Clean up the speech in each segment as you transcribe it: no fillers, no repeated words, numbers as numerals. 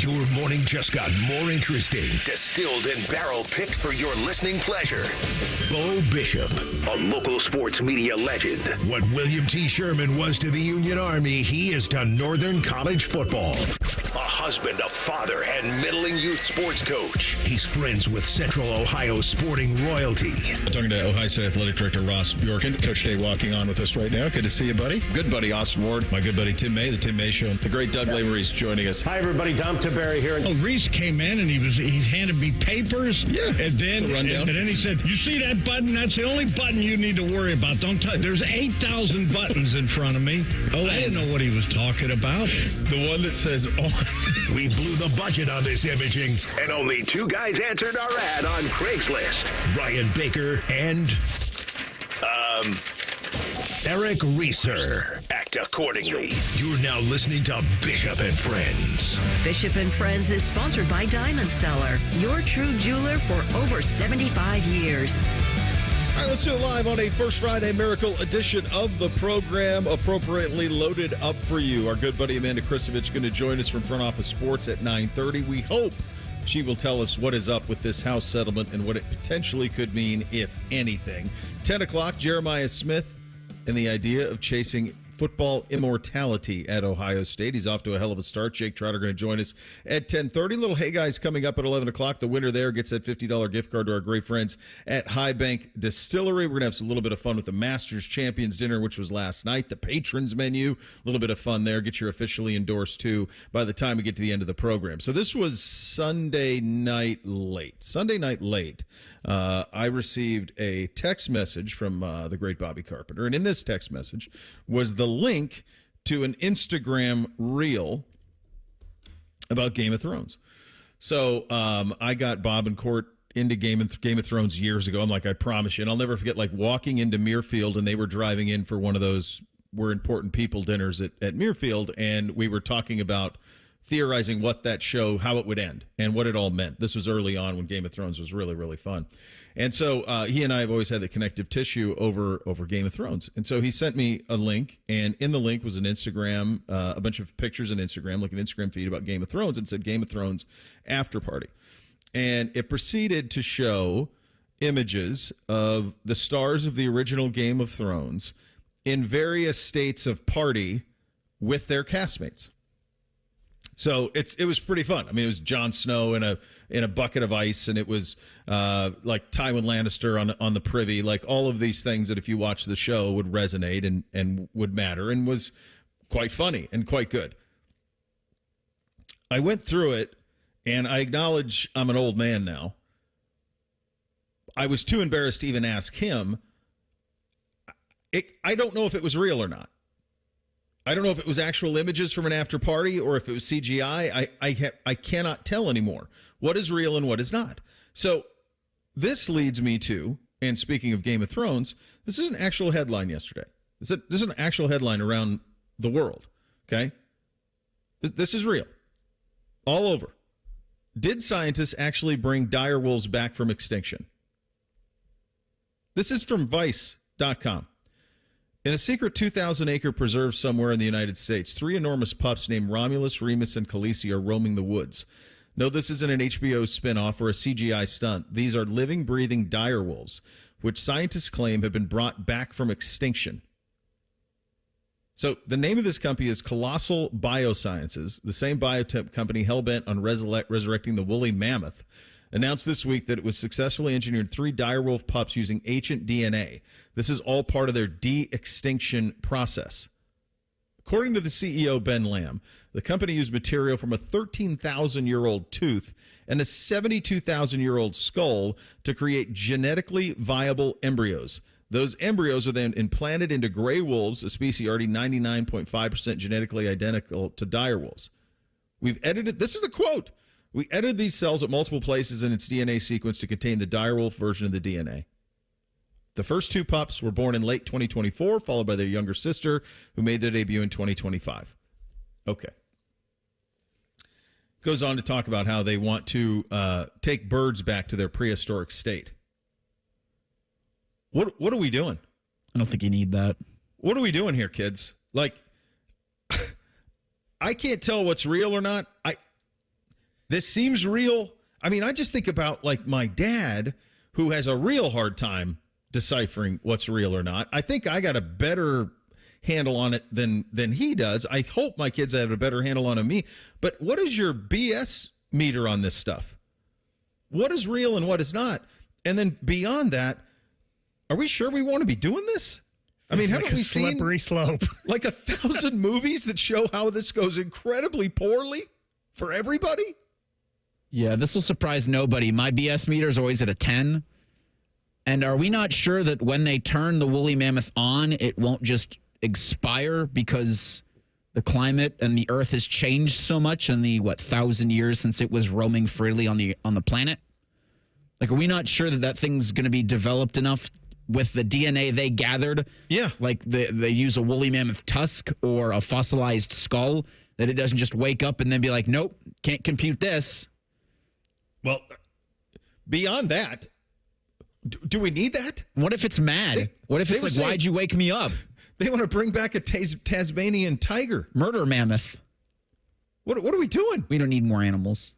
Your morning just got more interesting. Distilled and barrel-picked for your listening pleasure. Bo Bishop, a local sports media legend. What William T. Sherman was to the Union Army, he is to Northern College football. A husband, a father, and middling youth sports coach. He's friends with Central Ohio sporting royalty. Talking to Ohio State Athletic Director Ross Bjorken. Coach Day walking on with us right now. Good to see you, buddy. Good buddy Austin Ward. My good buddy Tim May, the Tim May Show. The great Doug Lavery's joining us. Hi, everybody. Dom Tiberi here. Oh, Reese came in and he handed me papers. Yeah. And then, and then he said, "You see that button? That's the only button you need to worry about. Don't touch. There's 8,000 buttons in front of me." Oh, I didn't know what he was talking about. The one that says on. We blew the budget on this imaging, and only two guys answered our ad on Craigslist. Ryan Baker and, Eric Reeser. Act accordingly. You're now listening to Bishop and Friends. Bishop and Friends is sponsored by Diamond Seller, your true jeweler for over 75 years. All right, let's do it live on a First Friday Miracle edition of the program, appropriately loaded up for you. Our good buddy Amanda Christovich going to join us from Front Office Sports at 9:30. We hope she will tell us what is up with this house settlement and what it potentially could mean, if anything. 10 o'clock, Jeremiah Smith and the idea of chasing football immortality at Ohio State. He's off to a hell of a start. Jake Troder going to join us at 10:30. Little Hey Guys coming up at 11 o'clock. The winner there gets that $50 gift card to our great friends at High Bank Distillery. We're going to have a little bit of fun with the Masters Champions Dinner, which was last night. The Patrons Menu, a little bit of fun there. Get your officially endorsed, too, by the time we get to the end of the program. So this was Sunday night late. I received a text message from the great Bobby Carpenter, and in this text message was the link to an Instagram reel about Game of Thrones. So I got Bob and Court into Game of Thrones years ago. I'm like, I promise you, and I'll never forget, like, walking into Muirfield, and they were driving in for one of those We're Important People dinners at Muirfield, and we were talking about theorizing what that show, how it would end, and what it all meant. This was early on when Game of Thrones was really, really fun. And so he and I have always had the connective tissue over Game of Thrones. And so he sent me a link, and in the link was an Instagram, a bunch of pictures on Instagram, like an Instagram feed about Game of Thrones, and said Game of Thrones after party. And it proceeded to show images of the stars of the original Game of Thrones in various states of party with their castmates. So it was pretty fun. I mean, it was Jon Snow in a bucket of ice, and it was like Tywin Lannister on the privy, like all of these things that if you watch the show would resonate and would matter, and was quite funny and quite good. I went through it, and I acknowledge I'm an old man now. I was too embarrassed to even ask him. I don't know if it was real or not. I don't know if it was actual images from an after party or if it was CGI. I cannot tell anymore what is real and what is not. So this leads me to, and speaking of Game of Thrones, this is an actual headline yesterday. This is an actual headline around the world, okay? This is real. All over. Did scientists actually bring direwolves back from extinction? This is from Vice.com. In a secret 2,000-acre preserve somewhere in the United States, 3 enormous pups named Romulus, Remus, and Khaleesi are roaming the woods. No, this isn't an HBO spinoff or a CGI stunt. These are living, breathing direwolves, which scientists claim have been brought back from extinction. So the name of this company is Colossal Biosciences, the same biotech company hell-bent on resurrecting the woolly mammoth, announced this week that it was successfully engineered 3 direwolf pups using ancient DNA. This is all part of their de-extinction process. According to the CEO, Ben Lamb, the company used material from a 13,000-year-old tooth and a 72,000-year-old skull to create genetically viable embryos. Those embryos are then implanted into gray wolves, a species already 99.5% genetically identical to direwolves. We've edited, this is a quote, we edited these cells at multiple places in its DNA sequence to contain the direwolf version of the DNA. The first 2 pups were born in late 2024, followed by their younger sister, who made their debut in 2025. Okay. Goes on to talk about how they want to take birds back to their prehistoric state. What are we doing? I don't think you need that. What are we doing here, kids? Like, I can't tell what's real or not. This seems real. I mean, I just think about like my dad, who has a real hard time deciphering what's real or not. I think I got a better handle on it than he does. I hope my kids have a better handle on it than me. But what is your BS meter on this stuff? What is real and what is not? And then beyond that, are we sure we want to be doing this? I mean, haven't we seen slippery slope? Like 1,000 movies that show how this goes incredibly poorly for everybody? Yeah, this will surprise nobody. My BS meter is always at a 10. And are we not sure that when they turn the woolly mammoth on, it won't just expire because the climate and the earth has changed so much in the 1,000 years since it was roaming freely on the planet? Like, are we not sure that thing's going to be developed enough with the DNA they gathered? Yeah. Like they use a woolly mammoth tusk or a fossilized skull, that it doesn't just wake up and then be like, nope, can't compute this. Well, beyond that, do we need that? What if it's mad? What if it's like, why'd you wake me up? They want to bring back a Tasmanian tiger. Murder mammoth. What are we doing? We don't need more animals.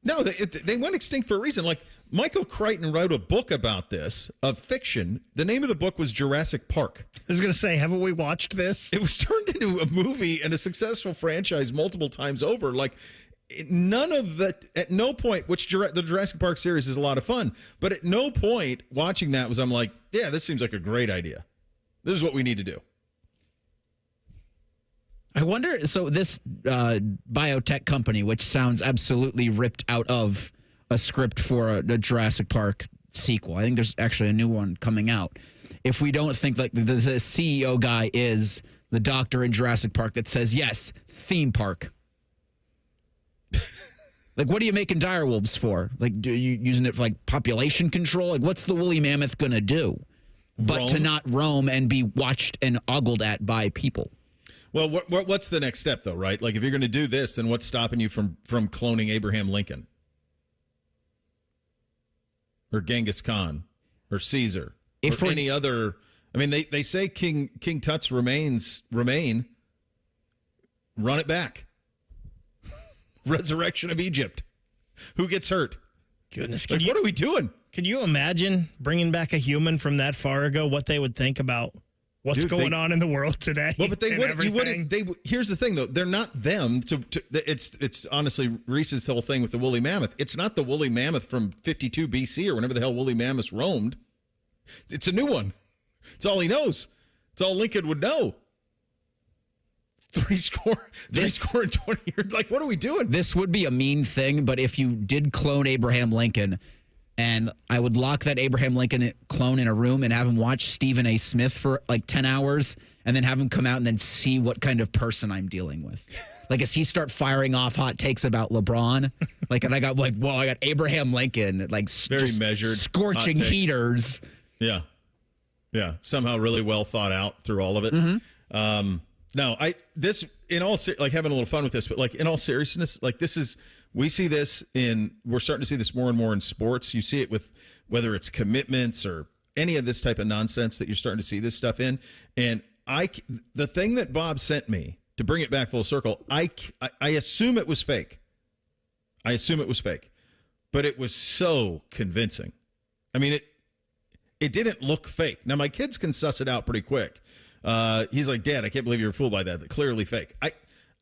No, they went extinct for a reason. Like, Michael Crichton wrote a book about this, of fiction. The name of the book was Jurassic Park. I was going to say, haven't we watched this? It was turned into a movie and a successful franchise multiple times over. Like, none of that, at no point, the Jurassic Park series is a lot of fun, but at no point watching that I'm like, yeah, this seems like a great idea. This is what we need to do. I wonder, so this biotech company, which sounds absolutely ripped out of a script for a Jurassic Park sequel. I think there's actually a new one coming out. If we don't think like the CEO guy is the doctor in Jurassic Park that says, yes, theme park. Like, what are you making direwolves for? Like, do you using it for like population control? Like, what's the woolly mammoth going to do? But to not roam and be watched and ogled at by people. Well, what's the next step, though, right? Like, if you're going to do this, then what's stopping you from cloning Abraham Lincoln? Or Genghis Khan? Or Caesar? Or any other... I mean, they say King Tut's remain. Run it back. Resurrection of Egypt. Who gets hurt? Goodness. Like, what are we doing? Could you imagine bringing back a human from that far ago, what they would think about what's going on in the world today? Well, but you wouldn't. Here's the thing, though. They're not them. It's honestly Reese's whole thing with the woolly mammoth. It's not the woolly mammoth from 52 BC or whenever the hell woolly mammoths roamed. It's a new one. It's all he knows. It's all Lincoln would know. Three score and 20 years. Like, what are we doing? This would be a mean thing, but if you did clone Abraham Lincoln, and I would lock that Abraham Lincoln clone in a room and have him watch Stephen A. Smith for like 10 hours and then have him come out and then see what kind of person I'm dealing with. Like, as he start firing off hot takes about LeBron, like, and I got like, whoa, I got Abraham Lincoln, like very measured, scorching heaters. Yeah. Yeah. Somehow really well thought out through all of it. Mm-hmm. No, in all like having a little fun with this, but like in all seriousness, like we're starting to see this more and more in sports. You see it with whether it's commitments or any of this type of nonsense that you're starting to see this stuff in. And the thing that Bob sent me, to bring it back full circle, I assume it was fake. But it was so convincing. I mean, it didn't look fake. Now, my kids can suss it out pretty quick. He's like, Dad, I can't believe you were fooled by that. That's clearly fake.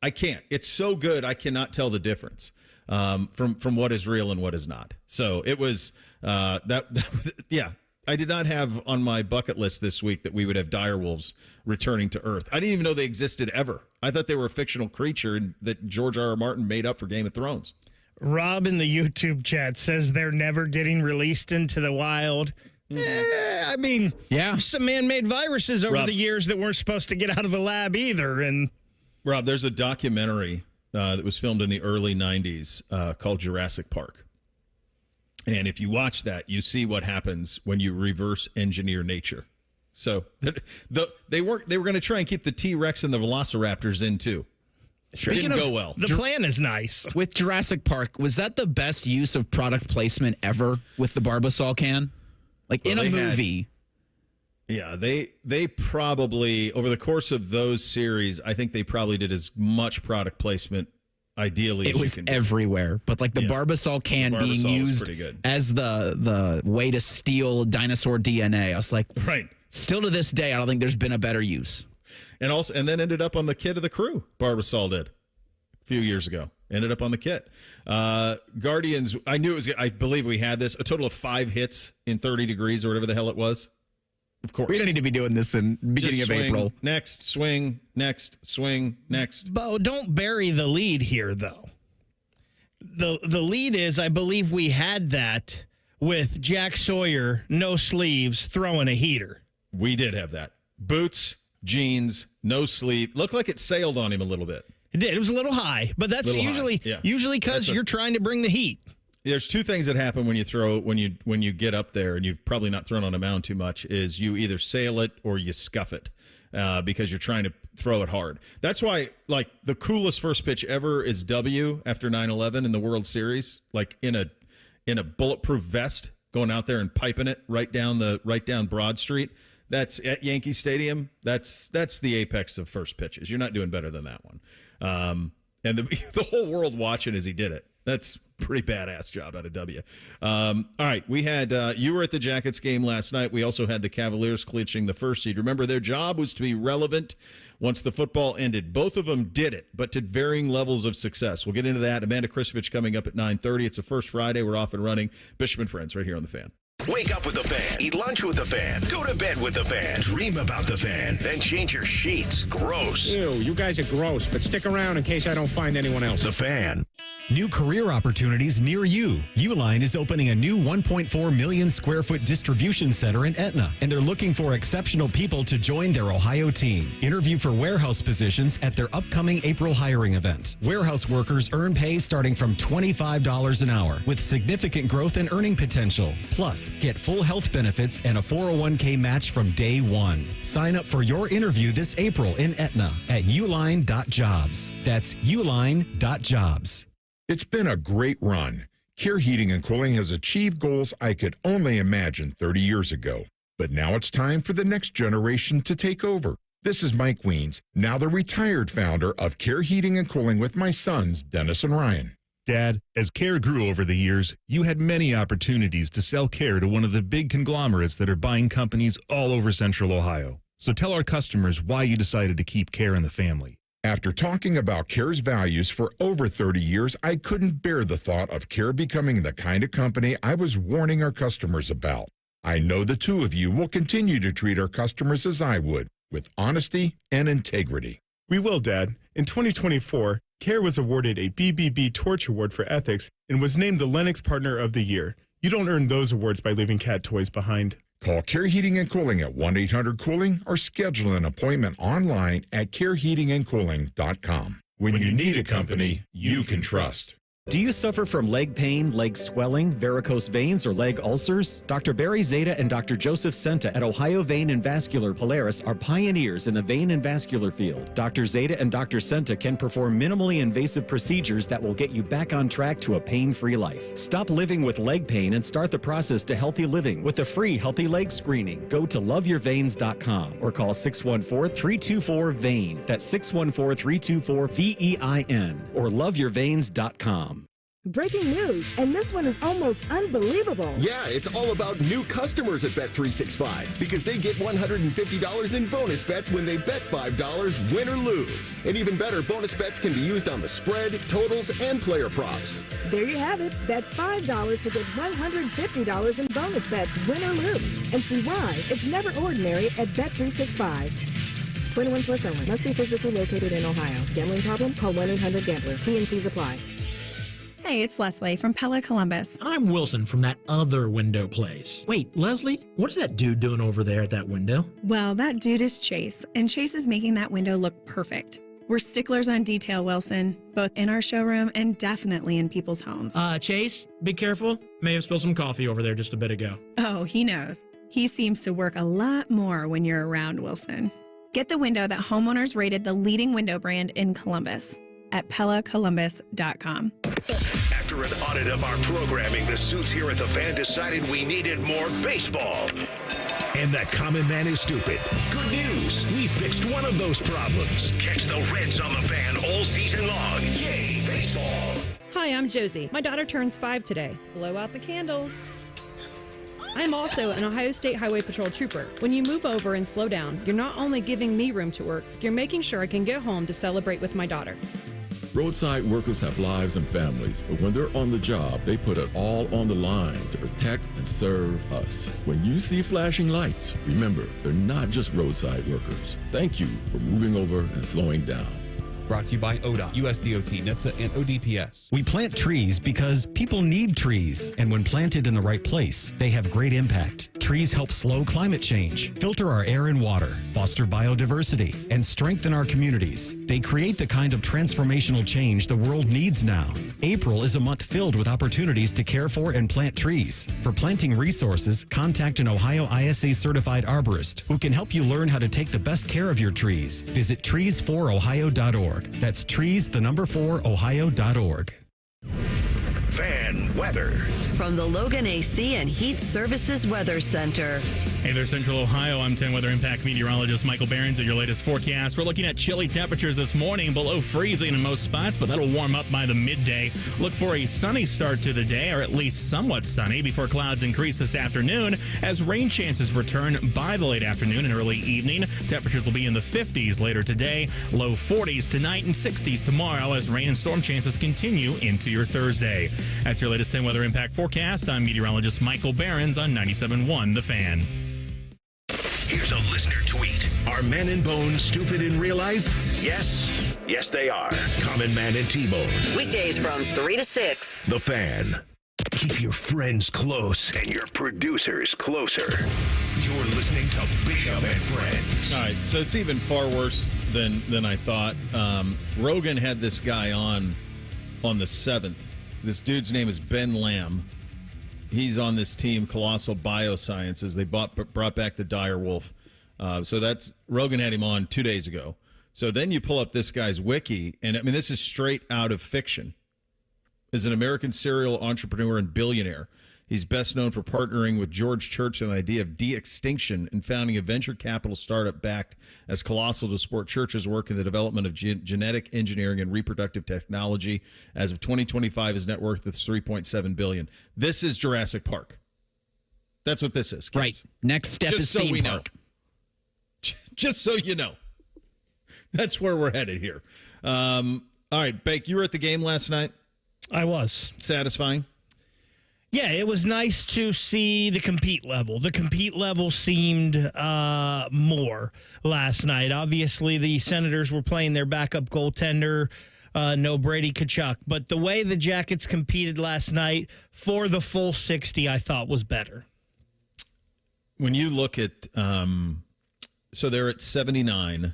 I can't. It's so good, I cannot tell the difference from what is real and what is not. So it was yeah. I did not have on my bucket list this week that we would have direwolves returning to Earth. I didn't even know they existed ever. I thought they were a fictional creature that George R.R. Martin made up for Game of Thrones. Rob in the YouTube chat says they're never getting released into the wild. I mean, some man-made viruses over the years that weren't supposed to get out of a lab either. And Rob, there's a documentary that was filmed in the early 90s called Jurassic Park. And if you watch that, you see what happens when you reverse engineer nature. So they were going to try and keep the T-Rex and the Velociraptors in too. It didn't go well. The plan is nice. With Jurassic Park, was that the best use of product placement ever with the Barbasol can? Like, in a movie. They probably, over the course of those series, I think they probably did as much product placement ideally. It was everywhere, but like the Barbasol can being used as the way to steal dinosaur DNA. I was like, right. Still to this day, I don't think there's been a better use. And then ended up on the kit of the crew. Barbasol did a few years ago. Ended up on the kit. Guardians, I knew it was, I believe we had this, a total of 5 hits in 30 degrees or whatever the hell it was. Of course. We don't need to be doing this in beginning of April. Next, swing, next, swing, next. Bo, don't bury the lead here, though. The lead is, I believe we had that with Jack Sawyer, no sleeves, throwing a heater. We did have that. Boots, jeans, no sleeve. Looked like it sailed on him a little bit. It did. It was a little high, but that's usually because you're trying to bring the heat. There's 2 things that happen when you get up there, and you've probably not thrown on a mound too much, is you either sail it or you scuff it because you're trying to throw it hard. That's why, like, the coolest first pitch ever is W after 9/11 in the World Series, like in a bulletproof vest, going out there and piping it right down Broad Street. That's at Yankee Stadium. That's the apex of first pitches. You're not doing better than that one. And the whole world watching as he did it. That's pretty badass job out of W. All right, we had you were at the Jackets game last night. We also had the Cavaliers clinching the first seed. Remember, their job was to be relevant once the football ended. Both of them did it, but to varying levels of success. We'll get into that. Amanda Christovich coming up at 9:30. It's a first Friday. We're off and running. Bishop and Friends right here on The Fan. Wake up with the Fan. Eat lunch with the Fan. Go to bed with the Fan. Dream about the Fan. Then change your sheets. Gross. Ew, you guys are gross, but stick around in case I don't find anyone else. The Fan. New career opportunities near you. Uline is opening a new 1.4 million square foot distribution center in Etna, and they're looking for exceptional people to join their Ohio team. Interview for warehouse positions at their upcoming April hiring event. Warehouse workers earn pay starting from $25 an hour with significant growth and earning potential. Plus, get full health benefits and a 401k match from day one. Sign up for your interview this April in Etna at uline.jobs. That's uline.jobs. It's been a great run. Care Heating and Cooling has achieved goals I could only imagine 30 years ago. But now it's time for the next generation to take over. This is Mike Weens, now the retired founder of Care Heating and Cooling with my sons, Dennis and Ryan. Dad, as Care grew over the years, you had many opportunities to sell Care to one of the big conglomerates that are buying companies all over Central Ohio. So tell our customers why you decided to keep Care in the family. After talking about Care's values for over 30 years, I couldn't bear the thought of Care becoming the kind of company I was warning our customers about. I know the 2 of you will continue to treat our customers as I would, with honesty and integrity. We will, Dad. In 2024, Care was awarded a BBB Torch Award for Ethics and was named the Lennox Partner of the Year. You don't earn those awards by leaving cat toys behind. Call Care Heating and Cooling at 1-800-COOLING or schedule an appointment online at careheatingandcooling.com. When you need a company you can trust. Do you suffer from leg pain, leg swelling, varicose veins, or leg ulcers? Dr. Barry Zeta and Dr. Joseph Senta at Ohio Vein and Vascular Polaris are pioneers in the vein and vascular field. Dr. Zeta and Dr. Senta can perform minimally invasive procedures that will get you back on track to a pain-free life. Stop living with leg pain and start the process to healthy living with a free healthy leg screening. Go to loveyourveins.com or call 614-324-VEIN. That's 614-324-VEIN or loveyourveins.com. Breaking news, and this one is almost unbelievable. Yeah, it's all about new customers at Bet365 because they get $150 in bonus bets when they bet $5, win or lose. And even better, bonus bets can be used on the spread, totals, and player props. There you have it. Bet $5 to get $150 in bonus bets, win or lose. And see why it's never ordinary at Bet365. 21 plus only. Must be physically located in Ohio. Gambling problem? Call 1-800-GAMBLER. TNCs apply. Hey, it's Leslie from Pella Columbus. I'm Wilson from that other window place. Wait, Leslie, what is that dude doing over there at that window? Well, that dude is Chase, and Chase is making that window look perfect. We're sticklers on detail, Wilson, both in our showroom and definitely in people's homes. Chase, be careful. May have spilled some coffee over there just a bit ago. Oh, he knows. He seems to work a lot more when you're around, Wilson. Get the window that homeowners rated the leading window brand in Columbus at PellaColumbus.com. After an audit of our programming, the suits here at The Fan decided we needed more baseball. And that common man is stupid. Good news, we fixed one of those problems. Catch the Reds on The Fan all season long. Yay, baseball! Hi, I'm Josie. My daughter turns 5 today. Blow out the candles. I'm also an Ohio State Highway Patrol trooper. When you move over and slow down, you're not only giving me room to work, you're making sure I can get home to celebrate with my daughter. Roadside workers have lives and families, but when they're on the job, they put it all on the line to protect and serve us. When you see flashing lights, remember, they're not just roadside workers. Thank you for moving over and slowing down. Brought to you by ODOT, USDOT, NHTSA, and ODPS. We plant trees because people need trees, and when planted in the right place, they have great impact. Trees help slow climate change, filter our air and water, foster biodiversity, and strengthen our communities. They create the kind of transformational change the world needs now. April is a month filled with opportunities to care for and plant trees. For planting resources, contact an Ohio ISA certified arborist who can help you learn how to take the best care of your trees. Visit trees4ohio.org. That's trees4ohio.org. Fan weather. From the Logan AC and Heat Services Weather Center. Hey there, Central Ohio. I'm 10 Weather Impact meteorologist Michael Behrens at your latest forecast. We're looking at chilly temperatures this morning, below freezing in most spots, but that'll warm up by the midday. Look for a sunny start to the day, or at least somewhat sunny, before clouds increase this afternoon as rain chances return by the late afternoon and early evening. Temperatures will be in the 50s later today, low 40s tonight, and 60s tomorrow as rain and storm chances continue into your Thursday. That's your latest 10 Weather Impact forecast. I'm meteorologist Michael Behrens on 97.1 The Fan. Here's a listener tweet. Are Men and Bone stupid in real life? Yes. Yes, they are. Common Man and T-Bone. Weekdays from 3 to 6. The Fan. Keep your friends close and your producers closer. You're listening to Bishop and Friends. All right, so it's even far worse than I thought. Rogan had this guy on the 7th. This dude's name is Ben Lamb. He's on this team, Colossal Biosciences. They brought back the Direwolf. So that's Rogan had him on 2 days ago. So then you pull up this guy's wiki, and I mean, this is straight out of fiction. Is an American serial entrepreneur and billionaire. He's best known for partnering with George Church on the idea of de-extinction and founding a venture capital startup backed as colossal to support Church's work in the development of genetic engineering and reproductive technology. As of 2025, his net worth is $3.7 billion. This is Jurassic Park. That's what this is, kids. Right. Next step is theme park. Just so you know. That's where we're headed here. All right, Bake, you were at the game last night? I was. Satisfying? Yeah, it was nice to see the compete level. The compete level seemed more last night. Obviously, the Senators were playing their backup goaltender, no Brady Tkachuk. But the way the Jackets competed last night for the full 60, I thought was better. When you look at, so they're at 79.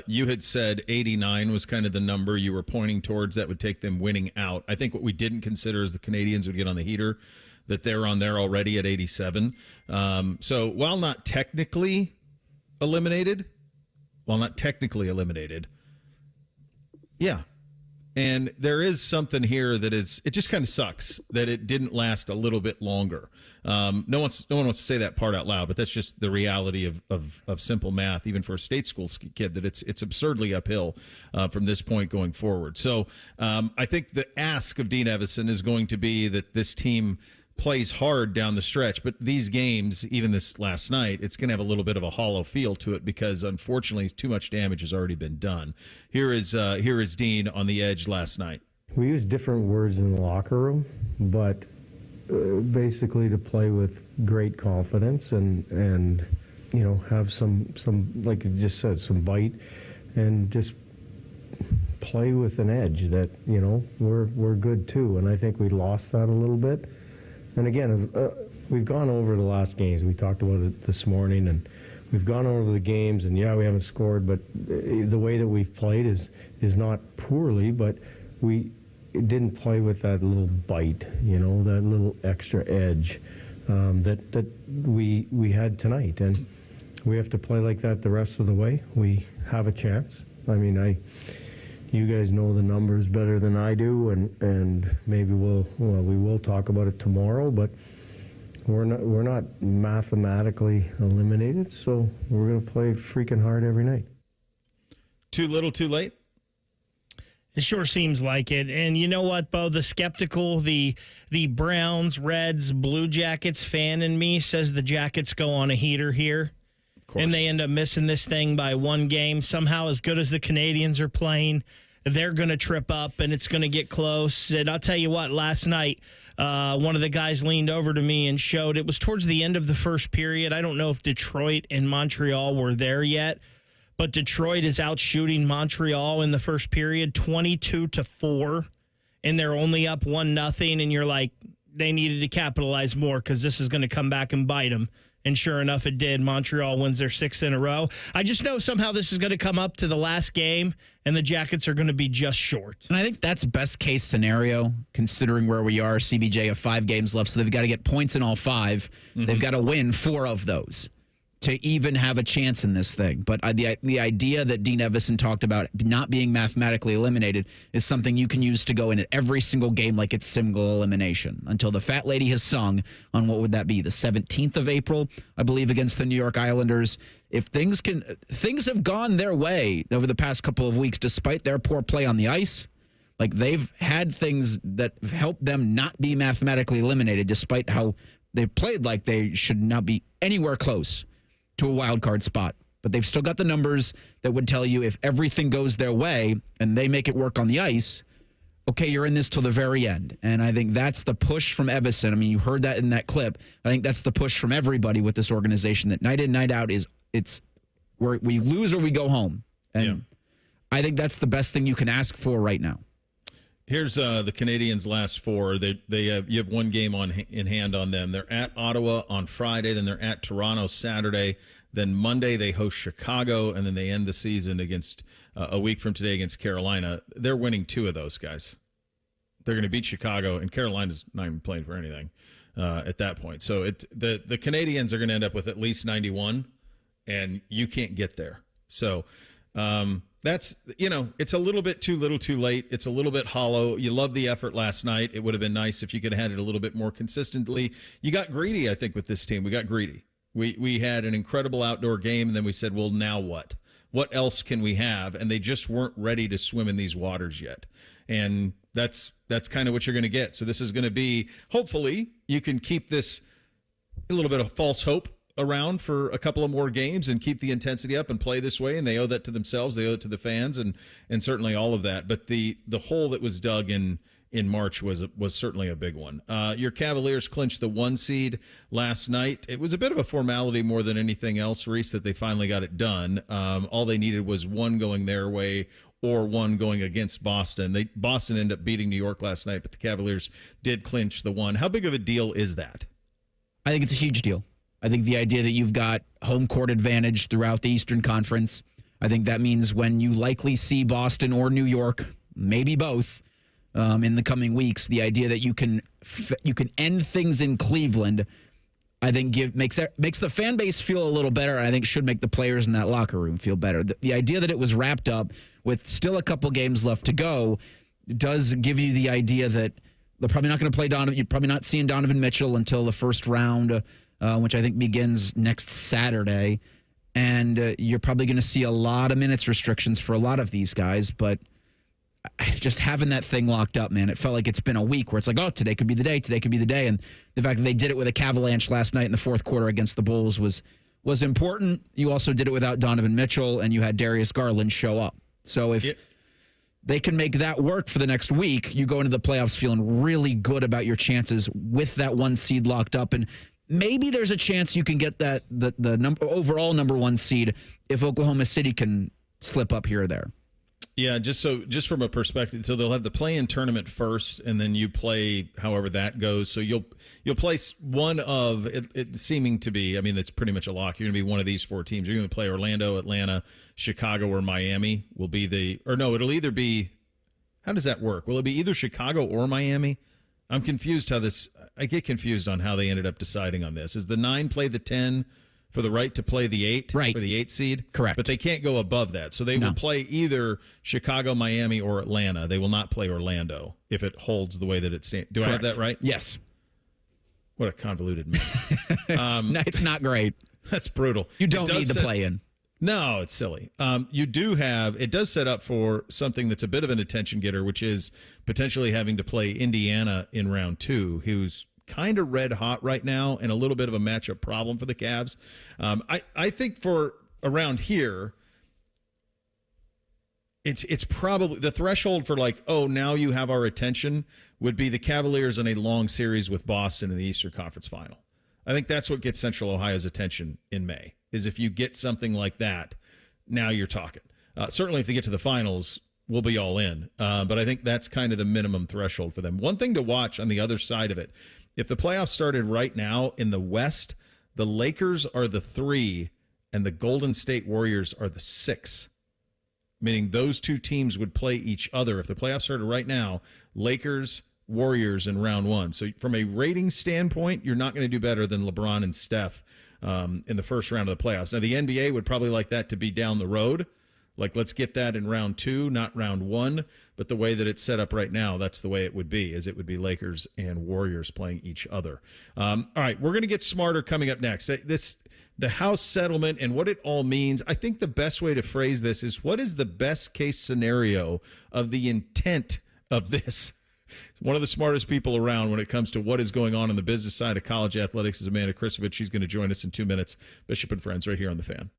You had said 89 was kind of the number you were pointing towards that would take them winning out. I think what we didn't consider is the Canadians would get on the heater, that they're on there already at 87. So while not technically eliminated, yeah. And there is something here that is, it just kind of sucks that it didn't last a little bit longer. No one wants to say that part out loud, but that's just the reality of simple math, even for a state school kid, that it's absurdly uphill from this point going forward. So I think the ask of Dean Evison is going to be that this team plays hard down the stretch, but these games, even this last night, it's going to have a little bit of a hollow feel to it because unfortunately too much damage has already been done. Here is Dean on the edge last night. We use different words in the locker room, but basically to play with great confidence and you know, have some like you just said, some bite and just play with an edge that, you know, we're good too. And I think we lost that a little bit. And again, we've gone over the last games. We talked about it this morning, and we've gone over the games, and yeah, we haven't scored, but the way that we've played is not poorly, but we didn't play with that little bite, you know, that little extra edge that we had tonight. And we have to play like that the rest of the way. We have a chance. I mean, you guys know the numbers better than I do, and maybe we will talk about it tomorrow, but we're not mathematically eliminated, so we're going to play freaking hard every night. Too little, too late? It sure seems like it. And you know what, Bo? The skeptical, the Browns, Reds, Blue Jackets fan in me says the Jackets go on a heater here. Of course. And they end up missing this thing by one game. Somehow, as good as the Canadians are playing, they're going to trip up and it's going to get close. And I'll tell you what, last night, one of the guys leaned over to me and showed it was towards the end of the first period. I don't know if Detroit and Montreal were there yet, but Detroit is out shooting Montreal in the first period 22-4, and they're only up 1-0. And you're like, they needed to capitalize more because this is going to come back and bite them. And sure enough, it did. Montreal wins their 6th in a row. I just know somehow this is going to come up to the last game, and the Jackets are going to be just short. And I think that's best case scenario, considering where we are. CBJ have 5 games left, so they've got to get points in all 5. Mm-hmm. They've got to win 4 of those to even have a chance in this thing. But the idea that Dean Evison talked about not being mathematically eliminated is something you can use to go in at every single game like it's single elimination until the fat lady has sung on, what would that be, the 17th of April, I believe, against the New York Islanders. If things have gone their way over the past couple of weeks, despite their poor play on the ice, like they've had things that help them not be mathematically eliminated, despite how they played like they should not be anywhere close to a wild card spot. But they've still got the numbers that would tell you if everything goes their way and they make it work on the ice, okay, you're in this till the very end. And I think that's the push from Evison. I mean, you heard that in that clip. I think that's the push from everybody with this organization, that night in, night out it's where we lose or we go home. And I think that's the best thing you can ask for right now. Here's the Canadians' last 4. You have one game in hand on them. They're at Ottawa on Friday, then they're at Toronto Saturday, then Monday they host Chicago, and then they end the season against a week from today against Carolina. They're winning 2 of those, guys. They're going to beat Chicago, and Carolina's not even playing for anything at that point. So the Canadians are going to end up with at least 91, and you can't get there. So that's, it's a little bit too little too late. It's a little bit hollow. You love the effort last night. It would have been nice if you could have had it a little bit more consistently. You got greedy, I think, with this team. We got greedy. We had an incredible outdoor game, and then we said, well, now what? What else can we have? And they just weren't ready to swim in these waters yet. And that's kind of what you're going to get. So this is going to be, hopefully, you can keep this a little bit of false hope around for a couple of more games and keep the intensity up and play this way. And they owe that to themselves. They owe it to the fans and certainly all of that. But the hole that was dug in March was certainly a big one. Your Cavaliers clinched the 1 seed last night. It was a bit of a formality more than anything else, Reese, that they finally got it done. All they needed was one going their way or one going against Boston. Boston ended up beating New York last night, but the Cavaliers did clinch the 1. How big of a deal is that? I think it's a huge deal. I think the idea that you've got home court advantage throughout the Eastern Conference, I think that means when you likely see Boston or New York, maybe both, in the coming weeks, the idea that you can end things in Cleveland, I think makes the fan base feel a little better, and I think should make the players in that locker room feel better. The idea that it was wrapped up with still a couple games left to go does give you the idea that they're probably not going to play Donovan. You're probably not seeing Donovan Mitchell until the first round, which I think begins next Saturday. And you're probably going to see a lot of minutes restrictions for a lot of these guys. But just having that thing locked up, man, it felt like it's been a week where it's like, oh, today could be the day. Today could be the day. And the fact that they did it with a Cavalanche last night in the fourth quarter against the Bulls was important. You also did it without Donovan Mitchell, and you had Darius Garland show up. So if they can make that work for the next week, you go into the playoffs feeling really good about your chances with that 1 seed locked up. And maybe there's a chance you can get the overall number 1 seed if Oklahoma City can slip up here or there. Yeah, just from a perspective, so they'll have the play-in tournament first, and then you play however that goes. So you'll place one of it seeming to be. I mean, it's pretty much a lock. You're going to be one of these 4 teams. You're going to play Orlando, Atlanta, Chicago, or Miami. It'll either be. How does that work? Will it be either Chicago or Miami? I'm confused I get confused on how they ended up deciding on this. Is the 9 play the 10? For the right to play the 8, right, for the 8 seed? Correct. But they can't go above that. So they will play either Chicago, Miami, or Atlanta. They will not play Orlando if it holds the way that it stands. Do Correct. I have that right? Yes. What a convoluted mess. It's not great. That's brutal. You don't need the play-in. No, it's silly. It does set up for something that's a bit of an attention getter, which is potentially having to play Indiana in round 2, who's kind of red hot right now and a little bit of a matchup problem for the Cavs. I think for around here, it's probably the threshold for like, oh, now you have our attention would be the Cavaliers in a long series with Boston in the Eastern Conference Final. I think that's what gets Central Ohio's attention in May, is if you get something like that, now you're talking. Certainly if they get to the finals, we'll be all in. But I think that's kind of the minimum threshold for them. One thing to watch on the other side of it, if the playoffs started right now in the West, the Lakers are the 3 and the Golden State Warriors are the 6. Meaning those two teams would play each other. If the playoffs started right now, Lakers, Warriors in round 1. So from a rating standpoint, you're not going to do better than LeBron and Steph in the first round of the playoffs. Now, the NBA would probably like that to be down the road. Like, let's get that in round 2, not round 1. But the way that it's set up right now, that's the way it would be, is it would be Lakers and Warriors playing each other. All right, we're going to get smarter coming up next. The House settlement and what it all means. I think the best way to phrase this is, what is the best case scenario of the intent of this? One of the smartest people around when it comes to what is going on the business side of college athletics is Amanda Christovich. She's going to join us in 2 minutes. Bishop and Friends right here on The Fan.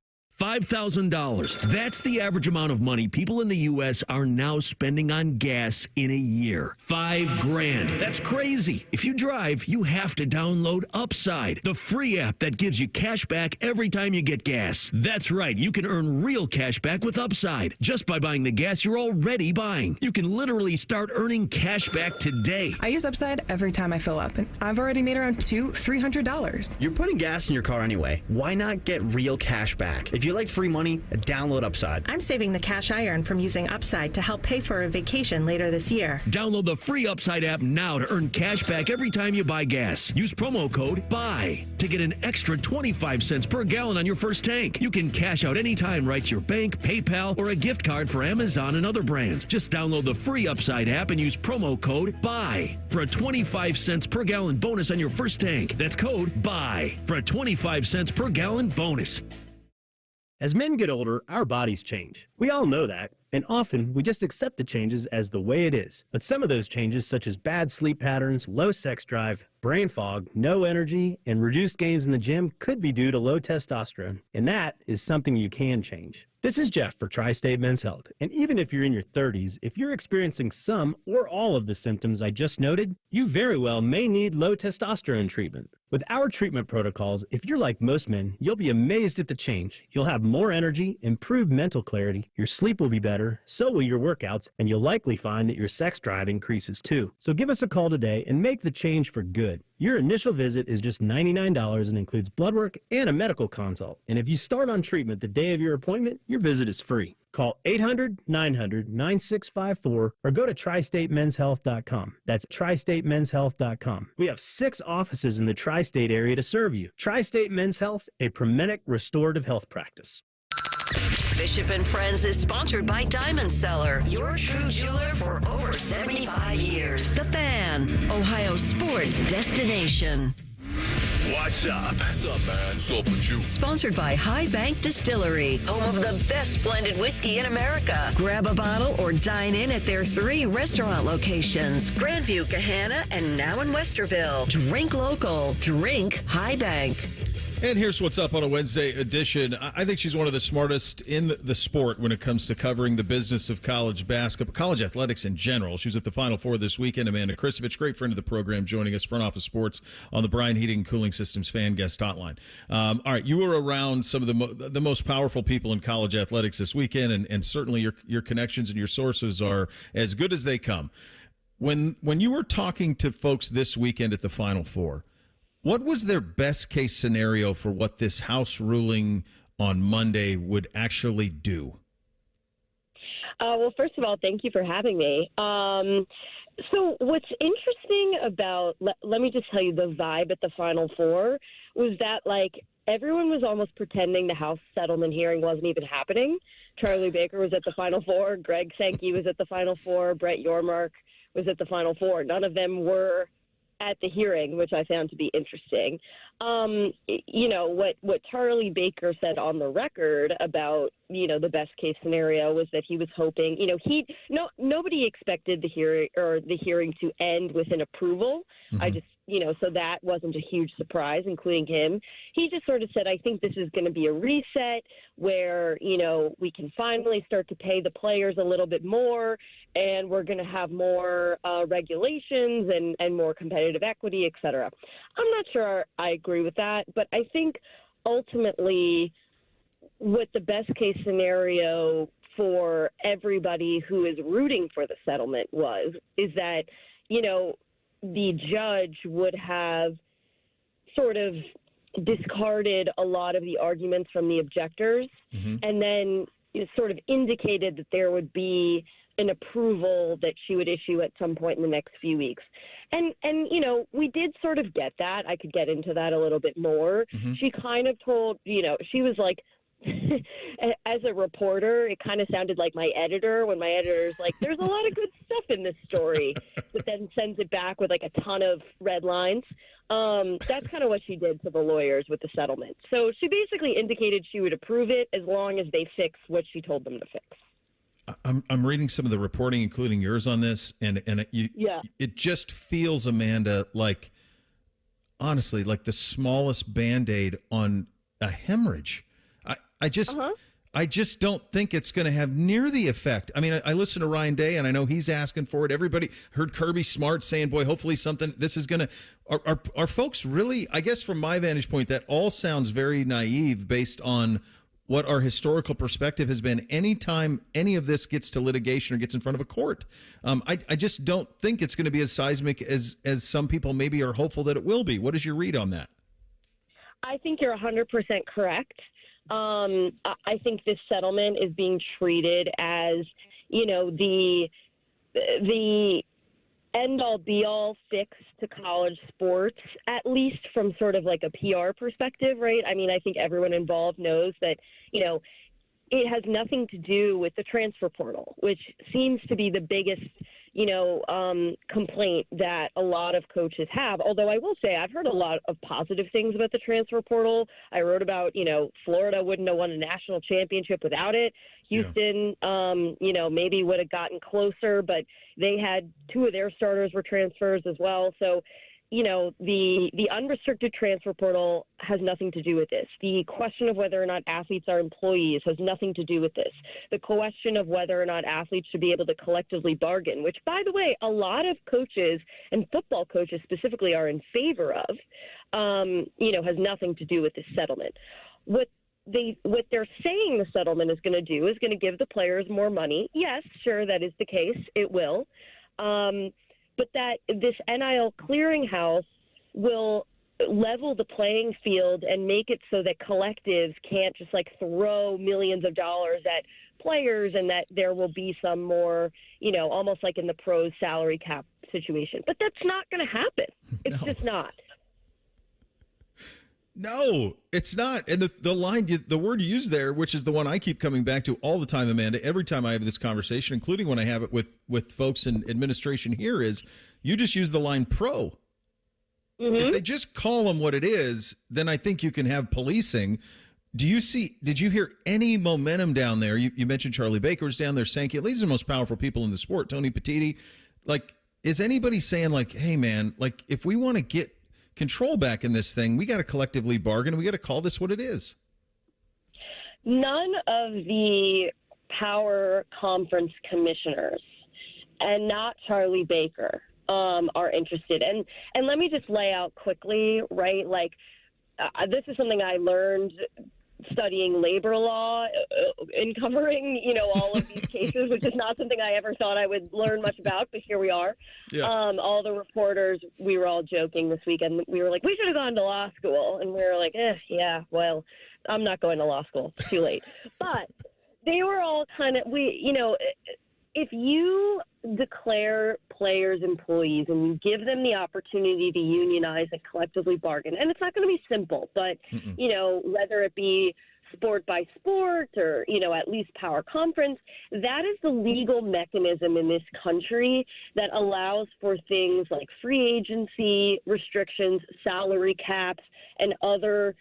$5,000. That's the average amount of money people in the U.S. are now spending on gas in a year. $5,000. That's crazy. If you drive, you have to download Upside, the free app that gives you cash back every time you get gas. That's right. You can earn real cash back with Upside just by buying the gas you're already buying. You can literally start earning cash back today. I use Upside every time I fill up, and I've already made around $300. You're putting gas in your car anyway. Why not get real cash back? If you like free money, download Upside. I'm saving the cash I earn from using Upside to help pay for a vacation later this year. Download the free Upside app now to earn cash back every time you buy gas. Use promo code BUY to get an extra 25 cents per gallon on your first tank. You can cash out anytime right to your bank, PayPal, or a gift card for Amazon and other brands. Just download the free Upside app and use promo code BUY for a 25 cents per gallon bonus on your first tank. That's code BUY for a 25 cents per gallon bonus. As men get older, our bodies change. We all know that, and often we just accept the changes as the way it is. But some of those changes, such as bad sleep patterns, low sex drive, brain fog, no energy, and reduced gains in the gym could be due to low testosterone. And that is something you can change. This is Jeff for Tri-State Men's Health. And even if you're in your 30s, if you're experiencing some or all of the symptoms I just noted, you very well may need low testosterone treatment. With our treatment protocols, if you're like most men, you'll be amazed at the change. You'll have more energy, improved mental clarity, your sleep will be better, so will your workouts, and you'll likely find that your sex drive increases too. So give us a call today and make the change for good. Your initial visit is just $99 and includes blood work and a medical consult. And if you start on treatment the day of your appointment, your visit is free. Call 800-900-9654 or go to tristatemenshealth.com. That's tristatemenshealth.com. We have 6 offices in the tri-state area to serve you. Tri-State Men's Health, a Promenic restorative health practice. Bishop and Friends is sponsored by Diamond Seller, your true jeweler for over 75 years. The Fan, Ohio sports destination. What's up? What's up, man? What's up with you? Sponsored by High Bank Distillery, home of the best blended whiskey in America. Grab a bottle or dine in at their 3 restaurant locations, Grandview, Gahanna, and now in Westerville. Drink local. Drink High Bank. And here's what's up on a Wednesday edition. I think she's one of the smartest in the sport when it comes to covering the business of college basketball, college athletics in general. She was at the Final Four this weekend. Amanda Christovich, great friend of the program, joining us, Front Office Sports, on the Bryan Heating and Cooling Systems fan guest hotline. All right, you were around some of the most powerful people in college athletics this weekend, and certainly your connections and your sources are as good as they come. When you were talking to folks this weekend at the Final Four, what was their best case scenario for what this House ruling on Monday would actually do? Well, first of all, thank you for having me. So what's interesting about, let me just tell you, the vibe at the Final Four was that, like, everyone was almost pretending the House settlement hearing wasn't even happening. Charlie Baker was at the Final Four. Greg Sankey was at the Final Four. Brett Yormark was at the Final Four. None of them were at the hearing, which I found to be interesting. You know, what Charlie Baker said on the record about, you know, the best case scenario was that he was hoping, you know, nobody expected the hearing to end with an approval. Mm-hmm. So that wasn't a huge surprise, including him. He just sort of said, I think this is going to be a reset where, you know, we can finally start to pay the players a little bit more, and we're going to have more regulations and more competitive equity, et cetera. I'm not sure I agree with that, but I think ultimately what the best case scenario for everybody who is rooting for the settlement is that, you know, the judge would have sort of discarded a lot of the arguments from the objectors, mm-hmm. and then sort of indicated that there would be an approval that she would issue at some point in the next few weeks. And you know, we did sort of get that. I could get into that a little bit more. Mm-hmm. She kind of told, you know, she was like, as a reporter, it kind of sounded like my editor when my editor's like, there's a lot of good stuff in this story, but then sends it back with like a ton of red lines. That's kind of what she did to the lawyers with the settlement. So she basically indicated she would approve it as long as they fix what she told them to fix. I'm reading some of the reporting, including yours on this, and it just feels, Amanda, like, honestly, like the smallest Band-Aid on a hemorrhage. I just don't think it's going to have near the effect. I mean, I listen to Ryan Day, and I know he's asking for it. Everybody heard Kirby Smart saying, boy, hopefully this is going to – are folks really – I guess from my vantage point, that all sounds very naive based on what our historical perspective has been anytime any of this gets to litigation or gets in front of a court. I just don't think it's going to be as seismic as some people maybe are hopeful that it will be. What is your read on that? I think you're 100% correct. I think this settlement is being treated as, you know, the end-all, be-all fix to college sports, at least from sort of like a PR perspective, right? I mean, I think everyone involved knows that, you know, it has nothing to do with the transfer portal, which seems to be the biggest, you know, complaint that a lot of coaches have. Although I will say I've heard a lot of positive things about the transfer portal. I wrote about, you know, Florida wouldn't have won a national championship without it. Houston, you know, maybe would have gotten closer, but they had two of their starters were transfers as well. So, you know, the unrestricted transfer portal has nothing to do with this. The question of whether or not athletes are employees has nothing to do with this. The question of whether or not athletes should be able to collectively bargain, which, by the way, a lot of coaches and football coaches specifically are in favor of, you know, has nothing to do with this settlement. What they're saying the settlement is going to do is going to give the players more money. Yes, sure, that is the case. It will. But that this NIL clearinghouse will level the playing field and make it so that collectives can't just like throw millions of dollars at players, and that there will be some more, you know, almost like in the pros salary cap situation. But that's not going to happen. It's just not. No, it's not. And the word you use there, which is the one I keep coming back to all the time, Amanda, every time I have this conversation, including when I have it with folks in administration here, is you just use the line pro. Mm-hmm. If they just call them what it is, then I think you can have policing. Did you hear any momentum down there? You mentioned Charlie Baker's down there, Sankey. These are the most powerful people in the sport. Tony Petitti. Like, is anybody saying like, hey man, like if we want to get control back in this thing, we got to collectively bargain. We got to call this what it is. None of the power conference commissioners, and not Charlie Baker, are interested. And let me just lay out quickly, right? Like, this is something I learned studying labor law and covering, you know, all of these cases, which is not something I ever thought I would learn much about, but here we are. Yeah. All the reporters, we were all joking this weekend. We were like, we should have gone to law school. And we were like, yeah, well, I'm not going to law school. It's too late. But they were all kind of, you know, if you declare players employees and you give them the opportunity to unionize and collectively bargain, and it's not going to be simple, but, you know, whether it be sport by sport or, at least power conference. That is the legal mechanism in this country that allows for things like free agency restrictions, salary caps, and other,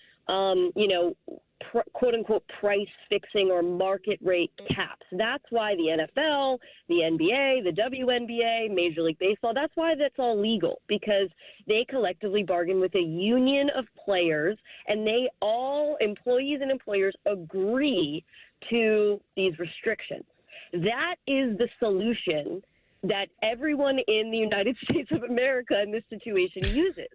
quote unquote price fixing or market rate caps. That's why the NFL, the NBA, the WNBA, Major League Baseball, that's why that's all legal, because they collectively bargain with a union of players, and they all, employees and employers, agree to these restrictions. That is the solution that everyone in the United States of America in this situation uses.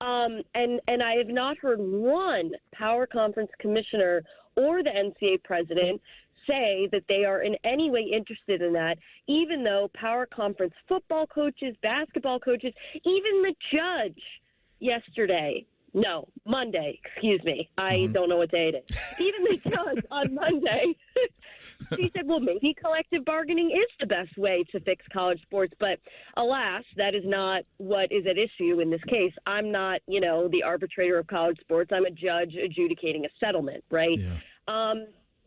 And I have not heard one power conference commissioner or the NCAA president say that they are in any way interested in that, even though power conference football coaches, basketball coaches, even the judge Monday, excuse me. I don't know what day it is. Even the judge on Monday, she said, well, maybe collective bargaining is the best way to fix college sports. But alas, that is not what is at issue in this case. I'm not, the arbitrator of college sports. I'm a judge adjudicating a settlement, right? Yeah.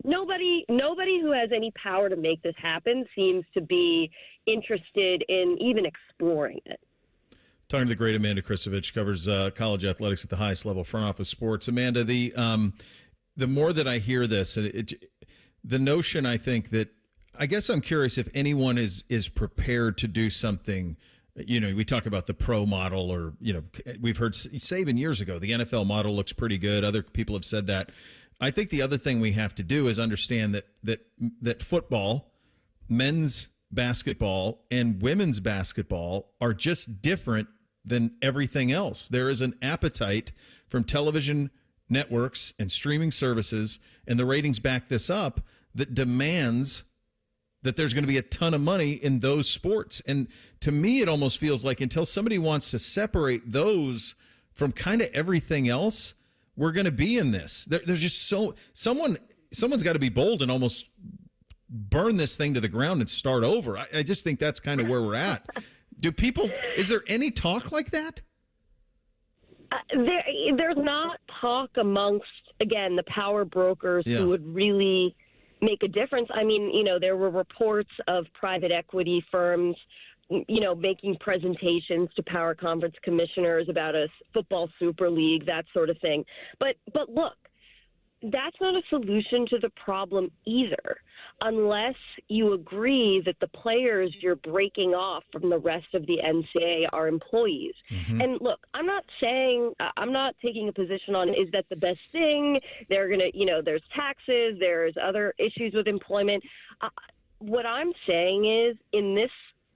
Nobody who has any power to make this happen seems to be interested in even exploring it. Talking to the great Amanda Christovich, covers college athletics at the highest level, front office sports. Amanda, the more that I hear this, the notion, I think that, I guess I'm curious if anyone is prepared to do something. We talk about the pro model, or we've heard Saban years ago, the NFL model looks pretty good. Other people have said that. I think the other thing we have to do is understand that football, men's basketball, and women's basketball are just different than everything else. There is an appetite from television networks and streaming services, and the ratings back this up, that demands that there's going to be a ton of money in those sports. And to me, it almost feels like until somebody wants to separate those from kind of everything else, we're going to be in this. There's just someone's got to be bold and almost burn this thing to the ground and start over. I just think that's kind of where we're at. Is there any talk like that? There's not talk amongst, again, the power brokers who would really make a difference. I mean, there were reports of private equity firms, making presentations to power conference commissioners about a football super league, that sort of thing. But look, that's not a solution to the problem either, unless you agree that the players you're breaking off from the rest of the NCAA are employees. Mm-hmm. And look, I'm not taking a position on, is that the best thing? They're going to, there's taxes, there's other issues with employment. What I'm saying is, in this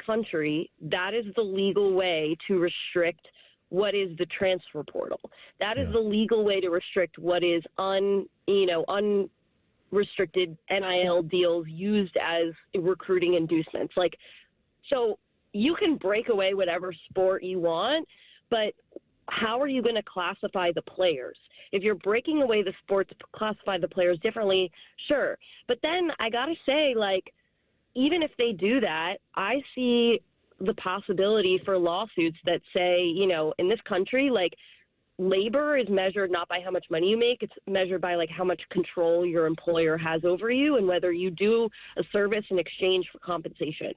country, that is the legal way to restrict what is the transfer portal. That is the legal way to restrict what is unrestricted NIL deals used as recruiting inducements. So you can break away whatever sport you want, but how are you going to classify the players? If you're breaking away the sport to classify the players differently, sure. But then I got to say, even if they do that, I see the possibility for lawsuits that say, in this country, labor is measured not by how much money you make, it's measured by how much control your employer has over you and whether you do a service in exchange for compensation.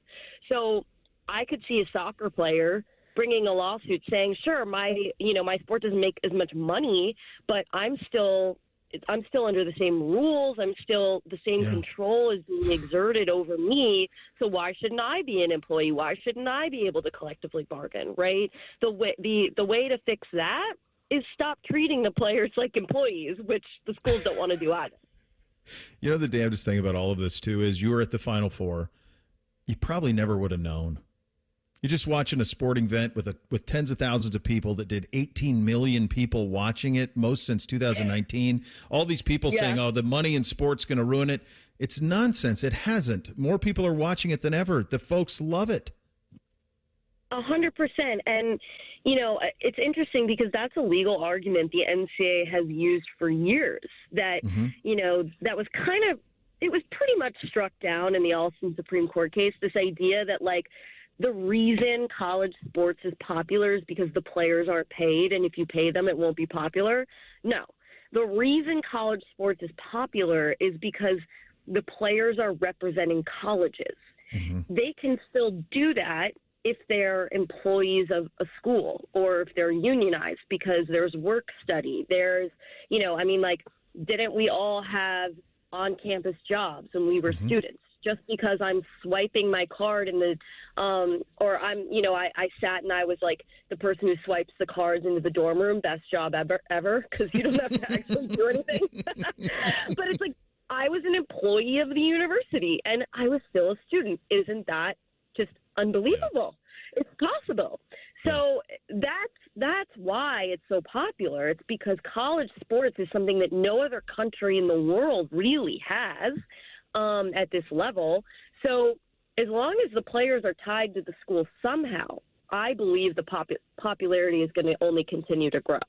So I could see a soccer player bringing a lawsuit saying, sure, my sport doesn't make as much money, but I'm still under the same rules. I'm still the same control is being exerted over me. So why shouldn't I be an employee? Why shouldn't I be able to collectively bargain? Right. The way to fix that is stop treating the players like employees, which the schools don't want to do either. The damnedest thing about all of this too is you were at the Final Four. You probably never would have known. You're just watching a sporting event with tens of thousands of people that did 18 million people watching it, most since 2019. All these people saying, the money in sport's going to ruin it. It's nonsense. It hasn't. More people are watching it than ever. The folks love it. 100%. And, it's interesting because that's a legal argument the NCAA has used for years that, that was it was pretty much struck down in the Alston Supreme Court case, this idea that, the reason college sports is popular is because the players aren't paid, and if you pay them, it won't be popular. No. the reason college sports is popular is because the players are representing colleges. Mm-hmm. They can still do that if they're employees of a school or if they're unionized, because there's work study. There's, didn't we all have on-campus jobs when we were mm-hmm. students? Just because I'm swiping my card in the, or I'm, I sat and I was like the person who swipes the cards into the dorm room, best job ever, because you don't have to actually do anything. But it's like, I was an employee of the university and I was still a student. Isn't that just unbelievable? It's possible. So that's why it's so popular. It's because college sports is something that no other country in the world really has. At this level. So as long as the players are tied to the school somehow, I believe the popularity is going to only continue to grow.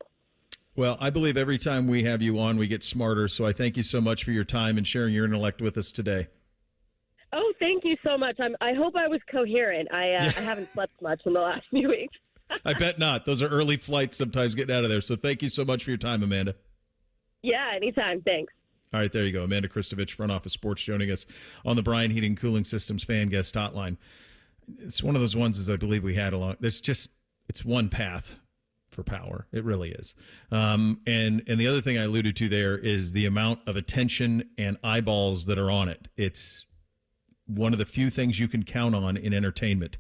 Well, I believe every time we have you on, we get smarter. So I thank you so much for your time and sharing your intellect with us today. Oh, thank you so much. I hope I was coherent. I haven't slept much in the last few weeks. I bet not. Those are early flights sometimes getting out of there. So thank you so much for your time, Amanda. Yeah, anytime. Thanks. All right, there you go. Amanda Christovich, Front Office Sports, joining us on the Bryan Heating Cooling Systems fan guest hotline. It's one of those ones, as I believe we had along. It's one path for power. It really is. And the other thing I alluded to there is the amount of attention and eyeballs that are on it. It's one of the few things you can count on in entertainment.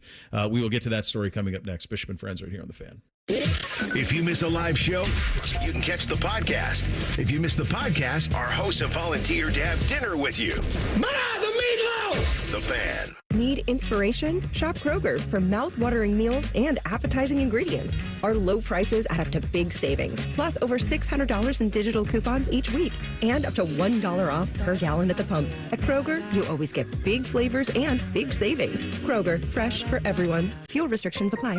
We will get to that story coming up next. Bishop and Friends right here on The Fan. If you miss a live show, you can catch the podcast. If you miss the podcast, our hosts have volunteered to have dinner with you. The meatloaf! The Fan. Need inspiration? Shop Kroger for mouth-watering meals and appetizing ingredients. Our low prices add up to big savings, plus over $600 in digital coupons each week, and up to $1 off per gallon at the pump. At Kroger, you always get big flavors and big savings. Kroger, fresh for everyone. Fuel restrictions apply.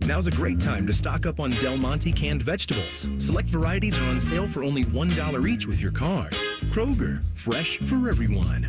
Now's a great time to stock up on Del Monte canned vegetables. Select varieties are on sale for only $1 each with your card. Kroger, fresh for everyone.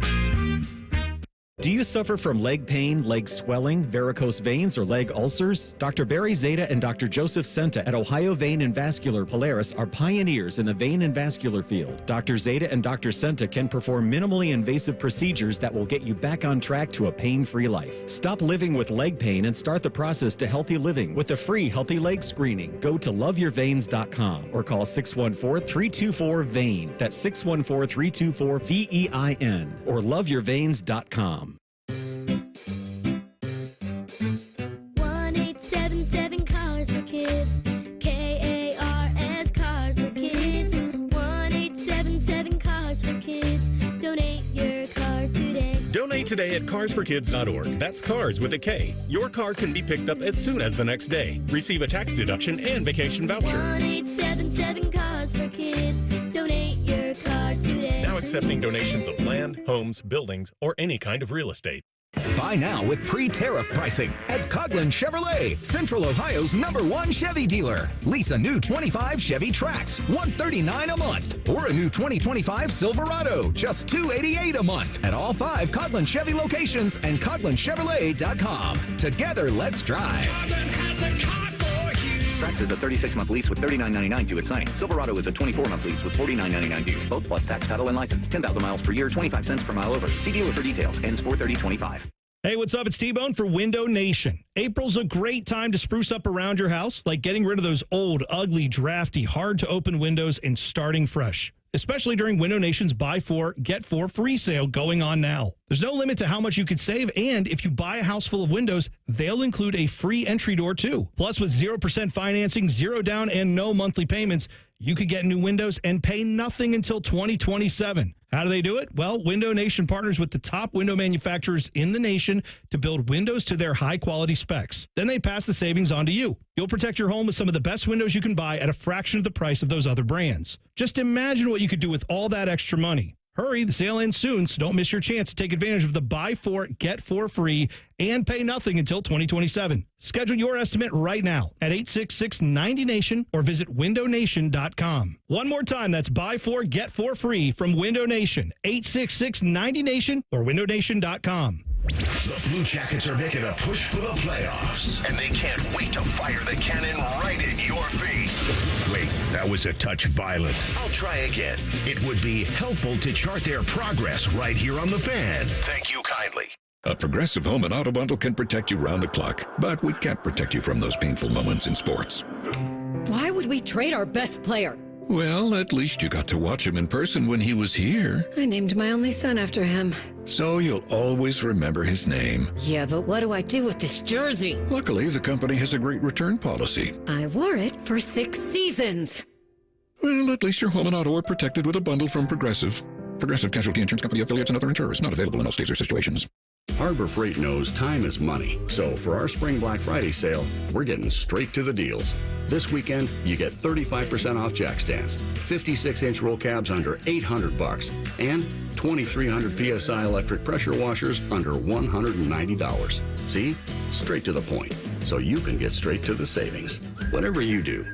Do you suffer from leg pain, leg swelling, varicose veins, or leg ulcers? Dr. Barry Zeta and Dr. Joseph Senta at Ohio Vein and Vascular Polaris are pioneers in the vein and vascular field. Dr. Zeta and Dr. Senta can perform minimally invasive procedures that will get you back on track to a pain-free life. Stop living with leg pain and start the process to healthy living with a free Healthy Leg Screening. Go to loveyourveins.com or call 614-324-VEIN. That's 614-324-VEIN or loveyourveins.com. 1-877 Cars for Kids. KARS Cars for Kids. 1-877 Cars for Kids. Donate your car today. Donate today at carsforkids.org. That's cars with a K. Your car can be picked up as soon as the next day. Receive a tax deduction and vacation voucher. 1-877 Cars for Kids. Donate your car today. Now accepting donations of land, homes, buildings, or any kind of real estate. Buy now with pre-tariff pricing at Coughlin Chevrolet, Central Ohio's #1 Chevy dealer. Lease a new 25 Chevy Trax, $139 a month, or a new 2025 Silverado, just $288 a month at all 5 Coughlin Chevy locations and CoughlinChevrolet.com. Together, let's drive. Trax is a 36-month lease with $39.99 due at signing. Silverado is a 24-month lease with $49.99 due. Both plus tax, title, and license. 10,000 miles per year, 25 cents per mile over. See dealer for details. Ends 4/30/25. Hey, what's up? It's T-Bone for Window Nation. April's a great time to spruce up around your house, like getting rid of those old, ugly, drafty, hard-to-open windows and starting fresh. Especially during Window Nation's Buy 4, Get 4 free sale going on now. There's no limit to how much you could save, and if you buy a house full of windows, they'll include a free entry door, too. Plus, with 0% financing, 0 down, and no monthly payments, you could get new windows and pay nothing until 2027. How do they do it? Well, Window Nation partners with the top window manufacturers in the nation to build windows to their high-quality specs. Then they pass the savings on to you. You'll protect your home with some of the best windows you can buy at a fraction of the price of those other brands. Just imagine what you could do with all that extra money. Hurry, the sale ends soon, so don't miss your chance to take advantage of the Buy 4, Get 4 free and pay nothing until 2027. Schedule your estimate right now at 866-90NATION or visit windownation.com. One more time, that's Buy 4, Get 4 free from Window Nation, 866-90NATION or windownation.com. The Blue Jackets are making a push for the playoffs, and they can't wait to fire the cannon right in your face. Wait, that was a touch violent. I'll try again. It would be helpful to chart their progress right here on The Fan. Thank you kindly. A Progressive Home and Auto Bundle can protect you round the clock, but we can't protect you from those painful moments in sports. Why would we trade our best player? Well, at least you got to watch him in person when he was here. I named my only son after him. So you'll always remember his name. Yeah, but what do I do with this jersey? Luckily, the company has a great return policy. I wore it for 6 seasons. Well, at least your home and auto are protected with a bundle from Progressive. Progressive Casualty Insurance Company affiliates and other insurers. Not available in all states or situations. Harbor Freight knows time is money. So for our Spring Black Friday sale, we're getting straight to the deals. This weekend, you get 35% off jack stands, 56-inch roll cabs under $800, and 2,300 PSI electric pressure washers under $190. See? Straight to the point. So you can get straight to the savings. Whatever you do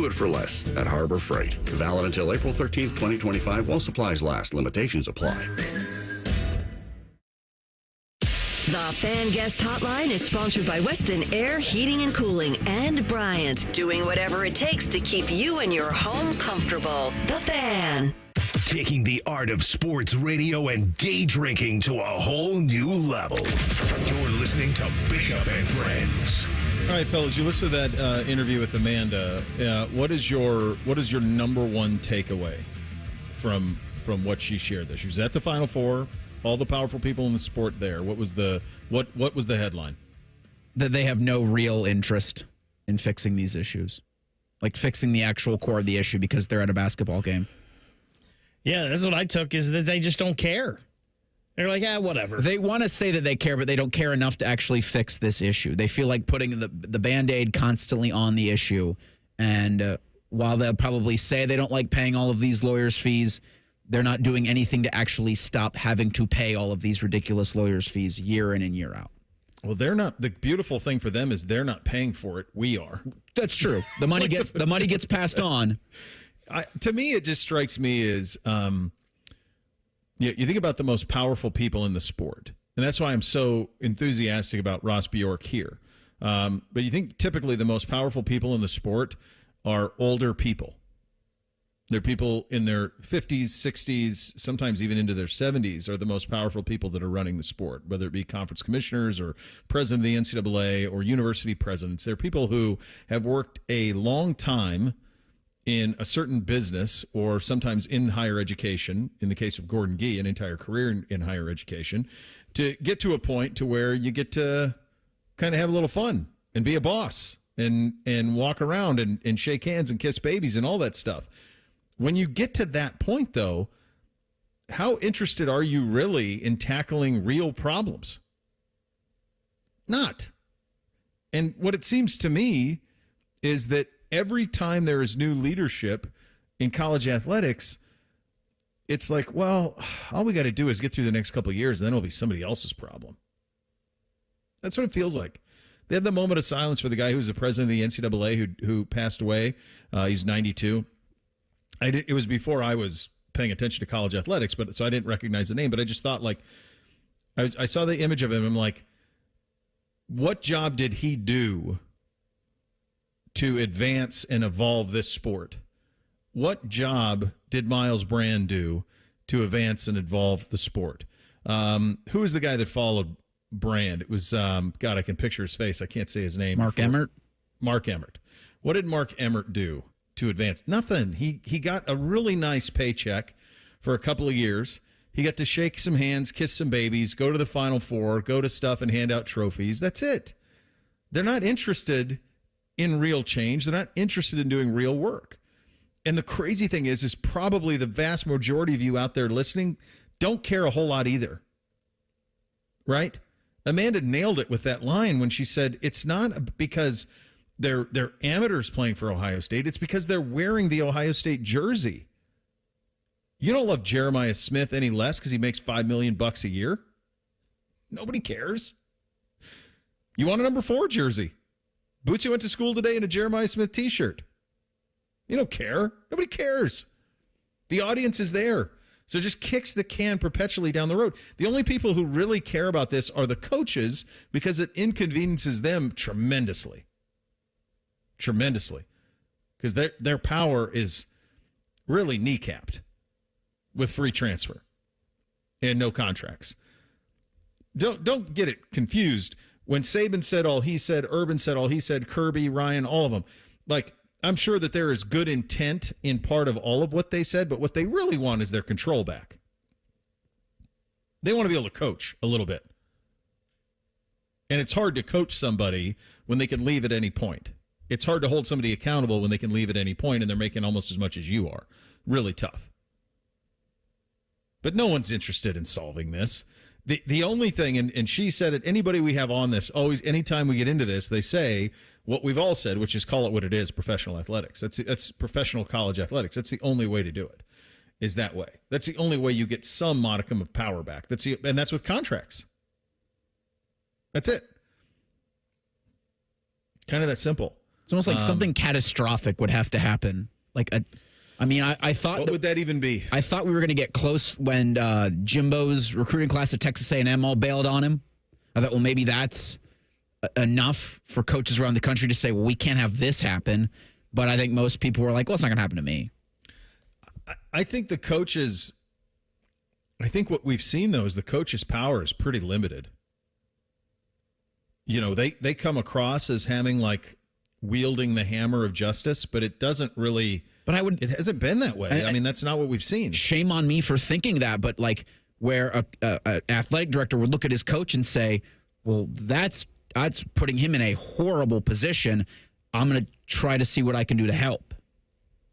it for less at Harbor Freight. Valid until April 13th, 2025 while supplies last. Limitations apply. The Fan Guest Hotline is sponsored by Weston Air Heating and Cooling and Bryant, doing whatever it takes to keep you and your home comfortable. The Fan. Taking the art of sports radio and day drinking to a whole new level. You're listening to Bishop and Friends. All right, fellas, you listen to that interview with Amanda. What is your number one takeaway from what she shared there? She was at the Final Four. All the powerful people in the sport there. What was the headline? That they have no real interest in fixing these issues, like fixing the actual core of the issue because they're at a basketball game. Yeah, that's what I took, is that they just don't care. They're like, whatever. They want to say that they care, but they don't care enough to actually fix this issue. They feel like putting the Band-Aid constantly on the issue. And while they'll probably say they don't like paying all of these lawyers' fees, they're not doing anything to actually stop having to pay all of these ridiculous lawyers' fees year in and year out. Well, they're not. The beautiful thing for them is they're not paying for it. We are. That's true. The money gets passed on. To me, it just strikes me as you think about the most powerful people in the sport, and that's why I'm so enthusiastic about Ross Bjork here. But you think typically the most powerful people in the sport are older people. They're people in their 50s, 60s, sometimes even into their 70s are the most powerful people that are running the sport, whether it be conference commissioners or president of the NCAA or university presidents. They're people who have worked a long time in a certain business or sometimes in higher education, in the case of Gordon Gee, an entire career in higher education, to get to a point to where you get to kind of have a little fun and be a boss and walk around and shake hands and kiss babies and all that stuff. When you get to that point, though, how interested are you really in tackling real problems? Not. And what it seems to me is that every time there is new leadership in college athletics, it's like, well, all we got to do is get through the next couple of years, and then it'll be somebody else's problem. That's what it feels like. They had the moment of silence for the guy who was the president of the NCAA who passed away. He's 92. It was before I was paying attention to college athletics, so I didn't recognize the name. But I just thought, like, I saw the image of him. I'm like, what job did he do to advance and evolve this sport? What job did Miles Brand do to advance and evolve the sport? Who was the guy that followed Brand? It was, God, I can picture his face. I can't say his name. Mark Emmert. Mark Emmert. What did Mark Emmert do to advance? Nothing. He got a really nice paycheck for a couple of years. He got to shake some hands, kiss some babies, go to the Final Four, go to stuff and hand out trophies. That's it. They're not interested in real change. They're not interested in doing real work. And the crazy thing is probably the vast majority of you out there listening don't care a whole lot either. Right? Amanda nailed it with that line when she said it's not because they're amateurs playing for Ohio State. It's because they're wearing the Ohio State jersey. You don't love Jeremiah Smith any less because he makes $5 million a year. Nobody cares. You want a number 4 jersey. Bootsy went to school today in a Jeremiah Smith t-shirt. You don't care. Nobody cares. The audience is there. So just kicks the can perpetually down the road. The only people who really care about this are the coaches because it inconveniences them tremendously. Tremendously. Because their power is really kneecapped with free transfer and no contracts. Don't get it confused. When Saban said all he said, Urban said all he said, Kirby, Ryan, all of them, like, I'm sure that there is good intent in part of all of what they said, but what they really want is their control back. They want to be able to coach a little bit. And it's hard to coach somebody when they can leave at any point. It's hard to hold somebody accountable when they can leave at any point and they're making almost as much as you are. Really tough. But no one's interested in solving this. The only thing, and she said it, anybody we have on this, always, anytime we get into this, they say what we've all said, which is call it what it is, professional athletics. That's professional college athletics. That's the only way to do it, is that way. That's the only way you get some modicum of power back. And that's with contracts. That's it. Kind of that simple. It's almost like something catastrophic would have to happen. I thought. What would that even be? I thought we were going to get close when Jimbo's recruiting class at Texas A&M all bailed on him. I thought, well, maybe that's enough for coaches around the country to say, well, we can't have this happen. But I think most people were like, well, it's not going to happen to me. I think the coaches, I think what we've seen, though, is the coach's power is pretty limited. You know, they come across as having, like, wielding the hammer of justice, but it doesn't really... It hasn't been that way. I mean, that's not what we've seen. Shame on me for thinking that, but like where an athletic director would look at his coach and say, well, that's putting him in a horrible position. I'm going to try to see what I can do to help,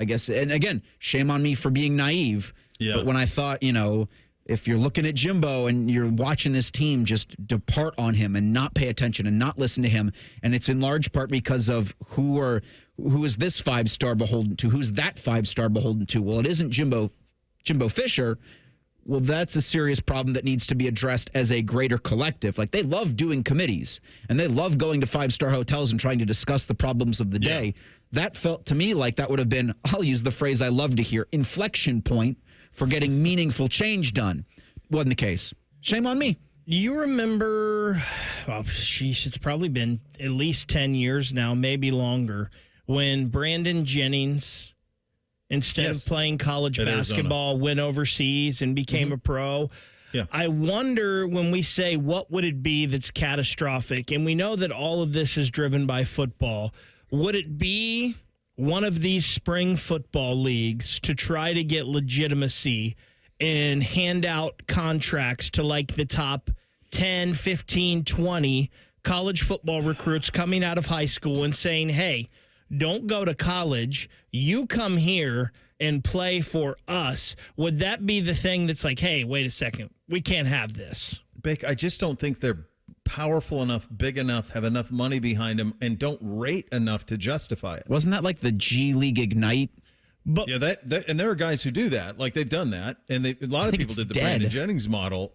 I guess. And again, shame on me for being naive. Yeah. But when I thought, if you're looking at Jimbo and you're watching this team just depart on him and not pay attention and not listen to him, and it's in large part because of who is this 5-star beholden to, who's that 5-star beholden to? Well, it isn't Jimbo Fisher. Well, that's a serious problem that needs to be addressed as a greater collective. Like, they love doing committees, and they love going to 5-star hotels and trying to discuss the problems of the day. That felt to me like that would have been, I'll use the phrase I love to hear, inflection point for getting meaningful change done. Wasn't the case. Shame on me. You remember, it's probably been at least 10 years now, maybe longer, when Brandon Jennings, instead of playing college basketball, went overseas and became a pro. Yeah. I wonder, when we say what would it be that's catastrophic, and we know that all of this is driven by football, would it be one of these spring football leagues to try to get legitimacy and hand out contracts to like the top 10, 15, 20 college football recruits coming out of high school and saying, hey, don't go to college. You come here and play for us. Would that be the thing that's like, hey, wait a second, we can't have this? Bake, I just don't think they're powerful enough, big enough, have enough money behind them, and don't rate enough to justify it. Wasn't that like the G League Ignite? But yeah, that and there are guys who do that. Like, they've done that, and a lot of people did the Brandon Jennings model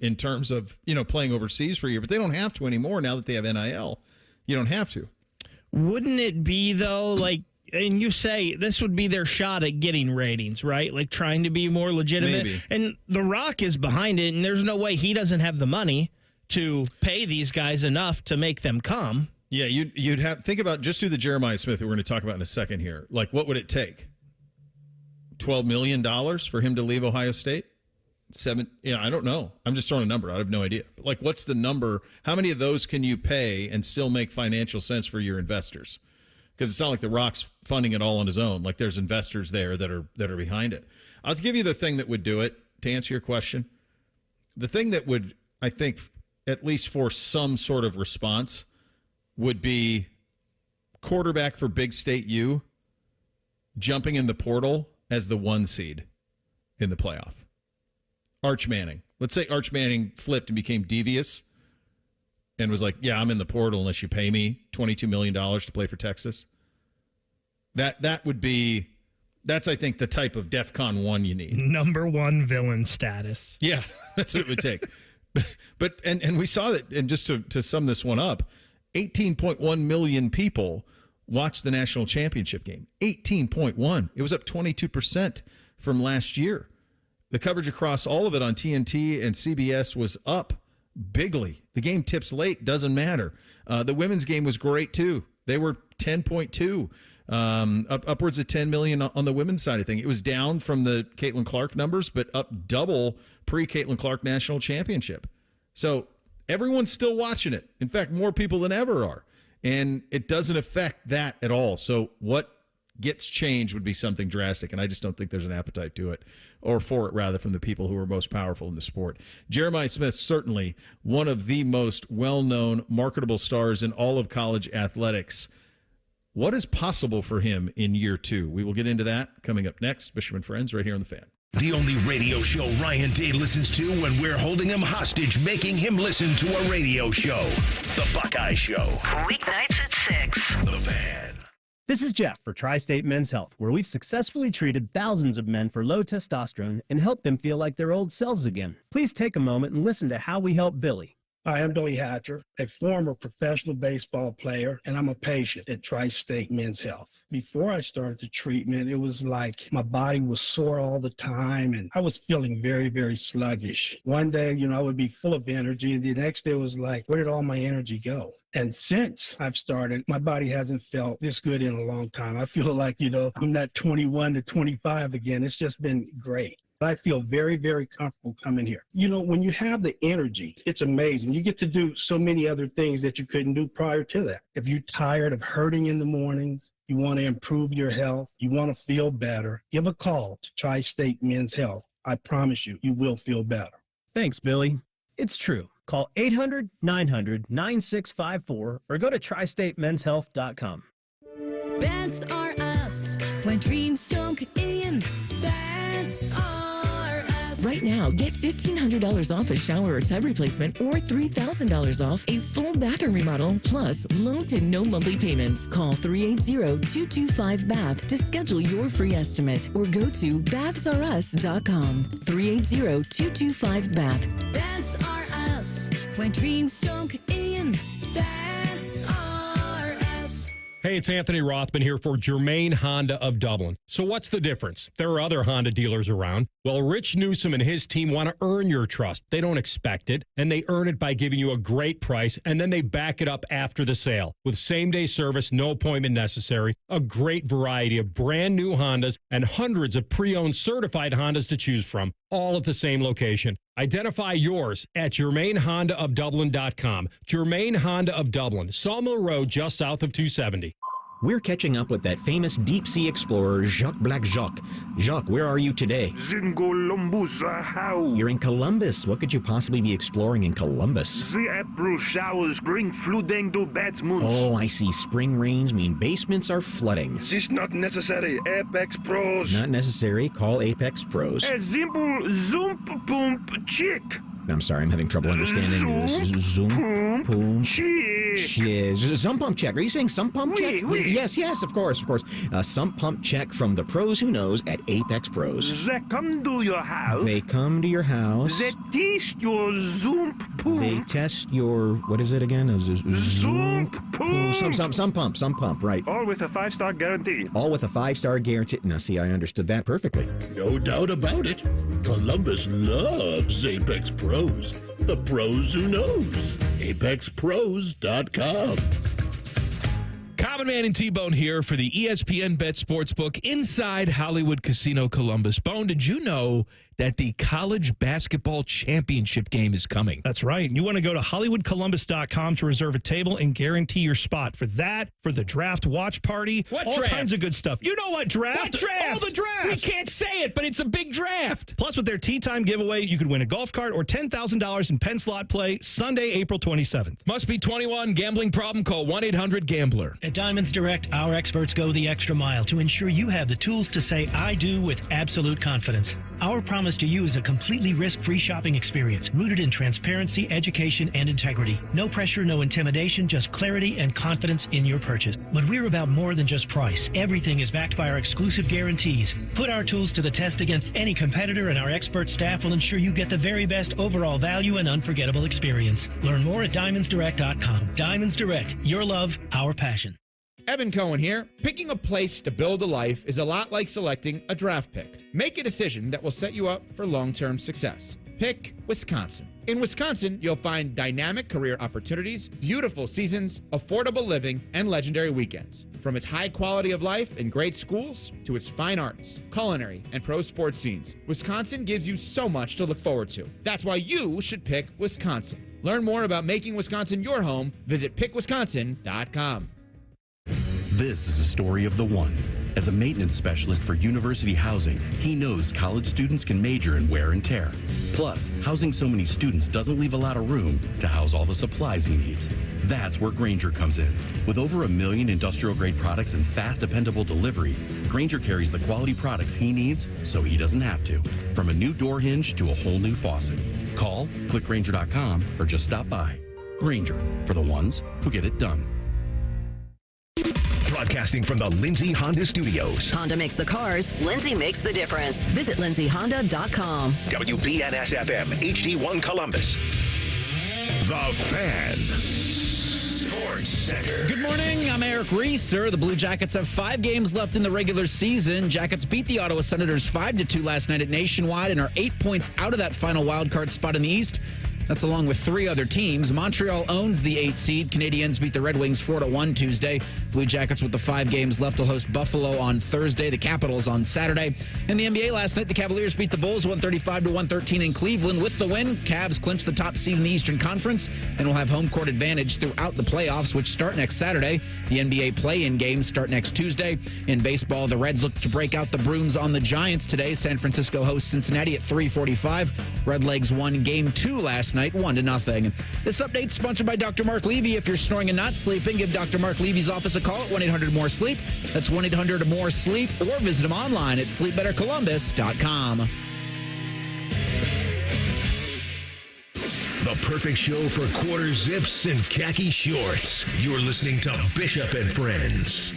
in terms of playing overseas for a year, but they don't have to anymore now that they have NIL. You don't have to. Wouldn't it be, though, like, and you say this would be their shot at getting ratings, right? Like, trying to be more legitimate. Maybe. And The Rock is behind it, and there's no way he doesn't have the money to pay these guys enough to make them come. Yeah, you'd have think about, just do the Jeremiah Smith that we're going to talk about in a second here. Like, what would it take? $12 million for him to leave Ohio State? I don't know. I'm just throwing a number out. I have no idea. But like, what's the number? How many of those can you pay and still make financial sense for your investors? Because it's not like The Rock's funding it all on his own. Like, there's investors there that are behind it. I'll give you the thing that would do it, to answer your question. The thing that would, I think, at least for some sort of response, would be quarterback for Big State U jumping in the portal as the 1 seed in the playoff. Arch Manning. Let's say Arch Manning flipped and became devious and was like, yeah, I'm in the portal unless you pay me $22 million to play for Texas. That would be, that's, I think, the type of DEFCON 1 you need. Number 1 villain status. Yeah, that's what it would take. But we saw that, and just to sum this one up, 18.1 million people watched the national championship game. 18.1. It was up 22% from last year. The coverage across all of it on TNT and CBS was up bigly. The game tips late, doesn't matter. The women's game was great, too. They were 10.2, upwards of 10 million on the women's side of things. It was down from the Caitlin Clark numbers, but up double pre-Caitlin Clark national championship. So everyone's still watching it. In fact, more people than ever are. And it doesn't affect that at all. So what gets changed would be something drastic, and I just don't think there's an appetite to it, or for it, rather, from the people who are most powerful in the sport. Jeremiah Smith, certainly one of the most well-known, marketable stars in all of college athletics. What is possible for him in year 2? We will get into that coming up next. Bishop and Friends, right here on The Fan. The only radio show Ryan Day listens to when we're holding him hostage, making him listen to a radio show. The Buckeye Show. Weeknights at 6. The Fan. This is Jeff for Tri-State Men's Health, where we've successfully treated thousands of men for low testosterone and helped them feel like their old selves again. Please take a moment and listen to how we help Billy. Hi, I'm Billy Hatcher, a former professional baseball player, and I'm a patient at Tri-State Men's Health. Before I started the treatment, it was like my body was sore all the time, and I was feeling very, very sluggish. One day, I would be full of energy, and the next day was like, where did all my energy go? And since I've started, my body hasn't felt this good in a long time. I feel like, I'm not 21 to 25 again. It's just been great. I feel very, very comfortable coming here. When you have the energy, it's amazing. You get to do so many other things that you couldn't do prior to that. If you're tired of hurting in the mornings, you want to improve your health, you want to feel better, give a call to Tri-State Men's Health. I promise you, you will feel better. Thanks, Billy. It's true. Call 800-900-9654 or go to tristatemenshealth.com. That's are us. When dreams don't in, that's are us. Right now, get $1,500 off a shower or tub replacement or $3,000 off a full bathroom remodel, plus low to no monthly payments. Call 380-225-BATH to schedule your free estimate or go to bathsareus.com. 380-225-BATH. That's are us. When dreams don't in, that's are us. Hey, it's Anthony Rothman here for Germain Honda of Dublin. So what's the difference? There are other Honda dealers around. Well, Rich Newsom and his team want to earn your trust. They don't expect it, and they earn it by giving you a great price, and then they back it up after the sale. With same-day service, no appointment necessary, a great variety of brand new Hondas, and hundreds of pre-owned certified Hondas to choose from, all at the same location. Identify yours at GermainHondaofDublin.com. Germain Honda of Dublin, Sawmill Road, just south of 270. We're catching up with that famous deep-sea explorer, Jacques Black Jacques. Jacques, where are you today? In Columbus, how? You're in Columbus. What could you possibly be exploring in Columbus? The April showers bring flooding to Batmans. Oh, I see. Spring rains mean basements are flooding. This not necessary. Apex Pros. Not necessary. Call Apex Pros. A simple zoom pump check. I'm sorry, I'm having trouble understanding this. Zoom pump check. Sump pump check. Are you saying sump pump check? Oui. Yes, of course. Sump pump check from the pros who knows at Apex Pros. They come to your house. They come to your house. They test your zoom pump. They test your, what is it again? Zoom pump. Sump pump, right. All with a 5-star guarantee. All with a 5-star guarantee. Now, see, I understood that perfectly. No doubt about it. Columbus loves Apex Pros. The pros who knows. ApexPros.com. Common Man and T-Bone here for the ESPN Bet Sportsbook inside Hollywood Casino Columbus. Bone, did you know that the college basketball championship game is coming? That's right. You want to go to HollywoodColumbus.com to reserve a table and guarantee your spot for that, for the draft watch party, all kinds of good stuff. You know what draft? What draft? All the draft. We can't say it, but it's a big draft. Plus, with their Tea Time giveaway, you could win a golf cart or $10,000 in pen slot play Sunday, April 27th. Must be 21. Gambling problem? Call 1-800-GAMBLER. At Diamonds Direct, our experts go the extra mile to ensure you have the tools to say I do with absolute confidence. Our promise to you is a completely risk-free shopping experience rooted in transparency, education, and integrity. No pressure, no intimidation, just clarity and confidence in your purchase. But we're about more than just price. Everything is backed by our exclusive guarantees. Put our tools to the test against any competitor, and our expert staff will ensure you get the very best overall value and unforgettable experience. Learn more at DiamondsDirect.com. Diamonds Direct, your love, our passion. Evan Cohen here. Picking a place to build a life is a lot like selecting a draft pick. Make a decision that will set you up for long-term success. Pick Wisconsin. In Wisconsin, you'll find dynamic career opportunities, beautiful seasons, affordable living, and legendary weekends. From its high quality of life and great schools to its fine arts, culinary, and pro sports scenes, Wisconsin gives you so much to look forward to. That's why you should pick Wisconsin. Learn more about making Wisconsin your home. Visit pickwisconsin.com. This is a story of the one. As a maintenance specialist for university housing, he knows college students can major in wear and tear. Plus, housing so many students doesn't leave a lot of room to house all the supplies he needs. That's where Grainger comes in. With over 1 million industrial-grade products and fast, dependable delivery, Grainger carries the quality products he needs so he doesn't have to. From a new door hinge to a whole new faucet. Call, click Grainger.com, or just stop by. Grainger, for the ones who get it done. Broadcasting from the Lindsay Honda Studios. Honda makes the cars. Lindsay makes the difference. Visit lindsayhonda.com. WBNS-FM, HD1 Columbus. The Fan. Sports Center. Good morning. I'm Eric Reeser. The Blue Jackets have 5 games left in the regular season. Jackets beat the Ottawa Senators 5-2 last night at Nationwide and are 8 points out of that final wildcard spot in the East. That's along with 3 other teams. Montreal owns the 8th seed. Canadiens beat the Red Wings 4-1 Tuesday. Blue Jackets with the 5 games left will host Buffalo on Thursday, the Capitals on Saturday. In the NBA last night, the Cavaliers beat the Bulls 135-113 in Cleveland. With the win, Cavs clinch the top seed in the Eastern Conference and will have home court advantage throughout the playoffs, which start next Saturday. The NBA play-in games start next Tuesday. In baseball, the Reds look to break out the brooms on the Giants today. San Francisco hosts Cincinnati at 3:45. Redlegs won Game 2 last night, 1-0. This update is sponsored by Dr. Mark Levy. If you're snoring and not sleeping, give Dr. Mark Levy's office a call at 1-800-MORE-SLEEP. That's 1-800-MORE-SLEEP, or visit him online at sleepbettercolumbus.com. The perfect show for quarter zips and khaki shorts. You're listening to Bishop and Friends.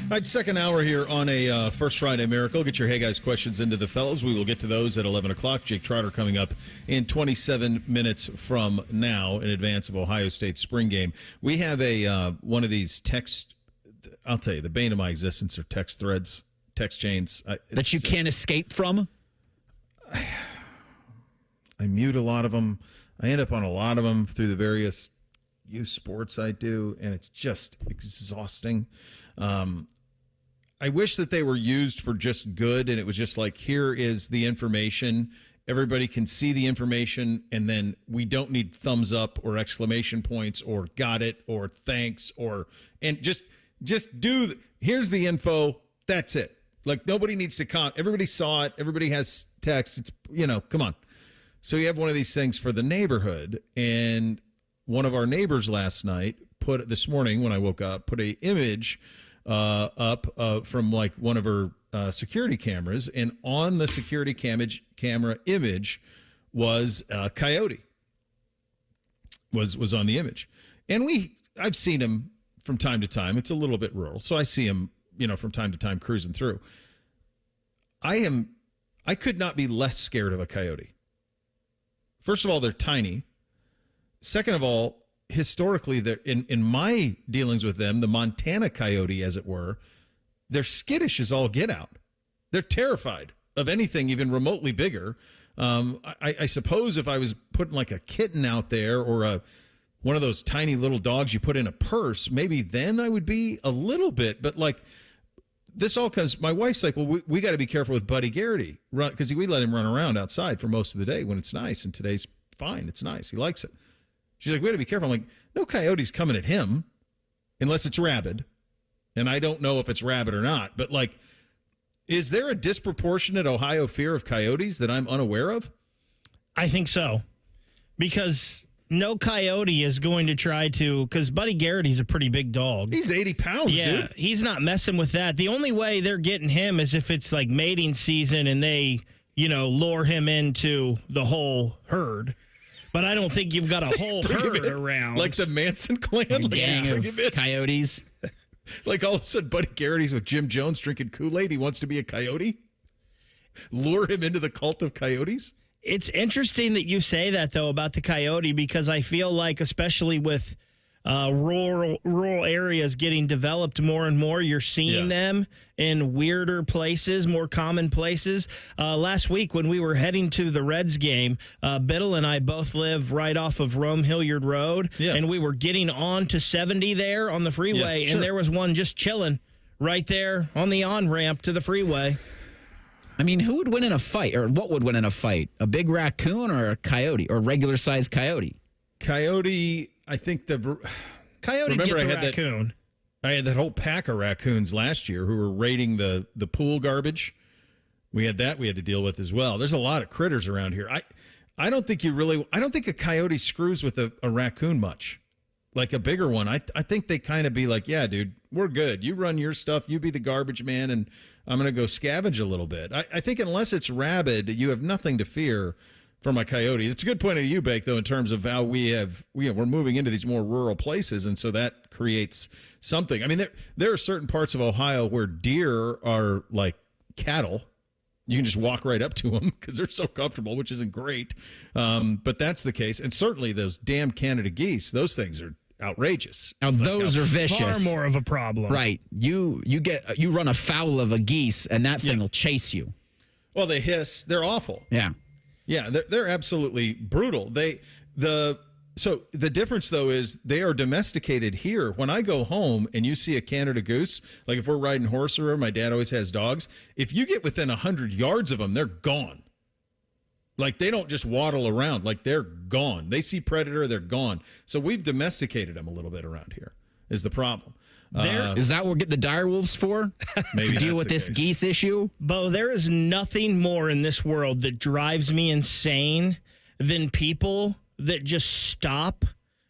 All right, second hour here on a First Friday Miracle. Get your Hey Guys questions into the fellows. We will get to those at 11 o'clock. Jake Trotter coming up in 27 minutes from now in advance of Ohio State's spring game. We have a one of these text, I'll tell you, the bane of my existence are text threads, text chains. That you can't escape from? I mute a lot of them. I end up on a lot of them through the various youth sports I do, and it's just exhausting. I wish that they were used for just good, and it was just like, here is the information. Everybody can see the information, and then we don't need thumbs up or exclamation points or got it or thanks and just do. Here's the info. That's it. Like, nobody needs to everybody saw it. Everybody has text. It's, come on. So you have one of these things for the neighborhood, and one of our neighbors last night this morning when I woke up, put a image up from like one of her security cameras, and on the security camera image was a coyote. Was on the image, and I've seen him from time to time. It's a little bit rural, so I see him, from time to time cruising through. I could not be less scared of a coyote. First of all, they're tiny. Second of all, historically, they're in my dealings with them, the Montana coyote, as it were, they're skittish as all get out. They're terrified of anything even remotely bigger. I suppose if I was putting like a kitten out there or one of those tiny little dogs you put in a purse, maybe then I would be a little bit. But like, this all comes, my wife's like, well, we got to be careful with Buddy Garrity, because we let him run around outside for most of the day when it's nice, and today's fine. It's nice. He likes it. She's like, we got to be careful. I'm like, no coyote's coming at him unless it's rabid. And I don't know if it's rabid or not. But, like, is there a disproportionate Ohio fear of coyotes that I'm unaware of? I think so. Because no coyote is going to try to, because Buddy Garrity's a pretty big dog. He's 80 pounds, dude. Yeah, he's not messing with that. The only way they're getting him is if it's, like, mating season and they, lure him into the whole herd. But I don't think you've got a whole herd around. Like the Manson clan? A gang of coyotes. Like all of a sudden Buddy Garrity's with Jim Jones drinking Kool-Aid. He wants to be a coyote? Lure him into the cult of coyotes? It's interesting that you say that, though, about the coyote, because I feel like, especially with rural areas getting developed more and more. You're seeing them in weirder places, more common places. Last week when we were heading to the Reds game, Biddle and I both live right off of Rome Hilliard Road, and we were getting on to 70 there on the freeway, and there was one just chilling right there on the on-ramp to the freeway. I mean, who would win in a fight, or what would win in a fight? A big raccoon or a coyote, or regular-sized coyote? Coyote, I think the... Coyote remember get the I had raccoon. I had that whole pack of raccoons last year who were raiding the pool garbage. We had that we had to deal with as well. There's a lot of critters around here. I don't think a coyote screws with a raccoon much. Like a bigger one. I think they kind of be like, yeah, dude, we're good. You run your stuff. You be the garbage man, and I'm going to go scavenge a little bit. I think unless it's rabid, you have nothing to fear from a coyote. It's a good point of you, Bake, though, in terms of how we're moving into these more rural places, and so that creates something. I mean, there are certain parts of Ohio where deer are like cattle. You can just walk right up to them because they're so comfortable, which isn't great. But that's the case. And certainly those damn Canada geese, those things are outrageous. Now those are vicious. Far more of a problem. Right. You run afoul of a geese and that thing will chase you. Well, they hiss. They're awful. Yeah. Yeah, they're absolutely brutal. So the difference, though, is they are domesticated here. When I go home and you see a Canada goose, like if we're riding horse or my dad always has dogs, if you get within 100 yards of them, they're gone. Like they don't just waddle around. Like they're gone. They see predator, they're gone. So we've domesticated them a little bit around here is the problem. Is that what we're getting the direwolves for? Maybe deal with this geese issue? Bo, there is nothing more in this world that drives me insane than people that just stop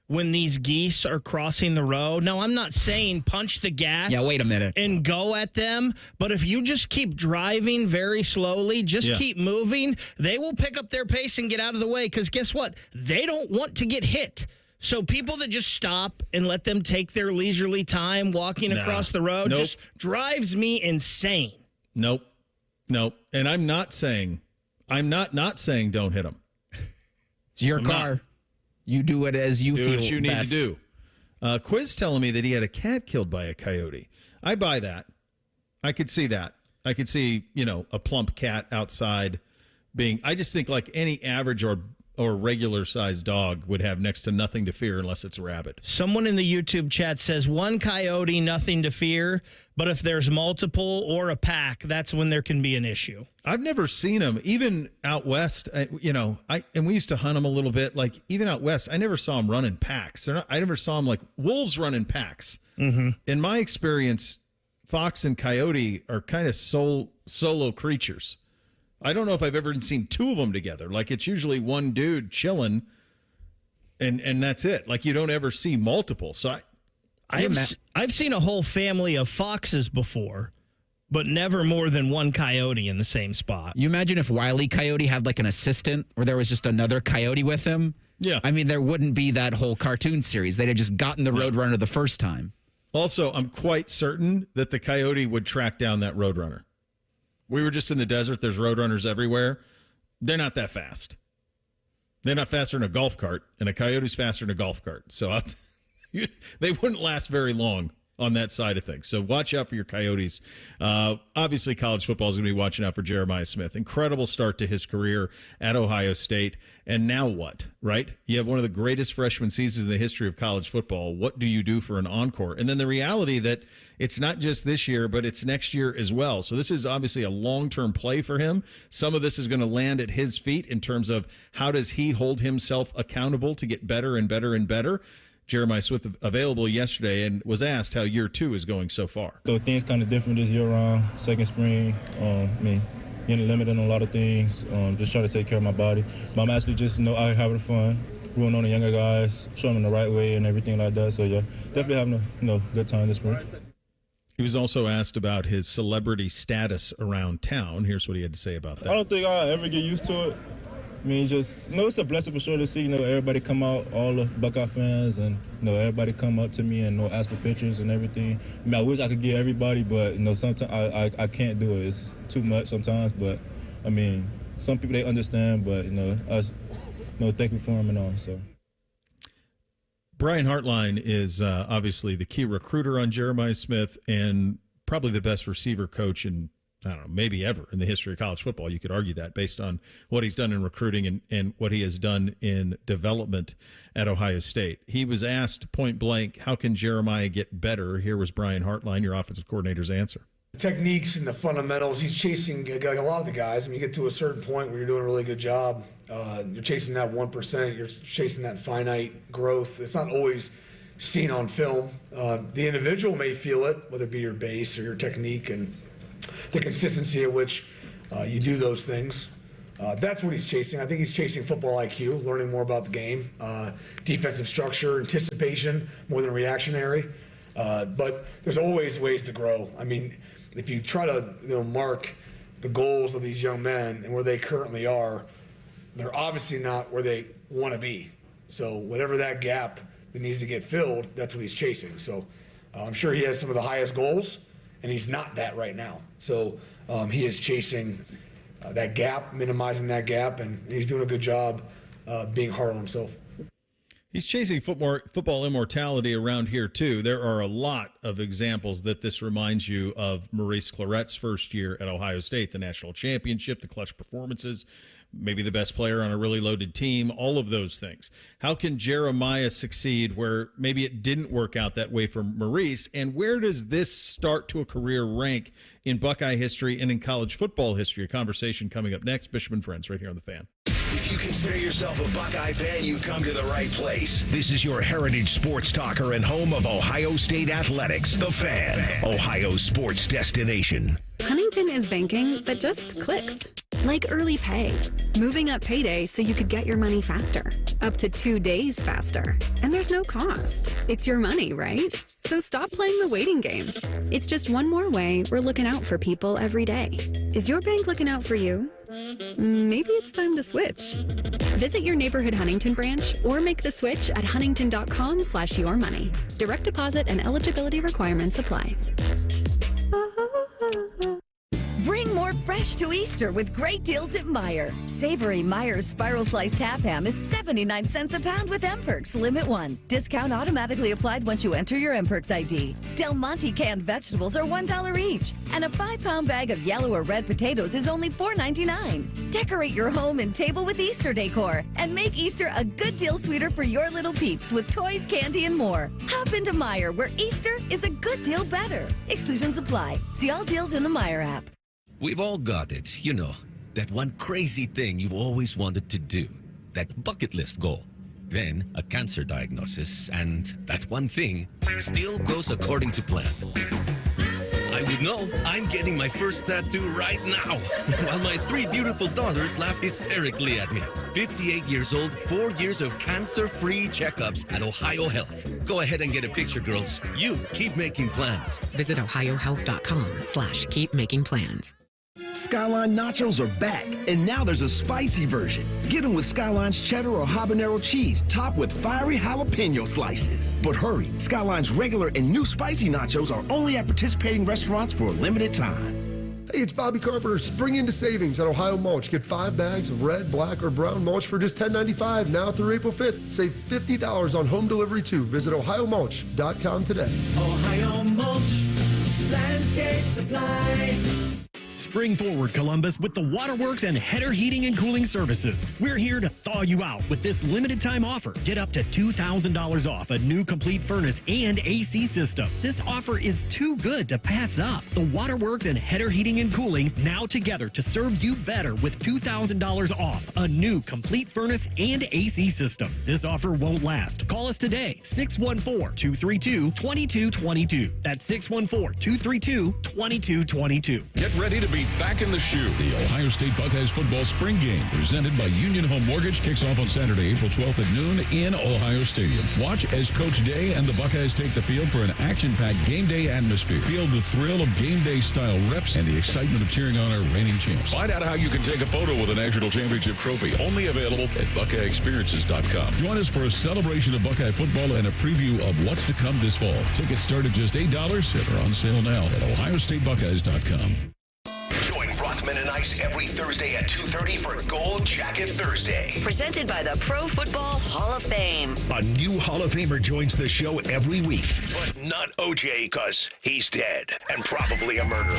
when these geese are crossing the road. Now, I'm not saying punch the gas. Yeah, wait a minute. And go at them. But if you just keep driving very slowly, just keep moving, they will pick up their pace and get out of the way. Because guess what? They don't want to get hit. So people that just stop and let them take their leisurely time walking across the road just drives me insane. Nope. And I'm not saying don't hit them. It's your car. You do it as you feel what you best. need to do. Quiz telling me that he had a cat killed by a coyote. I buy that. I could see that. I could see, a plump cat outside being. I just think like any average or regular sized dog would have next to nothing to fear unless it's rabid. Someone in the YouTube chat says one coyote, nothing to fear. But if there's multiple or a pack, that's when there can be an issue. I've never seen them, even out west. And we used to hunt them a little bit. Like even out west, I never saw them run in packs. I never saw them like wolves run in packs. Mm-hmm. In my experience, fox and coyote are kind of solo creatures. I don't know if I've ever seen two of them together. Like it's usually one dude chilling, and that's it. Like you don't ever see multiple. So I've seen a whole family of foxes before, but never more than one coyote in the same spot. You imagine if Wile E. Coyote had like an assistant or there was just another coyote with him? Yeah. I mean, there wouldn't be that whole cartoon series. They'd have just gotten the Roadrunner the first time. Also, I'm quite certain that the coyote would track down that Roadrunner. We were just in the desert. There's Roadrunners everywhere. They're not that fast. They're not faster than a golf cart, and a coyote's faster than a golf cart. So they wouldn't last very long on that side of things. So watch out for your coyotes. Obviously, college football is going to be watching out for Jeremiah Smith. Incredible start to his career at Ohio State. And now what, right? You have one of the greatest freshman seasons in the history of college football. What do you do for an encore? And then the reality that it's not just this year, but it's next year as well. So this is obviously a long-term play for him. Some of this is going to land at his feet in terms of how does he hold himself accountable to get better and better and better. Jeremiah Smith available yesterday and was asked how year two is going so far. So things kind of different this year around, second spring. Getting limited on a lot of things, just trying to take care of my body. But I'm actually just, out having fun, rooting on the younger guys, showing them the right way and everything like that. So, yeah, definitely having a good time this spring. He was also asked about his celebrity status around town. Here's what he had to say about that. I don't think I'll ever get used to it. I mean, it's a blessing for sure to see, everybody come out, all the Buckeye fans, and, everybody come up to me and, ask for pictures and everything. I mean, I wish I could get everybody, but, sometimes I can't do it. It's too much sometimes, but, I mean, some people, they understand, but, I thank you for them and all, so. Brian Hartline is obviously the key recruiter on Jeremiah Smith and probably the best receiver coach in, I don't know, maybe ever in the history of college football. You could argue that based on what he's done in recruiting and what he has done in development at Ohio State. He was asked point blank, how can Jeremiah get better? Here was Brian Hartline, your offensive coordinator's answer. The techniques and the fundamentals, he's chasing a lot of the guys. I mean, you get to a certain point where you're doing a really good job. You're chasing that 1%. You're chasing that finite growth. It's not always seen on film. The individual may feel it, whether it be your base or your technique and the consistency at which you do those things. That's what he's chasing. I think he's chasing football IQ, learning more about the game, defensive structure, anticipation, more than reactionary. But there's always ways to grow. I mean, if you try to mark the goals of these young men and where they currently are, they're obviously not where they want to be. So whatever that gap that needs to get filled, that's what he's chasing. So I'm sure he has some of the highest goals, and he's not that right now. So he is chasing that gap, minimizing that gap, and he's doing a good job being hard on himself. He's chasing football immortality around here, too. There are a lot of examples that this reminds you of Maurice Claret's first year at Ohio State, the national championship, the clutch performances, maybe the best player on a really loaded team, all of those things. How can Jeremiah succeed where maybe it didn't work out that way for Maurice? And where does this start to a career rank in Buckeye history and in college football history? A conversation coming up next. Bishop and Friends right here on The Fan. If you consider yourself a Buckeye fan, you've come to the right place. This is your heritage sports talker and home of Ohio State athletics, The Fan, Ohio's sports destination. Huntington is banking that just clicks. Like early pay. Moving up payday so you could get your money faster. Up to 2 days faster. And there's no cost. It's your money, right? So stop playing the waiting game. It's just one more way we're looking out for people every day. Is your bank looking out for you? Maybe it's time to switch. Visit your neighborhood Huntington branch or make the switch at huntington.com/yourmoney. Direct deposit and eligibility requirements apply. Bring more fresh to Easter with great deals at Meijer. Savory Meijer's spiral sliced half ham is 79 cents a pound with M-Perks Limit 1. Discount automatically applied once you enter your M-Perks ID. Del Monte canned vegetables are $1 each. And a 5-pound bag of yellow or red potatoes is only $4.99. Decorate your home and table with Easter decor. And make Easter a good deal sweeter for your little peeps with toys, candy, and more. Hop into Meijer, where Easter is a good deal better. Exclusions apply. See all deals in the Meijer app. We've all got it, you know, that one crazy thing you've always wanted to do, that bucket list goal. Then a cancer diagnosis, and that one thing still goes according to plan. I would know. I'm getting my first tattoo right now, while my 3 beautiful daughters laugh hysterically at me. 58 years old, 4 years of cancer-free checkups at Ohio Health. Go ahead and get a picture, girls. You keep making plans. Visit ohiohealth.com/keepmakingplans. Skyline nachos are back, and now there's a spicy version. Get them with Skyline's cheddar or habanero cheese, topped with fiery jalapeno slices. But hurry, Skyline's regular and new spicy nachos are only at participating restaurants for a limited time. Hey, it's Bobby Carpenter. Spring into savings at Ohio Mulch. Get 5 bags of red, black, or brown mulch for just $10.95 now through April 5th. Save $50 on home delivery, too. Visit OhioMulch.com today. Ohio Mulch, landscape supply. Spring forward, Columbus, with the Waterworks and Header Heating and Cooling Services. We're here to thaw you out with this limited time offer. Get up to $2,000 off a new complete furnace and AC system. This offer is too good to pass up. The Waterworks and Header Heating and Cooling now together to serve you better with $2,000 off a new complete furnace and AC system. This offer won't last. Call us today, 614-232-2222. That's 614-232-2222. Get ready to be back in the shoe. The Ohio State Buckeyes football spring game, presented by Union Home Mortgage, kicks off on Saturday, April 12th at noon in Ohio Stadium. Watch as Coach Day and the Buckeyes take the field for an action-packed game day atmosphere. Feel the thrill of game day style reps and the excitement of cheering on our reigning champs. Find out how you can take a photo with a national championship trophy. Only available at BuckeyeExperiences.com. Join us for a celebration of Buckeye football and a preview of what's to come this fall. Tickets start at just $8 and are on sale now at OhioStateBuckeyes.com. Join Rothman Hoffman and Ice every Thursday at 2:30 for Gold Jacket Thursday. Presented by the Pro Football Hall of Fame. A new Hall of Famer joins the show every week, but not OJ because he's dead and probably a murderer.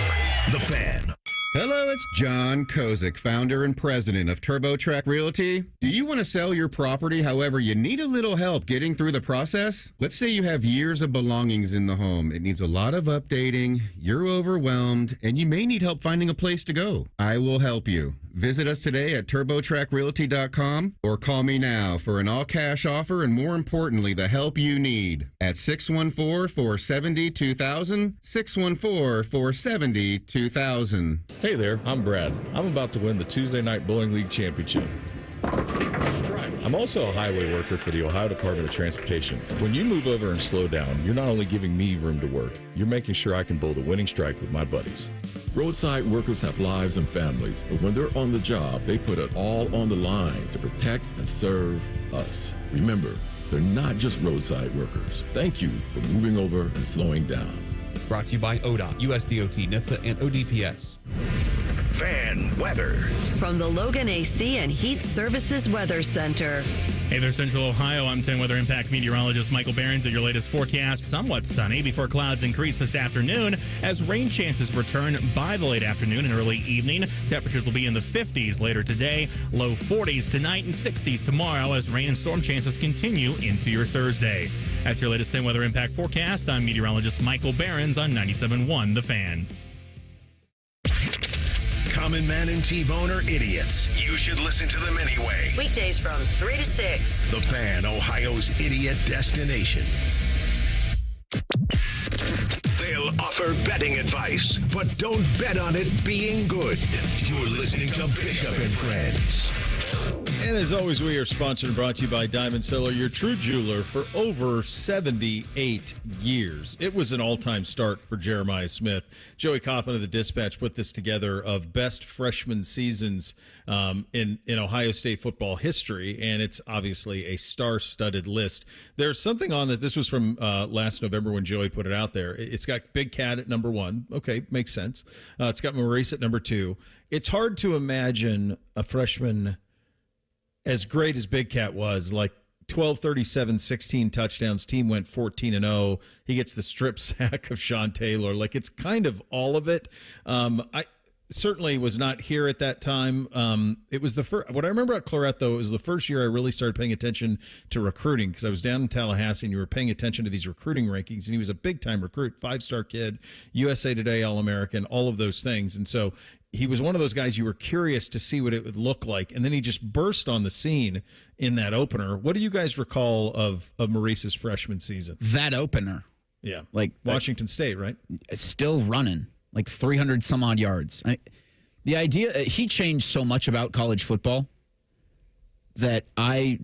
The Fan. Hello, it's John Kozik, founder and president of TurboTrack Realty. Do you want to sell your property, however, you need a little help getting through the process? Let's say you have years of belongings in the home. It needs a lot of updating, you're overwhelmed, and you may need help finding a place to go. I will help you. Visit us today at TurboTrackRealty.com or call me now for an all-cash offer and, more importantly, the help you need at 614-470-2000, 614-470-2000. Hey there, I'm Brad. I'm about to win the Tuesday Night Bowling League Championship. I'm also a highway worker for the Ohio Department of Transportation. When you move over and slow down, you're not only giving me room to work, you're making sure I can bowl the winning strike with my buddies. Roadside workers have lives and families, but when they're on the job, they put it all on the line to protect and serve us. Remember, they're not just roadside workers. Thank you for moving over and slowing down. Brought to you by ODOT, USDOT, NHTSA, and ODPS. Fan weather. From the Logan AC and Heat Services Weather Center. Hey there, Central Ohio. I'm 10 Weather Impact meteorologist Michael Behrens at your latest forecast. Somewhat sunny before clouds increase this afternoon as rain chances return by the late afternoon and early evening. Temperatures will be in the 50s later today, low 40s tonight, and 60s tomorrow as rain and storm chances continue into your Thursday. That's your latest 10 Weather Impact forecast. I'm meteorologist Michael Behrens on 97.1 The Fan. Common Man and T-Bone are idiots. You should listen to them anyway. Weekdays from 3 to 6. The Fan, Ohio's idiot destination. They'll offer betting advice, but don't bet on it being good. You're listening to Bishop and Friends. And as always, we are sponsored and brought to you by Diamond Cellar, your true jeweler for over 78 years. It was an all-time start for Jeremiah Smith. Joey Kaufman of the Dispatch put this together of best freshman seasons in Ohio State football history, and it's obviously a star-studded list. There's something on this. This was from last November when Joey put it out there. It's got Big Cat at number 1. Okay, makes sense. It's got Maurice at number 2. It's hard to imagine a freshman as great as Big Cat was, like 12, 37, 16 touchdowns. Team went 14-0. He gets the strip sack of Sean Taylor. Like, it's kind of all of it. I certainly was not here at that time. It was the first. What I remember at Claret, though, it was the first year I really started paying attention to recruiting, because I was down in Tallahassee and you were paying attention to these recruiting rankings, and he was a big-time recruit, 5-star kid, USA Today All-American, all of those things. And so he was one of those guys you were curious to see what it would look like, and then he just burst on the scene in that opener. What do you guys recall of Maurice's freshman season? That opener. Yeah. Like Washington State, right? Still running, like 300 some odd yards. The idea, he changed so much about college football that I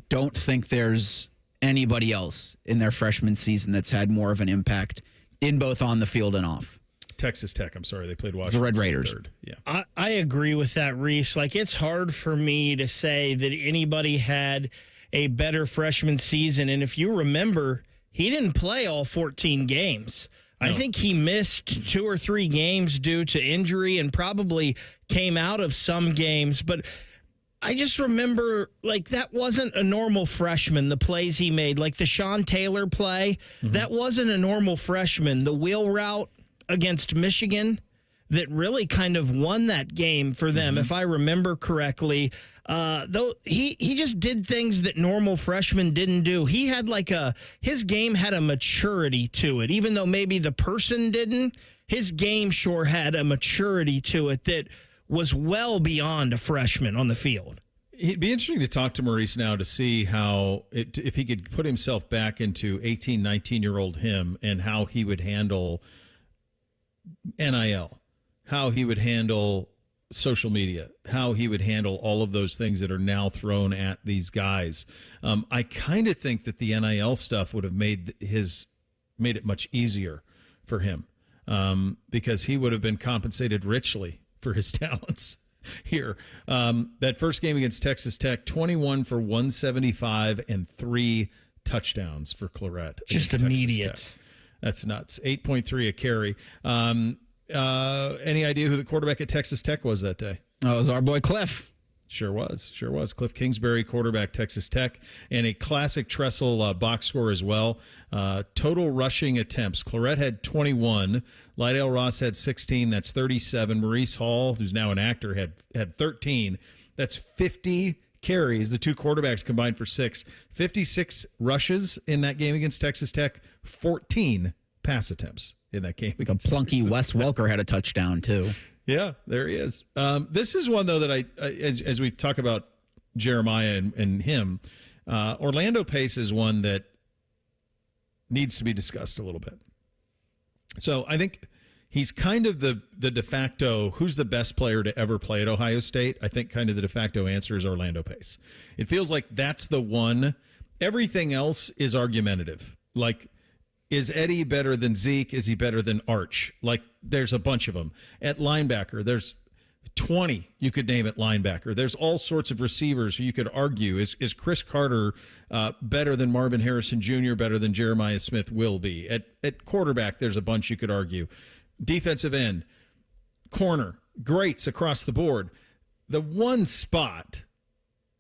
don't think there's anybody else in their freshman season that's had more of an impact in both on the field and off. Texas Tech, I'm sorry, they played Washington. The Red Raiders. Third. Yeah. I agree with that, Reese. Like, it's hard for me to say that anybody had a better freshman season. And if you remember, he didn't play all 14 games. No. I think he missed 2 or 3 games due to injury and probably came out of some games. But I just remember, like, that wasn't a normal freshman, the plays he made. Like the Sean Taylor play, that wasn't a normal freshman. The wheel route against Michigan that really kind of won that game for them, if I remember correctly. Though he just did things that normal freshmen didn't do. He had his game had a maturity to it, even though maybe the person didn't. His game sure had a maturity to it that was well beyond a freshman on the field. It'd be interesting to talk to Maurice now to see how, if he could put himself back into 18, 19-year-old him and how he would handle NIL, how he would handle social media, how he would handle all of those things that are now thrown at these guys. I kind of think that the NIL stuff would have made it much easier for him, because he would have been compensated richly for his talents here. That first game against Texas Tech, 21 for 175 and 3 touchdowns for Claret. Just immediate. That's nuts. 8.3 a carry. Any idea who the quarterback at Texas Tech was that day? Oh, it was our boy Cliff. Sure was. Cliff Kingsbury, quarterback, Texas Tech, and a classic Tressel box score as well. Total rushing attempts. Clarett had 21. Lydell Ross had 16. That's 37. Maurice Hall, who's now an actor, had 13. That's 50 carries. The two quarterbacks combined for 6. 56 rushes in that game against Texas Tech. 14 pass attempts in that game against Plunky Wes Welker had a touchdown, too. Yeah, there he is. This is one, though, that as we talk about Jeremiah and him, Orlando Pace is one that needs to be discussed a little bit. So I think he's kind of the de facto, who's the best player to ever play at Ohio State? I think kind of the de facto answer is Orlando Pace. It feels like that's the one. Everything else is argumentative. Like, is Eddie better than Zeke? Is he better than Arch? Like, there's a bunch of them. At linebacker, there's 20 you could name at linebacker. There's all sorts of receivers who you could argue. Is Chris Carter better than Marvin Harrison Jr., better than Jeremiah Smith will be? At quarterback, there's a bunch you could argue. Defensive end, corner, greats across the board. The one spot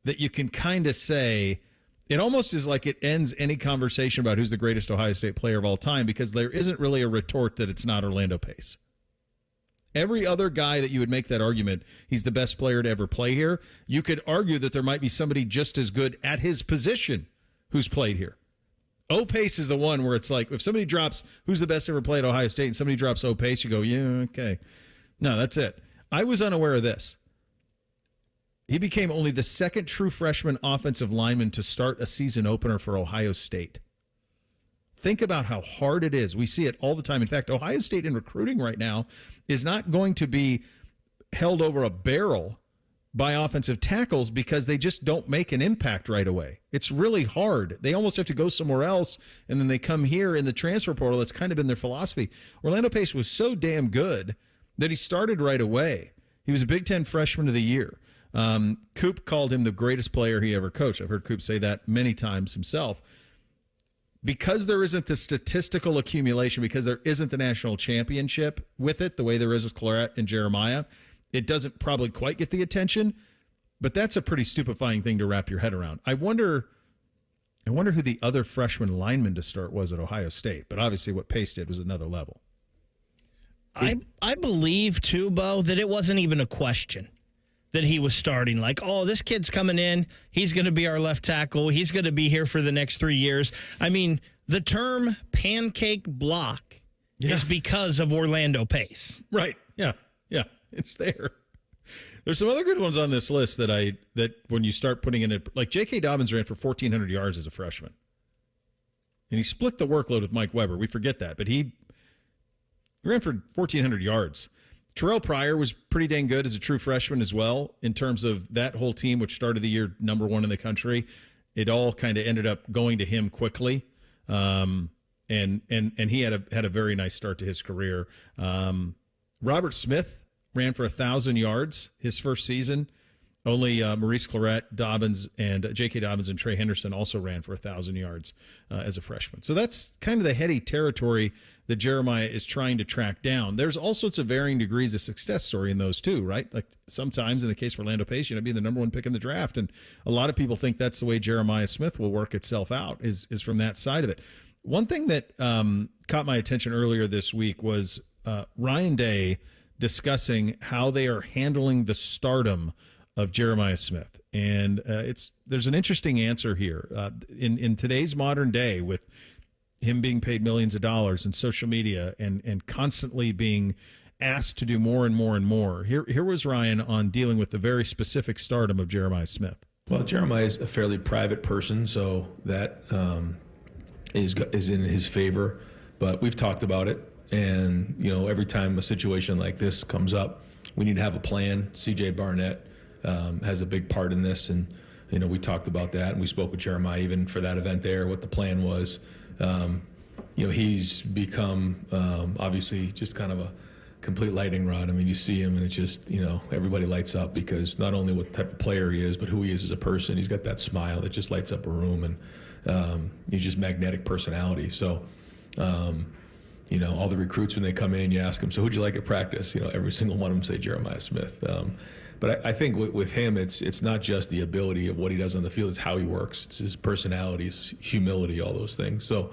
that you can kind of say, it almost is like it ends any conversation about who's the greatest Ohio State player of all time, because there isn't really a retort that it's not Orlando Pace. Every other guy that you would make that argument, he's the best player to ever play here, you could argue that there might be somebody just as good at his position who's played here. Pace is the one where it's like, if somebody drops who's the best ever played at Ohio State and somebody drops Pace, you go, yeah, okay. No, that's it. I was unaware of this. He became only the second true freshman offensive lineman to start a season opener for Ohio State. Think about how hard it is. We see it all the time. In fact, Ohio State in recruiting right now is not going to be held over a barrel by offensive tackles because they just don't make an impact right away. It's really hard. They almost have to go somewhere else, and then they come here in the transfer portal. That's kind of been their philosophy. Orlando Pace was so damn good that he started right away. He was a Big Ten Freshman of the Year. Coop called him the greatest player he ever coached. I've heard Coop say that many times himself. Because there isn't the statistical accumulation, because there isn't the national championship with it, the way there is with Clarett and Jeremiah, it doesn't probably quite get the attention, but that's a pretty stupefying thing to wrap your head around. I wonder who the other freshman lineman to start was at Ohio State, but obviously what Pace did was another level. I believe, too, Bo, that it wasn't even a question that he was starting. Like, oh, this kid's coming in. He's going to be our left tackle. He's going to be here for the next 3 years. I mean, the term pancake block is because of Orlando Pace. Right. Yeah. It's there. There's some other good ones on this list that when you start putting in it, like J.K. Dobbins ran for 1,400 yards as a freshman. And he split the workload with Mike Weber. We forget that, but he ran for 1,400 yards. Terrell Pryor was pretty dang good as a true freshman as well, in terms of that whole team, which started the year number 1 in the country. It all kind of ended up going to him quickly. And he had a very nice start to his career. Robert Smith ran for 1,000 yards his first season. Only Maurice Clarett, Dobbins, and J.K. Dobbins and Trey Henderson also ran for 1,000 yards as a freshman. So that's kind of the heady territory that Jeremiah is trying to track down. There's all sorts of varying degrees of success story in those too, right? Like sometimes in the case of Orlando Pace, being the number 1 pick in the draft. And a lot of people think that's the way Jeremiah Smith will work itself out, is from that side of it. One thing that caught my attention earlier this week was Ryan Day discussing how they are handling the stardom of Jeremiah Smith. And there's an interesting answer here. In today's modern day, with him being paid millions of dollars in social media and constantly being asked to do more and more and more, here was Ryan on dealing with the very specific stardom of Jeremiah Smith. Well, Jeremiah is a fairly private person, so that is in his favor. But we've talked about it. And, every time a situation like this comes up, we need to have a plan. CJ Barnett has a big part in this. And, we talked about that. And we spoke with Jeremiah even for that event there, what the plan was. He's become, obviously, just kind of a complete lightning rod. I mean, you see him and it's just, everybody lights up, because not only what type of player he is, but who he is as a person. He's got that smile that just lights up a room, and he's just magnetic personality. So, all the recruits, when they come in, you ask them, so who'd you like at practice? Every single one of them say Jeremiah Smith. But I think with him, it's not just the ability of what he does on the field, it's how he works. It's his personality, his humility, all those things. So,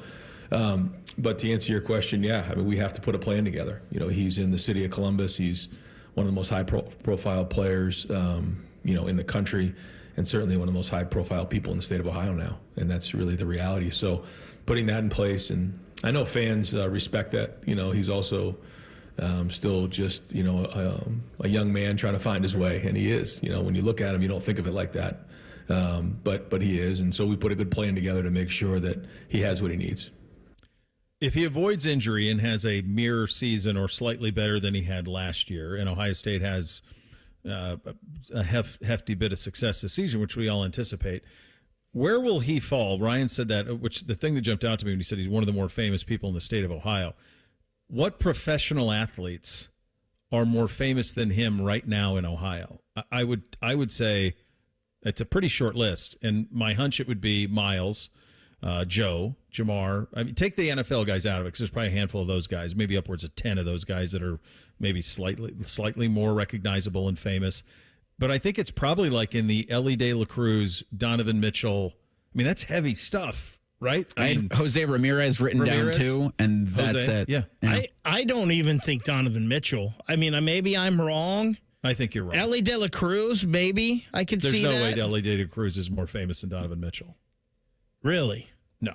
but to answer your question, we have to put a plan together. He's in the city of Columbus. He's one of the most high-profile players, in the country, and certainly one of the most high-profile people in the state of Ohio now. And that's really the reality. So putting that in place, and I know fans respect that. He's also still just, a young man trying to find his way, and he is. When you look at him, you don't think of it like that, but he is. And so we put a good plan together to make sure that he has what he needs. If he avoids injury and has a mirror season or slightly better than he had last year, and Ohio State has a hefty bit of success this season, which we all anticipate, where will he fall? Ryan said that, which the thing that jumped out to me when he said he's one of the more famous people in the state of Ohio. What professional athletes are more famous than him right now in Ohio? I would say it's a pretty short list, and my hunch it would be Miles, Joe, Jamar. I mean, take the NFL guys out of it because there's probably a handful of those guys, maybe upwards of 10 of those guys that are maybe slightly more recognizable and famous. But I think it's probably like in the Ellie De La Cruz, Donovan Mitchell. I mean, that's heavy stuff, right? I had Jose Ramirez written down too, and that's it. Yeah. I don't even think Donovan Mitchell. I mean, maybe I'm wrong. I think you're wrong. Ellie De La Cruz, maybe. I could see that. There's no way Ellie De La Cruz is more famous than Donovan Mitchell. Really? No.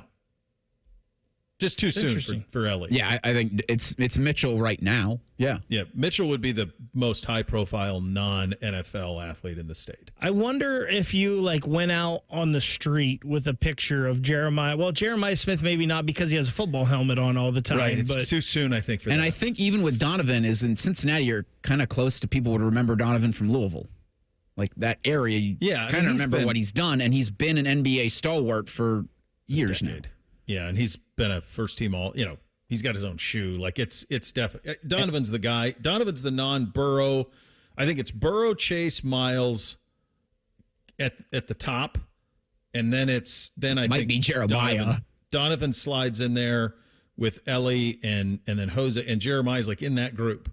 Just too soon for Ellie. Yeah, I think it's Mitchell right now. Yeah. Yeah, Mitchell would be the most high-profile non-NFL athlete in the state. I wonder if you went out on the street with a picture of Jeremiah. Well, Jeremiah Smith maybe not because he has a football helmet on all the time. Right, it's but too soon, I think, for that. And I think even with Donovan is in Cincinnati, you're kind of close to people would remember Donovan from Louisville. Like that area, you kind of remember what he's done, and he's been an NBA stalwart for years now. Yeah, and he's been a first-team all, he's got his own shoe. Like, it's definitely – Donovan's the guy. Donovan's the non-Burrow. I think it's Burrow, Chase, Miles at the top, and then I think be Jeremiah. Donovan slides in there with Ellie and then Jose, and Jeremiah's in that group.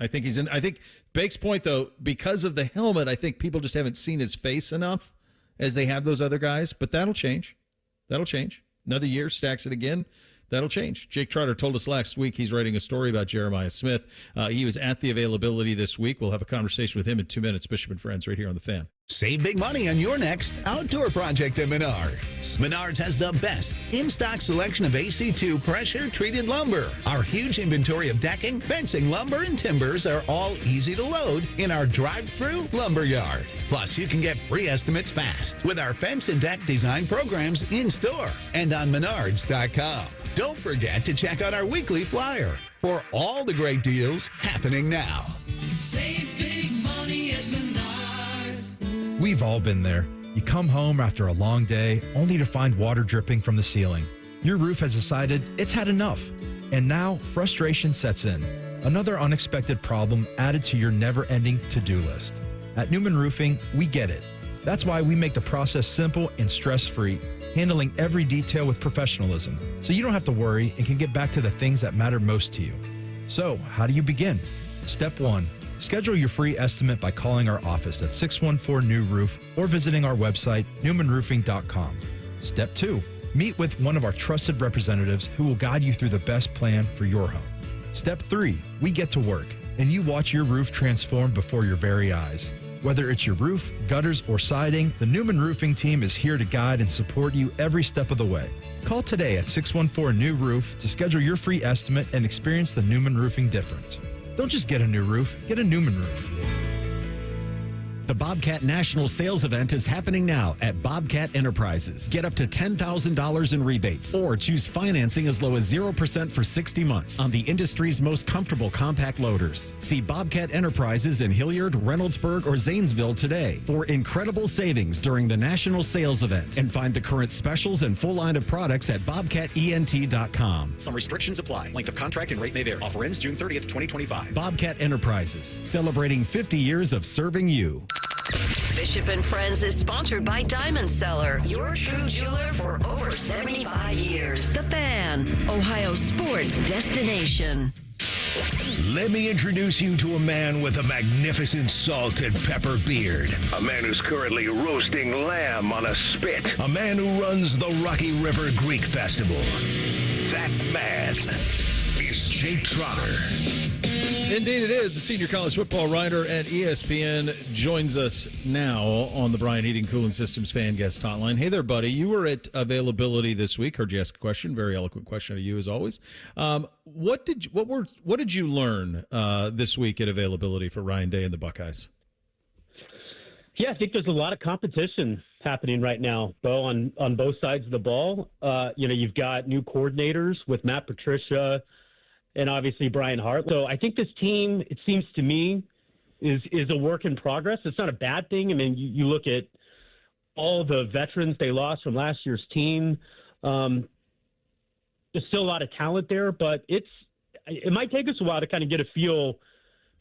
I think he's in – I think Bake's point, though, because of the helmet, I think people just haven't seen his face enough as they have those other guys, but that'll change. That'll change. Another year, stacks it again. That'll change. Jake Trotter told us last week he's writing a story about Jeremiah Smith. He was at the availability this week. We'll have a conversation with him in 2 minutes. Bishop and Friends right here on The Fan. Save big money on your next outdoor project at Menards. Menards has the best in-stock selection of AC2 pressure-treated lumber. Our huge inventory of decking, fencing, lumber, and timbers are all easy to load in our drive-through lumber yard. Plus, you can get free estimates fast with our fence and deck design programs in-store and on Menards.com. Don't forget to check out our weekly flyer for all the great deals happening now. Save big money at Menards. We've all been there. You come home after a long day only to find water dripping from the ceiling. Your roof has decided it's had enough. And now frustration sets in. Another unexpected problem added to your never-ending to-do list. At Newman Roofing, we get it. That's why we make the process simple and stress-free, handling every detail with professionalism, so you don't have to worry and can get back to the things that matter most to you. So, how do you begin? Step 1. Schedule your free estimate by calling our office at 614-NEW-ROOF or visiting our website, newmanroofing.com. Step 2. Meet with one of our trusted representatives who will guide you through the best plan for your home. Step 3. We get to work, and you watch your roof transform before your very eyes. Whether it's your roof, gutters, or siding, the Newman Roofing team is here to guide and support you every step of the way. Call today at 614-NEW-ROOF to schedule your free estimate and experience the Newman Roofing difference. Don't just get a new roof, get a Newman roof. The Bobcat National Sales Event is happening now at Bobcat Enterprises. Get up to $10,000 in rebates or choose financing as low as 0% for 60 months on the industry's most comfortable compact loaders. See Bobcat Enterprises in Hilliard, Reynoldsburg, or Zanesville today for incredible savings during the National Sales Event, and find the current specials and full line of products at bobcatent.com. Some restrictions apply. Length of contract and rate may vary. Offer ends June 30th, 2025. Bobcat Enterprises, celebrating 50 years of serving you. Bishop and Friends is sponsored by Diamond Seller, your true jeweler for over 75 years. The Fan, Ohio sports destination. Let me introduce you to a man with a magnificent salt and pepper beard. A man who's currently roasting lamb on a spit. A man who runs the Rocky River Greek Festival. That man is Jake Troder. Indeed it is. The senior college football writer at ESPN joins us now on the Brian Heating Cooling Systems fan guest hotline. Hey there, buddy. You were at Availability this week. Heard you ask a question. Very eloquent question to you, as always. What did you learn this week at Availability for Ryan Day and the Buckeyes? Yeah, I think there's a lot of competition happening right now, Bo, on both sides of the ball. You've got new coordinators with Matt Patricia and obviously Brian Hart. So I think this team, it seems to me, is a work in progress. It's not a bad thing. I mean, you look at all the veterans they lost from last year's team. There's still a lot of talent there, but it might take us a while to kind of get a feel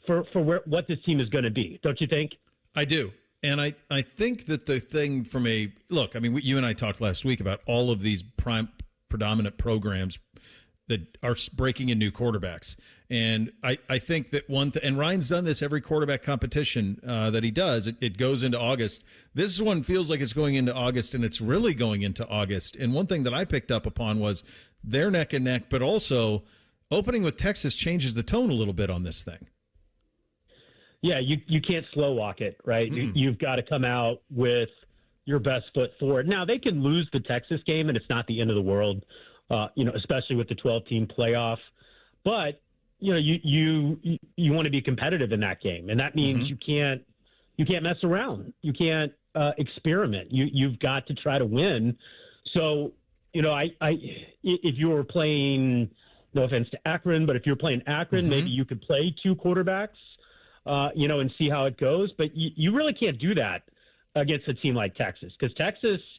for what this team is going to be. Don't you think? I do. And I think that the thing from you and I talked last week about all of these predominant programs that are breaking in new quarterbacks. And I think that and Ryan's done this every quarterback competition that he does. It goes into August. This one feels like it's going into August, and it's really going into August. And one thing that I picked up upon was they're neck and neck, but also opening with Texas changes the tone a little bit on this thing. Yeah, you can't slow walk it, right? You've got to come out with your best foot forward. Now, they can lose the Texas game, and it's not the end of the world. Especially with the 12-team playoff. But, you want to be competitive in that game. And that means you can't mess around. You can't experiment. You've got to try to win. So, if you were playing, no offense to Akron, but if you're playing Akron, maybe you could play two quarterbacks, and see how it goes. But you really can't do that against a team like Texas, because Texas –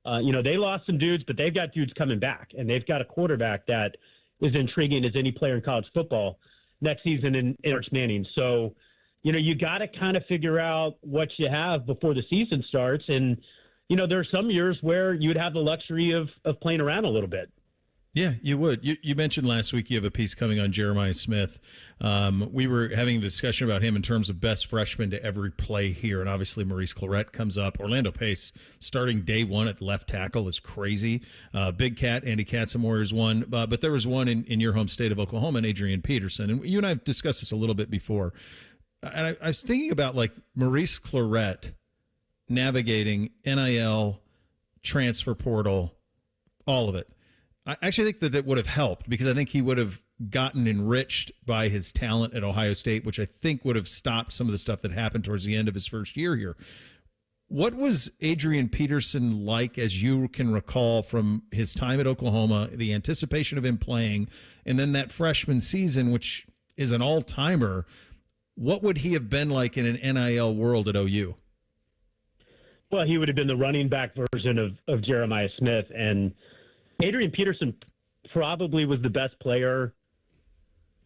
they lost some dudes, but they've got dudes coming back, and they've got a quarterback that is intriguing as any player in college football next season in Arch Manning. So, you got to kind of figure out what you have before the season starts. And, there are some years where you would have the luxury of playing around a little bit. Yeah, you would. You mentioned last week you have a piece coming on Jeremiah Smith. We were having a discussion about him in terms of best freshman to ever play here, and obviously Maurice Clarett comes up. Orlando Pace starting day one at left tackle is crazy. Big Cat, Andy Katzenmoyer is one, but there was one in your home state of Oklahoma, and Adrian Peterson. And you and I have discussed this a little bit before. And I was thinking about Maurice Clarett navigating NIL, transfer portal, all of it. I actually think that would have helped, because I think he would have gotten enriched by his talent at Ohio State, which I think would have stopped some of the stuff that happened towards the end of his first year here. What was Adrian Peterson like, as you can recall, from his time at Oklahoma, the anticipation of him playing, and then that freshman season, which is an all-timer? What would he have been like in an NIL world at OU? Well, he would have been the running back version of Jeremiah Smith, and Adrian Peterson probably was the best player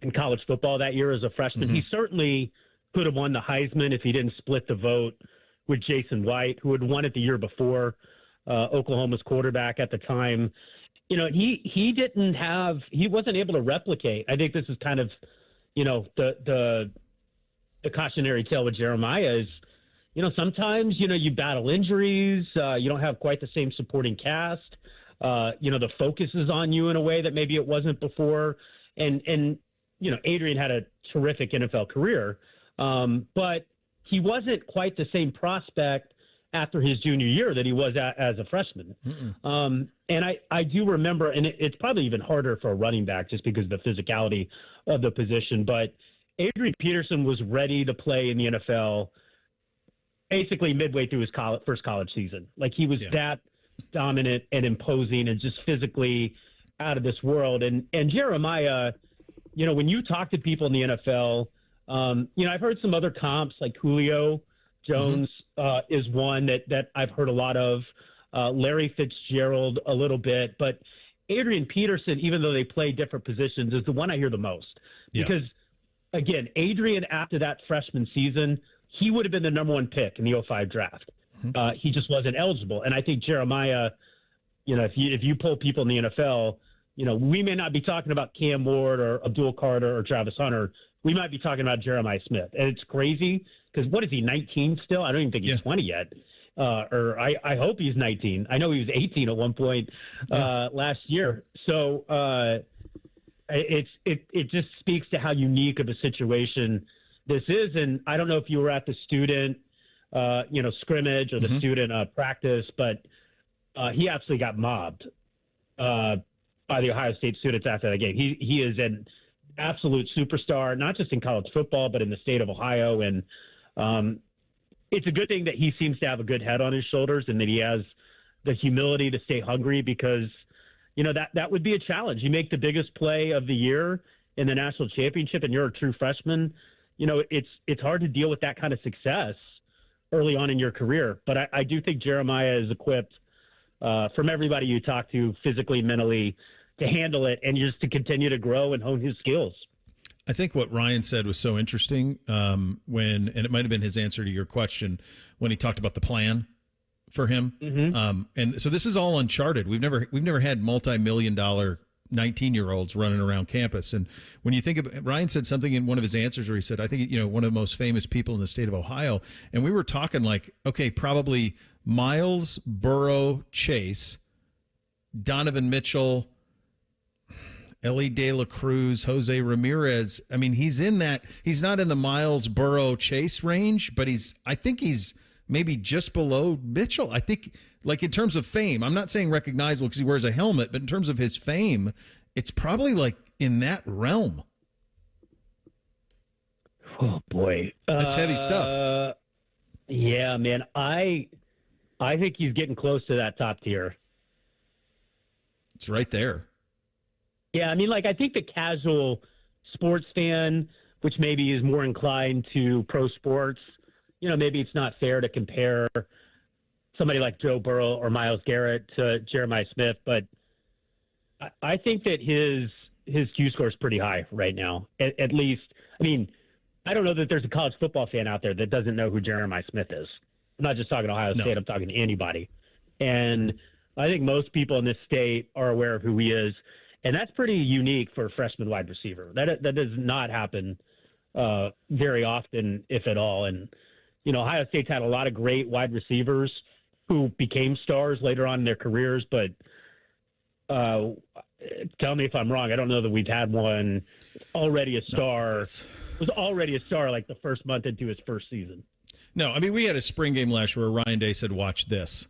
in college football that year as a freshman. He certainly could have won the Heisman if he didn't split the vote with Jason White, who had won it the year before, Oklahoma's quarterback at the time. He wasn't able to replicate. I think this is kind of, the cautionary tale with Jeremiah is, sometimes, you battle injuries. You don't have quite the same supporting cast. The focus is on you in a way that maybe it wasn't before. And Adrian had a terrific NFL career, but he wasn't quite the same prospect after his junior year that he was as a freshman. And I do remember, and it's probably even harder for a running back just because of the physicality of the position, but Adrian Peterson was ready to play in the NFL basically midway through his first college season. He was that dominant and imposing and just physically out of this world. And Jeremiah, when you talk to people in the NFL, I've heard some other comps like Julio Jones is one that I've heard a lot of, Larry Fitzgerald a little bit, but Adrian Peterson, even though they play different positions, is the one I hear the most. Because, again, Adrian, after that freshman season, he would have been the number one pick in the 05 draft. He just wasn't eligible. And I think Jeremiah, if you pull people in the NFL, we may not be talking about Cam Ward or Abdul Carter or Travis Hunter. We might be talking about Jeremiah Smith. And it's crazy because what is he, 19 still? I don't even think he's 20 yet. Or I hope he's 19. I know he was 18 at one point last year. So it just speaks to how unique of a situation this is. And I don't know if you were at the student, scrimmage or the student practice, but he absolutely got mobbed by the Ohio State students after that game. He is an absolute superstar, not just in college football, but in the state of Ohio. And it's a good thing that he seems to have a good head on his shoulders and that he has the humility to stay hungry because, that would be a challenge. You make the biggest play of the year in the national championship and you're a true freshman. It's hard to deal with that kind of success early on in your career. But I do think Jeremiah is equipped from everybody you talk to physically, mentally, to handle it and just to continue to grow and hone his skills. I think what Ryan said was so interesting and it might have been his answer to your question when he talked about the plan for him. And so this is all uncharted. We've never had multi-million-dollar 19-year-olds running around campus. And when you think of Ryan said something in one of his answers where he said, I think, one of the most famous people in the state of Ohio. And we were talking probably Miles, Burrow, Chase, Donovan Mitchell, Ellie De La Cruz, Jose Ramirez. I mean, he's not in the Miles, Burrow, Chase range, but I think he's maybe just below Mitchell. I think, in terms of fame, I'm not saying recognizable because he wears a helmet, but in terms of his fame, it's probably in that realm. Oh boy, that's heavy stuff. Yeah, man. I think he's getting close to that top tier. It's right there. Yeah, I think the casual sports fan, which maybe is more inclined to pro sports, maybe it's not fair to compare somebody like Joe Burrow or Myles Garrett to Jeremiah Smith, but I think that his Q score is pretty high right now. At least, I don't know that there's a college football fan out there that doesn't know who Jeremiah Smith is. I'm not just talking Ohio State. I'm talking to anybody. And I think most people in this state are aware of who he is. And that's pretty unique for a freshman wide receiver. That does not happen very often, if at all. And, Ohio State's had a lot of great wide receivers who became stars later on in their careers. But tell me if I'm wrong. I don't know that we've had one already a star. Was already a star like the first month into his first season. No, we had a spring game last year where Ryan Day said, watch this,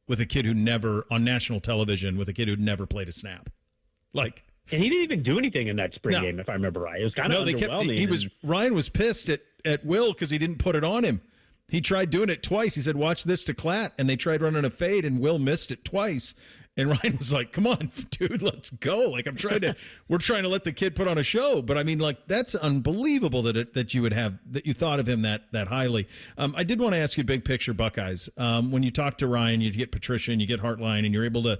with a kid who never, on national television, with a kid who'd never played a snap. And he didn't even do anything in that spring game, if I remember right. It was kind of underwhelming. Ryan was pissed at Will because he didn't put it on him. He tried doing it twice. He said, watch this to Klatt, and they tried running a fade, and Will missed it twice. And Ryan was like, come on, dude, let's go. We're trying to let the kid put on a show. But that's unbelievable that you would have, that you thought of him that highly. I did want to ask you big picture Buckeyes. When you talk to Ryan, you get Patricia and you get Hartline and you're able to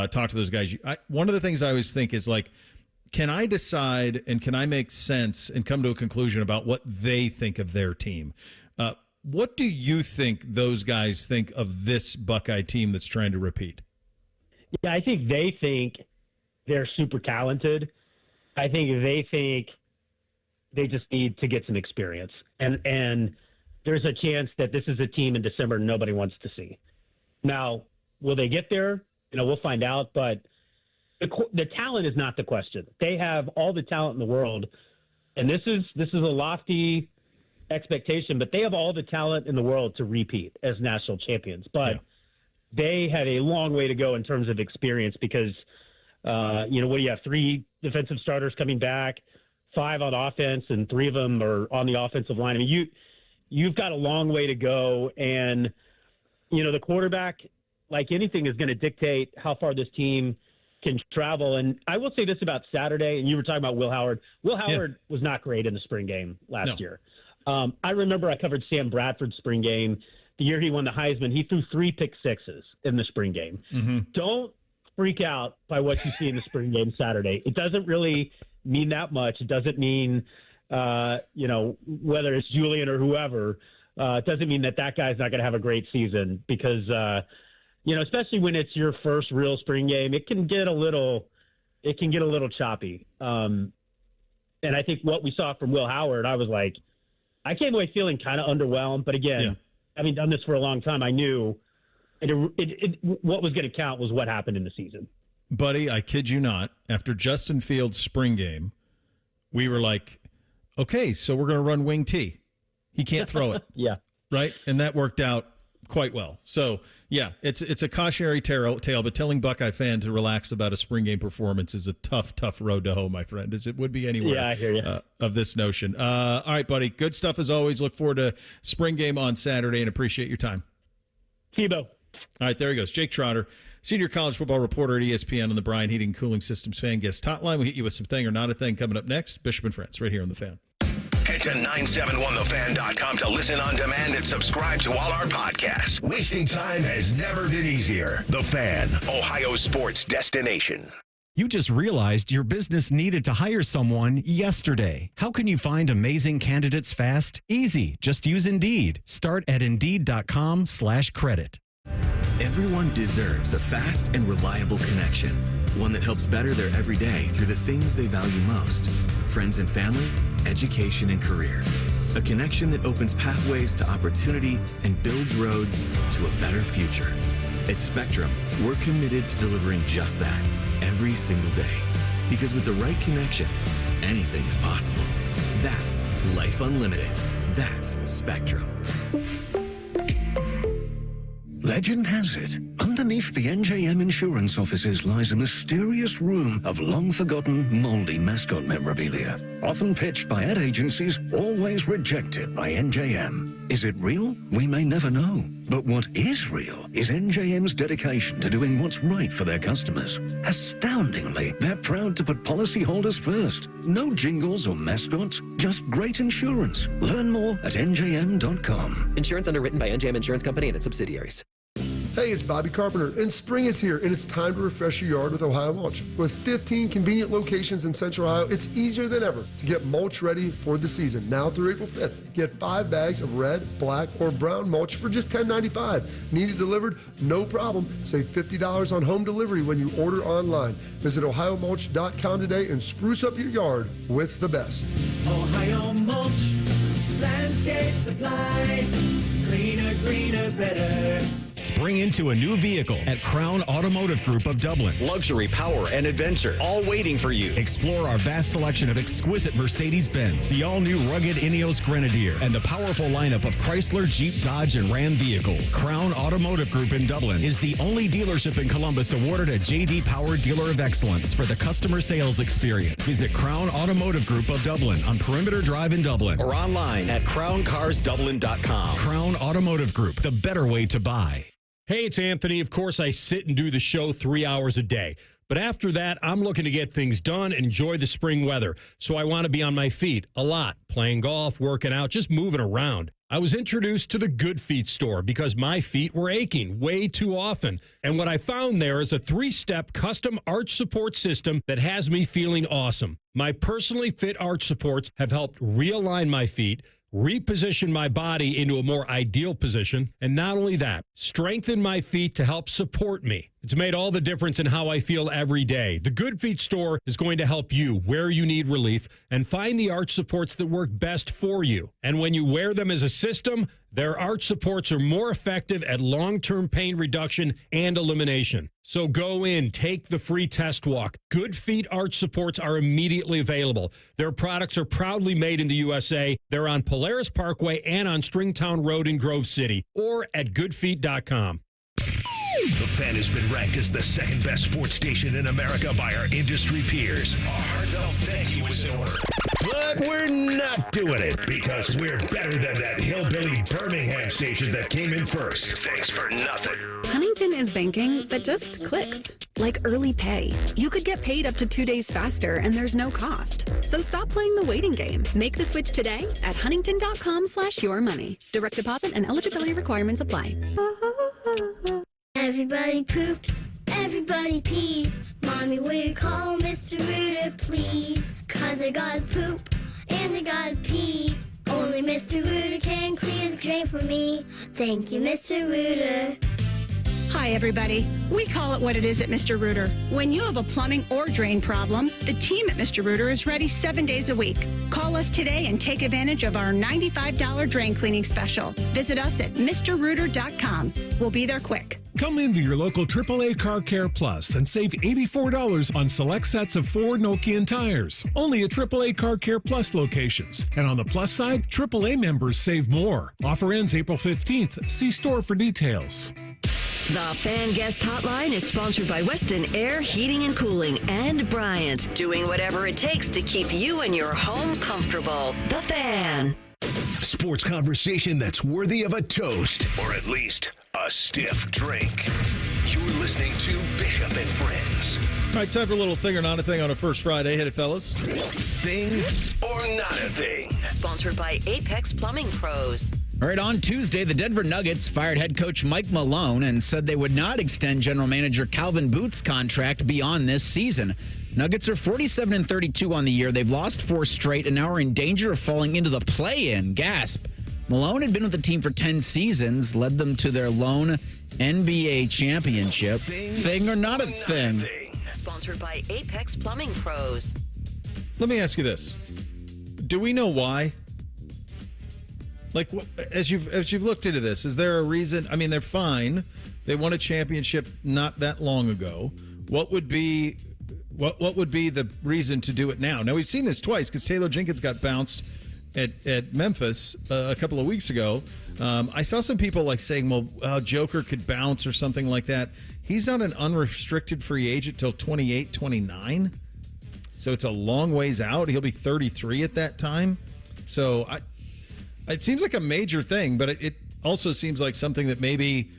talk to those guys. One of the things I always think is can I decide and can I make sense and come to a conclusion about what they think of their team? What do you think those guys think of this Buckeye team that's trying to repeat? Yeah, I think they think they're super talented. I think they just need to get some experience. And there's a chance that this is a team in December nobody wants to see. Now, will they get there? We'll find out. But the talent is not the question. They have all the talent in the world. And this is a lofty expectation, but they have all the talent in the world to repeat as national champions. But they have a long way to go in terms of experience because, what do you have? 3 defensive starters coming back, 5 on offense, and 3 of them are on the offensive line. You've got a long way to go. And, the quarterback, like anything, is going to dictate how far this team can travel. And I will say this about Saturday, and you were talking about Will Howard. Will Howard was not great in the spring game last year. I remember I covered Sam Bradford's spring game. The year he won the Heisman, he threw 3 pick sixes in the spring game. Mm-hmm. Don't freak out by what you see in the spring game Saturday. It doesn't really mean that much. It doesn't mean, whether it's Julian or whoever. It doesn't mean that guy's not going to have a great season because, especially when it's your first real spring game, it can get a little choppy. And I think what we saw from Will Howard, I was like, I came away feeling kind of underwhelmed. But again, having done this for a long time, I knew what was going to count was what happened in the season. Buddy, I kid you not, after Justin Fields' spring game, we were like, okay, so we're going to run wing T. He can't throw it. Yeah. Right? And that worked out quite well. So, yeah, it's a cautionary tale, but telling Buckeye fan to relax about a spring game performance is a tough road to hoe, my friend, as it would be anywhere. Yeah, I hear you. Of this notion. All right, buddy. Good stuff as always. Look forward to spring game on Saturday and appreciate your time. Tebow. All right, there he goes. Jake Trotter, senior college football reporter at ESPN on the Bryan Heating and Cooling Systems Fan Guest Hotline. We'll hit you with some thing or not a thing coming up next. Bishop and Friends right here on The Fan. Head to 971thefan.com to listen on demand and subscribe to all our podcasts. Wasting time has never been easier. The Fan, Ohio sports destination. You just realized your business needed to hire someone yesterday. How can you find amazing candidates fast? Easy. Just use Indeed. Start at Indeed.com/credit. Everyone deserves a fast and reliable connection. One that helps better their everyday through the things they value most. Friends and family, education and career. A connection that opens pathways to opportunity and builds roads to a better future. At Spectrum, we're committed to delivering just that every single day. Because with the right connection, anything is possible. That's Life Unlimited. That's Spectrum. Legend has it, underneath the NJM insurance offices lies a mysterious room of long-forgotten, moldy mascot memorabilia. Often pitched by ad agencies, always rejected by NJM. Is it real? We may never know. But what is real is NJM's dedication to doing what's right for their customers. Astoundingly, they're proud to put policyholders first. No jingles or mascots, just great insurance. Learn more at njm.com. Insurance underwritten by NJM Insurance Company and its subsidiaries. Hey, it's Bobby Carpenter, and spring is here, and it's time to refresh your yard with Ohio Mulch. With 15 convenient locations in Central Ohio, it's easier than ever to get mulch ready for the season. Now through April 5th, get 5 bags of red, black, or brown mulch for just $10.95. Need it delivered? No problem. Save $50 on home delivery when you order online. Visit OhioMulch.com today and spruce up your yard with the best. Ohio Mulch, landscape supply, cleaner, greener, better. Spring into a new vehicle at Crown Automotive Group of Dublin. Luxury, power, and adventure, all waiting for you. Explore our vast selection of exquisite Mercedes-Benz, the all-new rugged Ineos Grenadier, and the powerful lineup of Chrysler, Jeep, Dodge, and Ram vehicles. Crown Automotive Group in Dublin is the only dealership in Columbus awarded a J.D. Power Dealer of Excellence for the customer sales experience. Visit Crown Automotive Group of Dublin on Perimeter Drive in Dublin. Or online at crowncarsdublin.com. Crown Automotive Group, the better way to buy. Hey, it's Anthony. Of course, I sit and do the show 3 hours a day. But after that, I'm looking to get things done and enjoy the spring weather. So I want to be on my feet a lot, playing golf, working out, just moving around. I was introduced to the Good Feet store because my feet were aching way too often. And what I found there is a 3-step custom arch support system that has me feeling awesome. My personally fit arch supports have helped realign my feet, reposition my body into a more ideal position, and not only that, strengthen my feet to help support me. It's made all the difference in how I feel every day. The Good Feet store is going to help you where you need relief and find the arch supports that work best for you. And when you wear them as a system, their arch supports are more effective at long-term pain reduction and elimination. So go in, take the free test walk. Good Feet arch supports are immediately available. Their products are proudly made in the USA. They're on Polaris Parkway and on Stringtown Road in Grove City, or at goodfeet.com. The Fan has been ranked as the second best sports station in America by our industry peers. Our heartfelt thank you is in order. But we're not doing it because we're better than that hillbilly Birmingham station that came in first. Thanks for nothing. Huntington is banking that just clicks. Like early pay. You could get paid up to 2 days faster and there's no cost. So stop playing the waiting game. Make the switch today at huntington.com/yourmoney. Direct deposit and eligibility requirements apply. Everybody poops, everybody pees. Mommy, will you call Mr. Rooter, please? 'Cause I gotta poop and I gotta pee. Only Mr. Rooter can clear the drain everything for me. Thank you, Mr. Rooter. Hi, everybody. We call it what it is at Mr. Rooter. When you have a plumbing or drain problem, the team at Mr. Rooter is ready 7 days a week. Call us today and take advantage of our $95 drain cleaning special. Visit us at MrRooter.com. We'll be there quick. Come into your local AAA Car Care Plus and save $84 on select sets of Ford Nokian tires. Only at AAA Car Care Plus locations. And on the plus side, AAA members save more. Offer ends April 15th. See store for details. The Fan Guest Hotline is sponsored by Weston Air Heating and Cooling and Bryant, doing whatever it takes to keep you and your home comfortable. The Fan. Sports conversation that's worthy of a toast, or at least a stiff drink. You're listening to Bishop and Friends. All right, time for a little thing or not a thing on a first Friday. Hit it, fellas. Thing or not a thing. Sponsored by Apex Plumbing Pros. All right, on Tuesday, the Denver Nuggets fired head coach Mike Malone and said they would not extend general manager Calvin Booth's contract beyond this season. Nuggets are 47-32 on the year. They've lost 4 straight and now are in danger of falling into the play-in. Gasp. Malone had been with the team for 10 seasons, led them to their lone NBA championship. Thing or not a thing? Sponsored by Apex Plumbing Pros. Let me ask you this. Do we know why? Like, as you've looked into this, is there a reason? I mean, they're fine. They won a championship not that long ago. What would be the reason to do it now? Now, we've seen this twice because Taylor Jenkins got bounced at Memphis a couple of weeks ago. I saw some people like saying, well, Joker could bounce or something like that. He's not an unrestricted free agent till 28, 29. So it's a long ways out. He'll be 33 at that time. So it seems like a major thing, but it also seems like something that maybe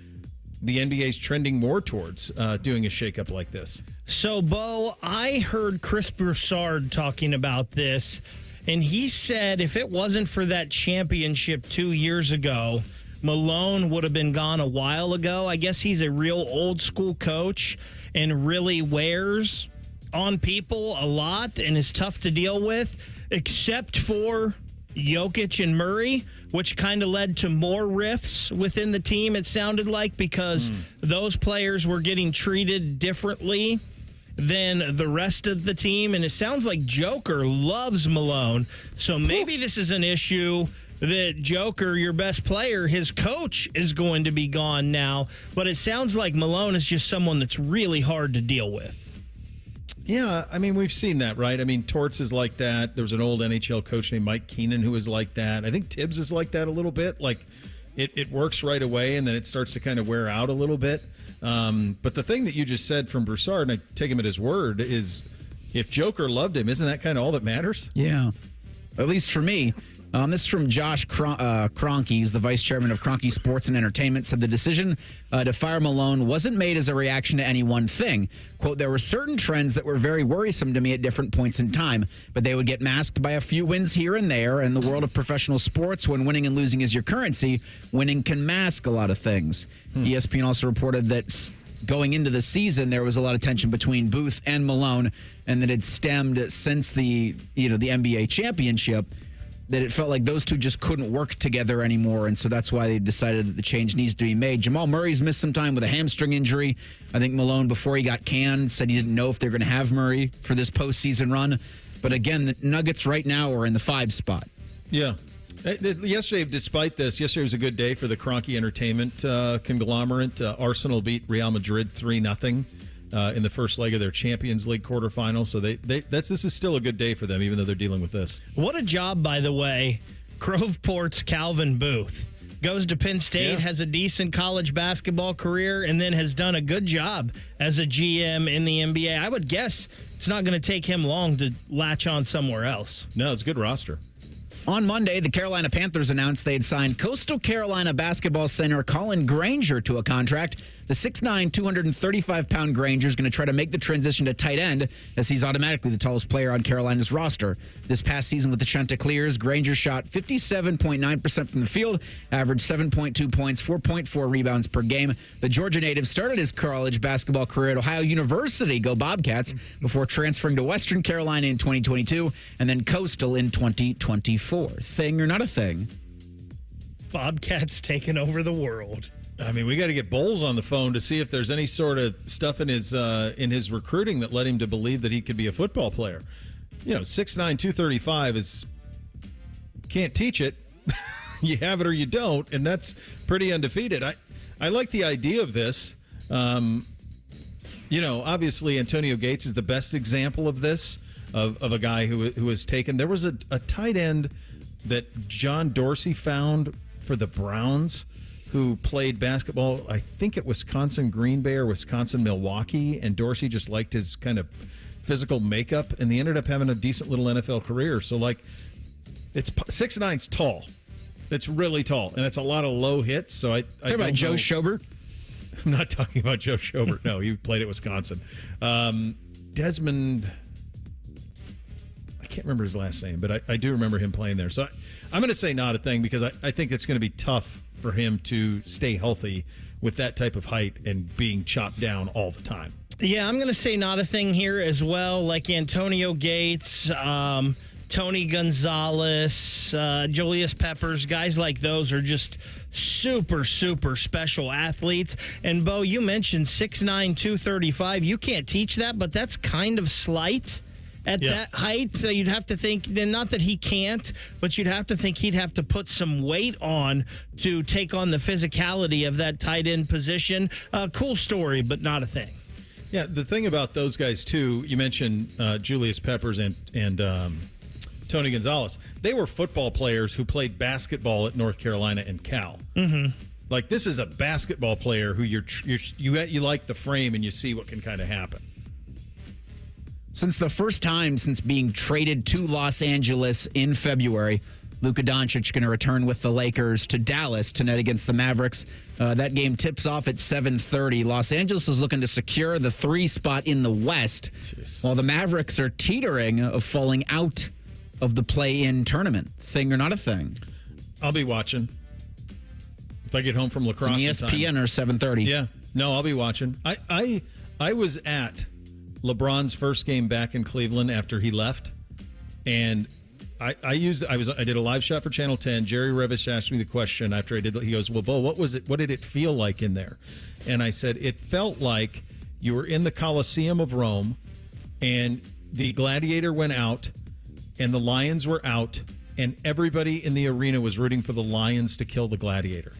the NBA is trending more towards doing a shakeup like this. So, Bo, I heard Chris Broussard talking about this, and he said if it wasn't for that championship 2 years ago, Malone would have been gone a while ago. I guess he's a real old school coach and really wears on people a lot and is tough to deal with, except for Jokic and Murray, which kind of led to more rifts within the team, it sounded like, because those players were getting treated differently than the rest of the team. And it sounds like Joker loves Malone. So maybe this is an issue that Joker, your best player, his coach is going to be gone now. But it sounds like Malone is just someone that's really hard to deal with. Yeah, I mean, we've seen that, right? I mean, Torts is like that. There was an old NHL coach named Mike Keenan who was like that. I think Tibbs is like that a little bit. Like, it works right away, and then it starts to kind of wear out a little bit. But the thing that you just said from Broussard, and I take him at his word, is if Joker loved him, isn't that kind of all that matters? Yeah, at least for me. This is from Josh Kroenke. He's the vice chairman of Kroenke Sports and Entertainment. Said the decision to fire Malone wasn't made as a reaction to any one thing. Quote, there were certain trends that were very worrisome to me at different points in time, but they would get masked by a few wins here and there. In the world of professional sports, when winning and losing is your currency, winning can mask a lot of things. ESPN also reported that going into the season, there was a lot of tension between Booth and Malone, and that it stemmed since the NBA championship, that it felt like those two just couldn't work together anymore, and so that's why they decided that the change needs to be made. Jamal Murray's missed some time with a hamstring injury. I think Malone, before he got canned, said he didn't know if they're going to have Murray for this postseason run. But again, the Nuggets right now are in the 5 spot. Yeah. Yesterday, despite this, yesterday was a good day for the Kroenke Entertainment conglomerate. Arsenal beat Real Madrid 3-0. In the first leg of their Champions League quarterfinal. So this is still a good day for them, even though they're dealing with this. What a job, by the way. Groveport's Calvin Booth goes to Penn State, has a decent college basketball career, and then has done a good job as a GM in the NBA. I would guess it's not going to take him long to latch on somewhere else. No, it's a good roster. On Monday, the Carolina Panthers announced they had signed Coastal Carolina basketball center Colin Granger to a contract. The 6'9", 235-pound Granger is going to try to make the transition to tight end, as he's automatically the tallest player on Carolina's roster. This past season with the Chanticleers, Granger shot 57.9% from the field, averaged 7.2 points, 4.4 rebounds per game. The Georgia native started his college basketball career at Ohio University, go Bobcats, before transferring to Western Carolina in 2022 and then Coastal in 2024. Thing or not a thing? Bobcats taking over the world. I mean, we got to get Bowles on the phone to see if there's any sort of stuff in his recruiting that led him to believe that he could be a football player. 6'9", 235 is can't teach it. You have it or you don't, and that's pretty undefeated. I like the idea of this. Obviously Antonio Gates is the best example of this, of a guy who was taken. There was a tight end that John Dorsey found for the Browns who played basketball, I think at Wisconsin Green Bay or Wisconsin Milwaukee, and Dorsey just liked his kind of physical makeup, and he ended up having a decent little NFL career. So, it's 6'9's tall. It's really tall, and it's a lot of low hits. So I talking about Joe Schobert? I'm not talking about Joe Schobert. No, he played at Wisconsin. Desmond, I can't remember his last name, but I do remember him playing there. So I'm going to say not a thing because I think it's going to be tough for him to stay healthy with that type of height and being chopped down all the time. Yeah, I'm going to say not a thing here as well, like Antonio Gates, Tony Gonzalez, Julius Peppers, guys like those are just super, super special athletes. And, Bo, you mentioned 6'9", 235. You can't teach that, but that's kind of slight at that height. So you'd have to think, then not that he can't, but you'd have to think he'd have to put some weight on to take on the physicality of that tight end position. Cool story, but not a thing. Yeah, the thing about those guys, too, you mentioned Julius Peppers and Tony Gonzalez. They were football players who played basketball at North Carolina and Cal. Mm-hmm. Like, this is a basketball player who you like the frame and you see what can kind of happen. Since the first time since being traded to Los Angeles in February, Luka Doncic going to return with the Lakers to Dallas tonight against the Mavericks. That game tips off at 7:30. Los Angeles is looking to secure the 3 spot in the West, while the Mavericks are teetering of falling out of the play-in tournament. Thing or not a thing? I'll be watching. If I get home from lacrosse it's an ESPN or 7:30. Yeah. No, I'll be watching. I was at LeBron's first game back in Cleveland after he left, and I did a live shot for Channel 10. Jerry Revis asked me the question after I did. He goes, "Well, Bo, what was it? What did it feel like in there?" And I said, "It felt like you were in the Colosseum of Rome, and the gladiator went out, and the lions were out, and everybody in the arena was rooting for the lions to kill the gladiator."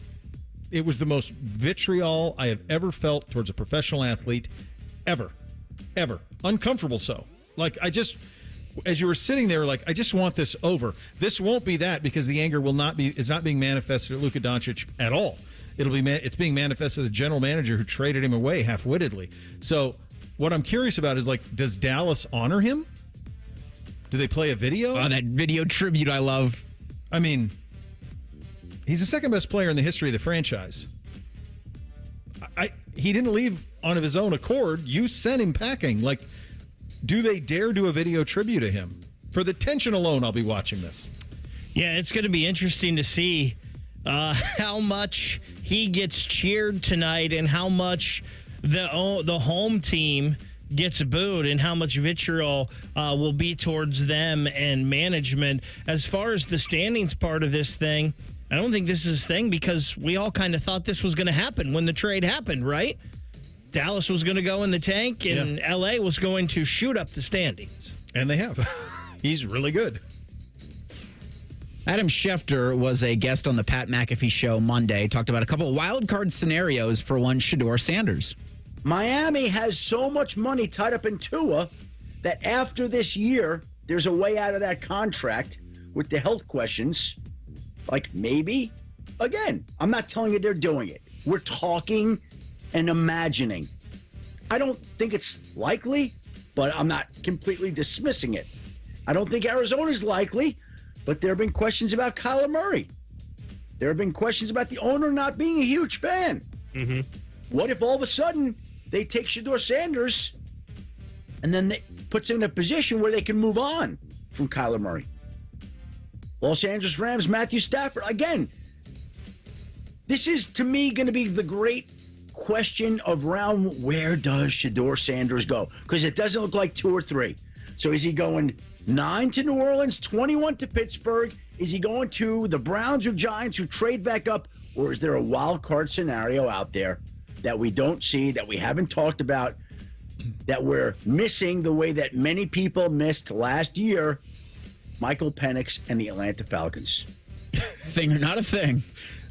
It was the most vitriol I have ever felt towards a professional athlete, ever. Uncomfortable so. Like, as you were sitting there, like, I just want this over. This won't be that because the anger is not being manifested at Luka Doncic at all. It's being manifested at the general manager who traded him away half-wittedly. So what I'm curious about is, like, does Dallas honor him? Do they play a video? Oh, that video tribute I love. I mean, he's the second best player in the history of the franchise. He didn't leave on of his own accord. You sent him packing. Like, do they dare do a video tribute to him? For the tension alone, I'll be watching this. Yeah, it's going to be interesting to see how much he gets cheered tonight and how much the home team gets booed and how much vitriol will be towards them and management. As far as the standings part of this thing, I don't think this is a thing because we all kind of thought this was going to happen when the trade happened, right? Dallas was going to go in the tank and L.A. was going to shoot up the standings. And they have. He's really good. Adam Schefter was a guest on the Pat McAfee show Monday. Talked about a couple of wild card scenarios for one Shedeur Sanders. Miami has so much money tied up in Tua that after this year, there's a way out of that contract with the health questions. Like, maybe, again, I'm not telling you they're doing it. We're talking and imagining. I don't think it's likely, but I'm not completely dismissing it. I don't think Arizona's likely, but there have been questions about Kyler Murray. There have been questions about the owner not being a huge fan. Mm-hmm. What if all of a sudden they take Shedeur Sanders and then they puts them in a position where they can move on from Kyler Murray? Los Angeles Rams, Matthew Stafford. Again, this is, to me, going to be the great question of round, where does Shedeur Sanders go? Because it doesn't look like 2 or 3. So is he going 9 to New Orleans, 21 to Pittsburgh, Is he going to the Browns or Giants who trade back up? Or is there a wild card scenario out there that we don't see, that we haven't talked about, that we're missing the way that many people missed last year? Michael Penix and the Atlanta Falcons. Thing or not a thing?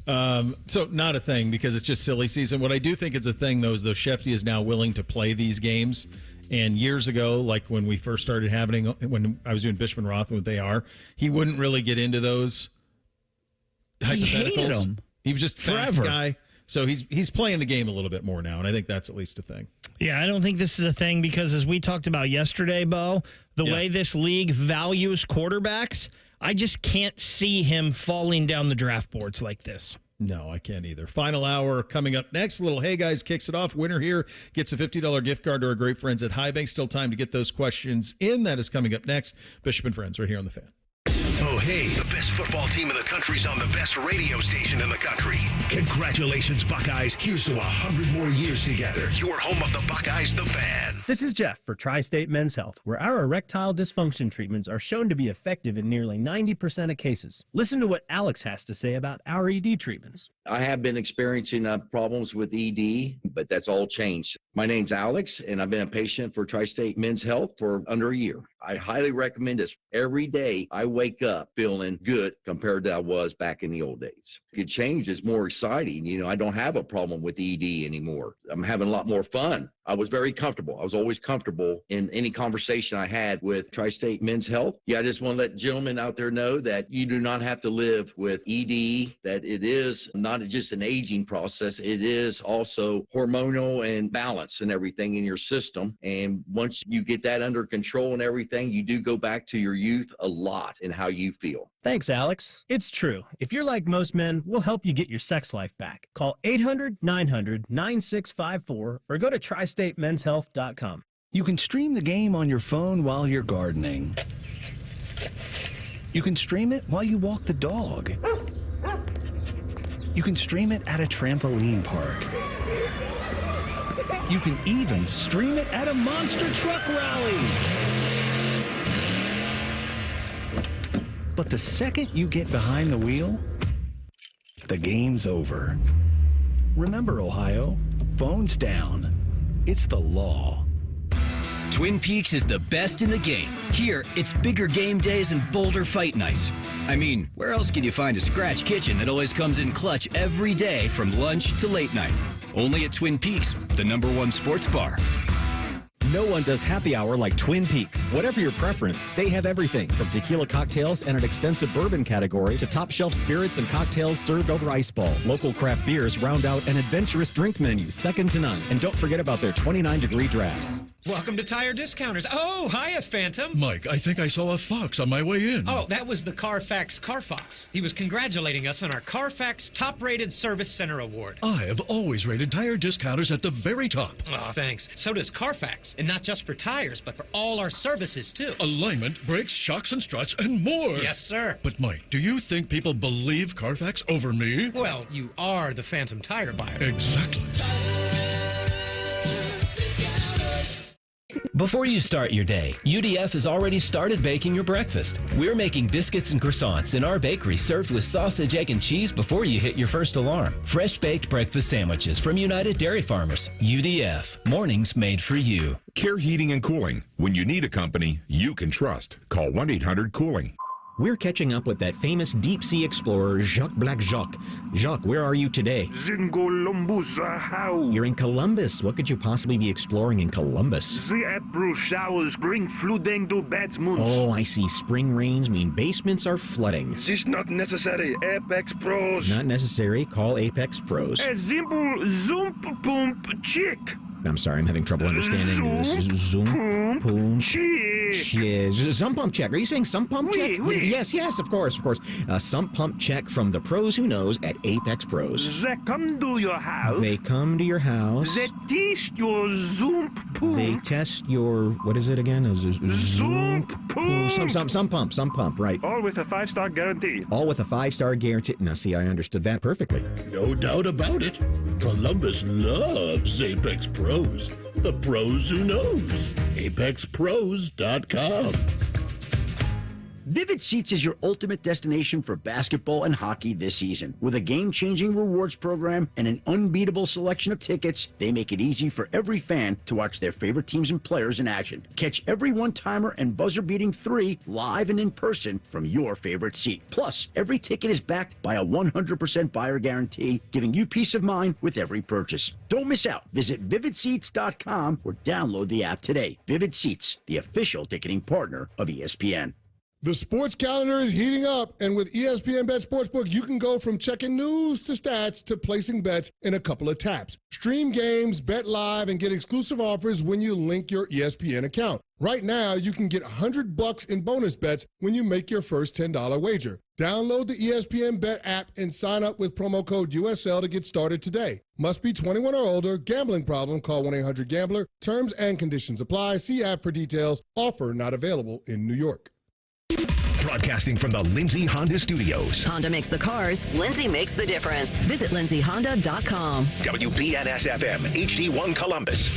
So not a thing because it's just silly season. What I do think is a thing, though, is though Shefty is now willing to play these games. And years ago, like when we first started when I was doing Bishop and Roth with AR, he wouldn't really get into those hypotheticals. He hated them. He was just forever guy. So he's playing the game a little bit more now, and I think that's at least a thing. Yeah, I don't think this is a thing because as we talked about yesterday, Bo, the way this league values quarterbacks, I just can't see him falling down the draft boards like this. No, I can't either. Final hour coming up next. Little Hey Guys kicks it off. Winner here gets a $50 gift card to our great friends at High Bank. Still time to get those questions in. That is coming up next. Bishop and Friends right here on The Fan. Oh, hey, the best football team in the country's on the best radio station in the country. Congratulations, Buckeyes. Here's to 100 more years together. Your home of the Buckeyes, The Fan. This is Jeff for Tri-State Men's Health, where our erectile dysfunction treatments are shown to be effective in nearly 90% of cases. Listen to what Alex has to say about our ED treatments. I have been experiencing problems with ED, but that's all changed. My name's Alex, and I've been a patient for Tri-State Men's Health for under a year. I highly recommend this. Every day I wake up feeling good compared to I was back in the old days. It changed. It's more exciting. You know, I don't have a problem with ED anymore. I'm having a lot more fun. I was very comfortable. I was always comfortable in any conversation I had with Tri-State Men's Health. Yeah, I just want to let gentlemen out there know that you do not have to live with ED, that it is not just an aging process. It is also hormonal and balance and everything in your system. And once you get that under control and everything, you do go back to your youth a lot in how you feel. Thanks, Alex. It's true. If you're like most men, we'll help you get your sex life back. Call 800-900-9654 or go to tristatemenshealth.com. You can stream the game on your phone while you're gardening. You can stream it while you walk the dog. You can stream it at a trampoline park. You can even stream it at a monster truck rally. But the second you get behind the wheel, the game's over. Remember, Ohio, phones down. It's the law. Twin Peaks is the best in the game. Here, it's bigger game days and bolder fight nights. I mean, where else can you find a scratch kitchen that always comes in clutch every day from lunch to late night? Only at Twin Peaks, the #1 sports bar. No one does happy hour like Twin Peaks. Whatever your preference, they have everything from tequila cocktails and an extensive bourbon category to top shelf spirits and cocktails served over ice balls. Local craft beers round out an adventurous drink menu second to none. And don't forget about their 29-degree drafts. Welcome to Tire Discounters. Oh, hiya, Phantom. Mike, I think I saw a fox on my way in. Oh, that was the Carfax Carfox. He was congratulating us on our Carfax Top-Rated Service Center Award. I have always rated Tire Discounters at the very top. Oh, thanks. So does Carfax. And not just for tires, but for all our services, too. Alignment, brakes, shocks and struts, and more. Yes, sir. But, Mike, do you think people believe Carfax over me? Well, you are the Phantom tire buyer. Exactly. Before you start your day, UDF has already started baking your breakfast. We're making biscuits and croissants in our bakery served with sausage, egg, and cheese before you hit your first alarm. Fresh baked breakfast sandwiches from United Dairy Farmers. UDF. Mornings made for you. Care Heating and Cooling. When you need a company you can trust, call 1-800-COOLING. We're catching up with that famous deep-sea explorer, Jacques Black Jacques. Jacques, where are you today? In Columbus, how? You're in Columbus. What could you possibly be exploring in Columbus? The April showers bring flooding to Batmans. Oh, I see. Spring rains mean basements are flooding. This not necessary. Apex Pros. Not necessary. Call Apex Pros. A simple zoom pump check. I'm sorry, I'm having trouble understanding this. Zoom pump check. Sump pump check. Are you saying sump pump check? Oui. Yes, of course. A sump pump check from the pros who knows at Apex Pros. They come to your house. They come to your house. They test your zoom pump. They test your, what is it again? Zoom pump. Some pump, right. All with a 5-star guarantee. All with a 5-star guarantee. Now, see, I understood that perfectly. No doubt about it. Columbus loves Apex Pros. The pros who knows. ApexPros.com. Vivid Seats is your ultimate destination for basketball and hockey this season. With a game-changing rewards program and an unbeatable selection of tickets, they make it easy for every fan to watch their favorite teams and players in action. Catch every one-timer and buzzer-beating 3 live and in person from your favorite seat. Plus, every ticket is backed by a 100% buyer guarantee, giving you peace of mind with every purchase. Don't miss out. Visit vividseats.com or download the app today. Vivid Seats, the official ticketing partner of ESPN. The sports calendar is heating up, and with ESPN Bet Sportsbook, you can go from checking news to stats to placing bets in a couple of taps. Stream games, bet live, and get exclusive offers when you link your ESPN account. Right now, you can get $100 in bonus bets when you make your first $10 wager. Download the ESPN Bet app and sign up with promo code USL to get started today. Must be 21 or older. Gambling problem? Call 1-800-GAMBLER. Terms and conditions apply. See app for details. Offer not available in New York. Broadcasting from the Lindsay Honda Studios. Honda makes the cars. Lindsay makes the difference. Visit lindsayhonda.com. WBNS-FM, HD1 Columbus.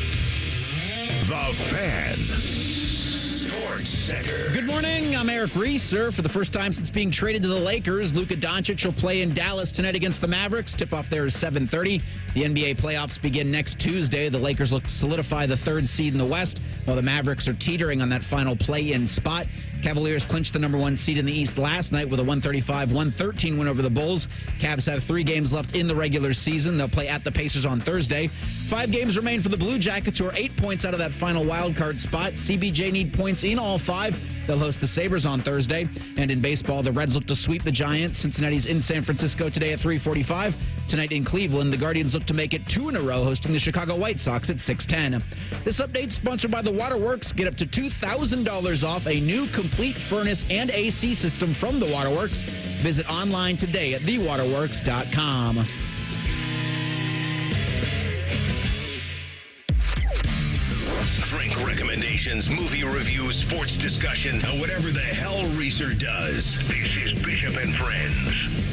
The Fan. Sports Center. Good morning. I'm Eric Reeser. For the first time since being traded to the Lakers, Luka Doncic will play in Dallas tonight against the Mavericks. Tip-off there is 7:30. The NBA playoffs begin next Tuesday. The Lakers look to solidify the 3rd seed in the West, while the Mavericks are teetering on that final play-in spot. Cavaliers clinched the number 1 seed in the East last night with a 135-113 win over the Bulls. Cavs have 3 games left in the regular season. They'll play at the Pacers on Thursday. 5 games remain for the Blue Jackets, who are 8 points out of that final wildcard spot. CBJ need points in all 5. They'll host the Sabres on Thursday. And in baseball, the Reds look to sweep the Giants. Cincinnati's in San Francisco today at 3:45. Tonight in Cleveland, the Guardians look to make it 2 in a row, hosting the Chicago White Sox at 6:10. This update sponsored by the Waterworks. Get up to $2,000 off a new complete furnace and AC system from the Waterworks. Visit online today at thewaterworks.com. Drink recommendations, movie reviews, sports discussion, or whatever the hell Reeser does. This is Bishop and Friends.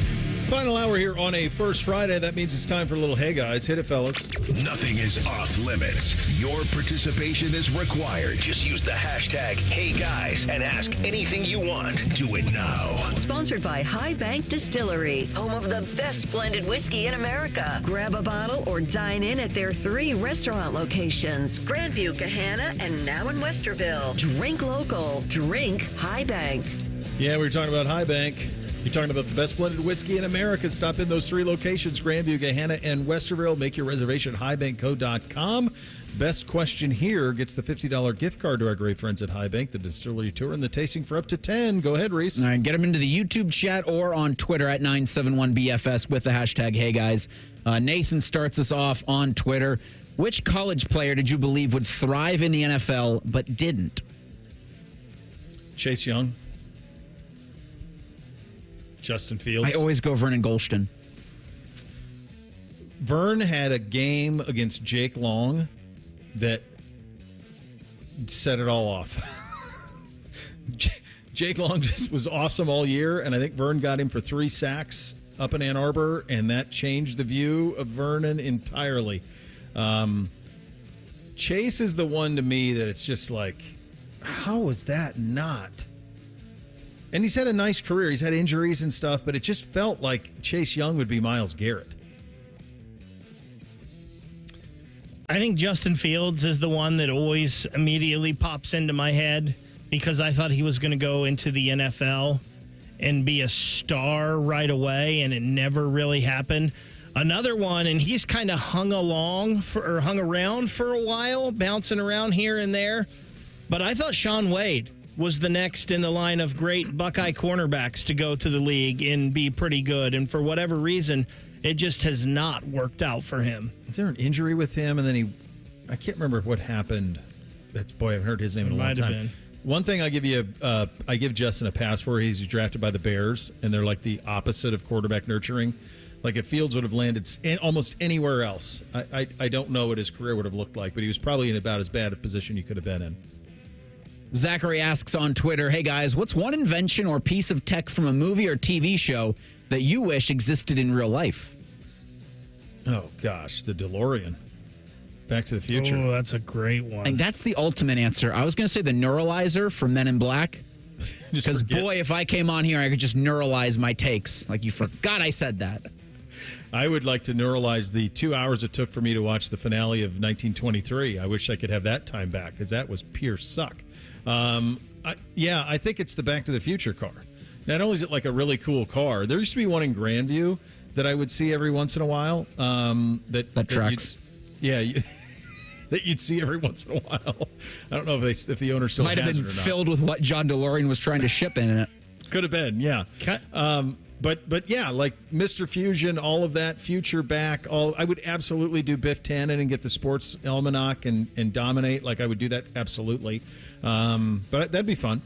Final hour here on a First Friday. That means it's time for a little Hey Guys. Hit it, fellas. Nothing is off limits. Your participation is required. Just use the hashtag HeyGuys and ask anything you want. Do it now. Sponsored by High Bank Distillery, home of the best blended whiskey in America. Grab a bottle or dine in at their 3 restaurant locations: Grandview, Gahanna, and now in Westerville. Drink local. Drink High Bank. Yeah, we were talking about High Bank. You're talking about the best blended whiskey in America. Stop in those 3 locations: Grandview, Gahanna, and Westerville. Make your reservation at highbankco.com. Best question here gets the $50 gift card to our great friends at High Bank, the distillery tour, and the tasting for up to 10. Go ahead, Reese. All right, get them into the YouTube chat or on Twitter at 971BFS with the hashtag HeyGuys. Nathan starts us off on Twitter. Which college player did you believe would thrive in the NFL but didn't? Chase Young. Justin Fields. I always go Vernon Golston. Vern had a game against Jake Long that set it all off. Jake Long just was awesome all year, and I think Vern got him for 3 sacks up in Ann Arbor, and that changed the view of Vernon entirely. Chase is the one to me that it's just like, how is that not? And he's had a nice career. He's had injuries and stuff, but it just felt like Chase Young would be Myles Garrett. I think Justin Fields is the one that always immediately pops into my head because I thought he was going to go into the NFL and be a star right away, and it never really happened. Another one, and he's kind of hung around for a while, bouncing around here and there, but I thought Shaun Wade was the next in the line of great Buckeye cornerbacks to go to the league and be pretty good. And for whatever reason, it just has not worked out for him. Is there an injury with him? And then I can't remember what happened. I haven't heard his name in a long time. One thing I give Justin a pass for, he's drafted by the Bears, and they're like the opposite of quarterback nurturing. Like if Fields would have landed almost anywhere else, I don't know what his career would have looked like, but he was probably in about as bad a position you could have been in. Zachary asks on Twitter, hey guys, what's one invention or piece of tech from a movie or TV show that you wish existed in real life? Oh, gosh, the DeLorean. Back to the Future. Oh, that's a great one. And that's the ultimate answer. I was going to say the neuralizer from Men in Black. Because, boy, if I came on here, I could just neuralize my takes. Like, you forgot I said that. I would like to neuralize the 2 hours it took for me to watch the finale of 1923. I wish I could have that time back, because that was pure suck. I think it's the Back to the Future car. Not only is it like a really cool car, there used to be one in Grandview that I would see every once in a while. That tracks. That you'd see every once in a while. I don't know if the owner still might have has been it or not. filled with what John DeLorean was trying to ship in it. Could have been, yeah. But yeah, like Mr. Fusion, all of that, Future Back, I would absolutely do Biff Tannen and get the sports almanac and dominate. Like, I would do that absolutely. But that'd be fun.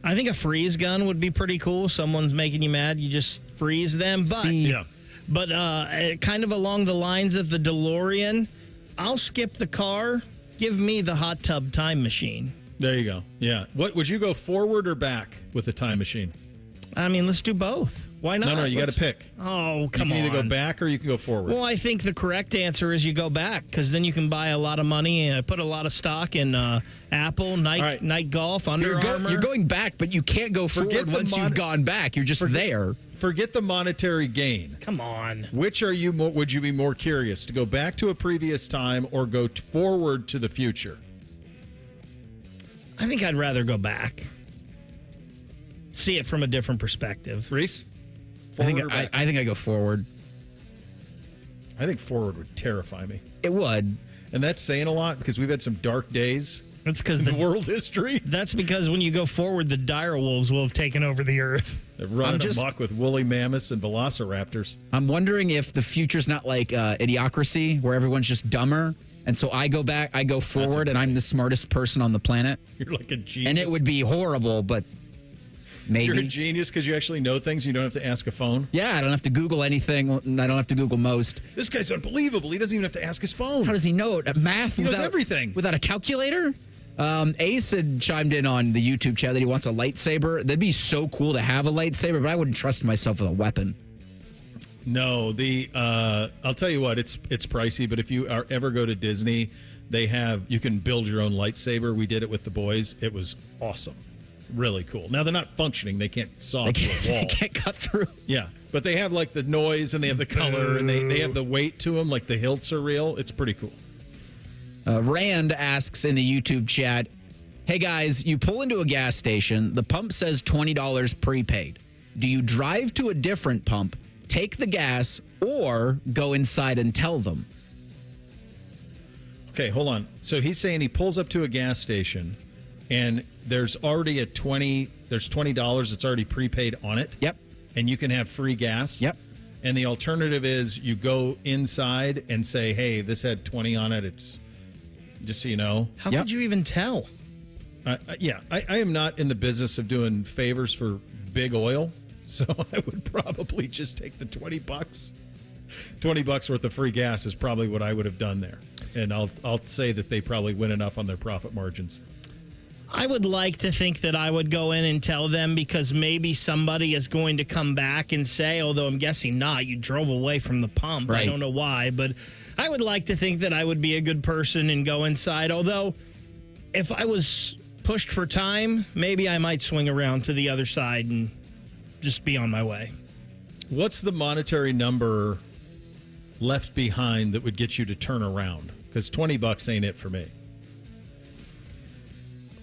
I think a freeze gun would be pretty cool. Someone's making you mad, you just freeze them. But kind of along the lines of the DeLorean, I'll skip the car. Give me the hot tub time machine. There you go. Yeah. What would you go, forward or back with the time machine? I mean, let's do both. Why not? No, you got to pick. Oh, come on. You can either go back or you can go forward. Well, I think the correct answer is you go back, because then you can buy a lot of money and put a lot of stock in Apple, Night Golf, Under Armour. You're going back, but you can't go forward once you've gone back. You're just there. Forget the monetary gain. Come on. Which are you? Would you be more curious to go back to a previous time or go forward to the future? I think I'd rather go back. See it from a different perspective. Reese? I think I go forward. I think forward would terrify me. It would. And that's saying a lot, because we've had some dark days. That's because the world history. That's because when you go forward, the Direwolves will have taken over the earth. They're running amok with woolly mammoths and velociraptors. I'm wondering if the future's not like Idiocracy, where everyone's just dumber. And so I go back, I go forward, and I'm the smartest person on the planet. You're like a genius. And it would be horrible, but maybe. You're a genius because you actually know things. You don't have to ask a phone. Yeah, I don't have to Google anything. I don't have to Google most. This guy's unbelievable. He doesn't even have to ask his phone. How does he know it? Math? He knows everything. Without a calculator? Ace had chimed in on the YouTube chat that he wants a lightsaber. That'd be so cool to have a lightsaber, but I wouldn't trust myself with a weapon. No, I'll tell you what, it's pricey, but if you ever go to Disney, you can build your own lightsaber. We did it with the boys. It was awesome. Really cool. Now, they're not functioning. They can't saw through a wall. They can't cut through. Yeah, but they have like the noise and they have the color and they have the weight to them. Like the hilts are real. It's pretty cool. Rand asks in the YouTube chat, hey guys, you pull into a gas station. The pump says $20 prepaid. Do you drive to a different pump, take the gas, or go inside and tell them? Okay, hold on. So he's saying he pulls up to a gas station and there's already $20 that's already prepaid on it. Yep. And you can have free gas. Yep. And the alternative is you go inside and say, hey, this had 20 on it. It's just so you know. How could you even tell? I am not in the business of doing favors for big oil. So I would probably just take the $20. $20 worth of free gas is probably what I would have done there. And I'll say that they probably win enough on their profit margins. I would like to think that I would go in and tell them, because maybe somebody is going to come back and say, although I'm guessing not, you drove away from the pump. Right. I don't know why, but I would like to think that I would be a good person and go inside. Although, if I was pushed for time, maybe I might swing around to the other side and just be on my way. What's the monetary number left behind that would get you to turn around? Because $20 ain't it for me.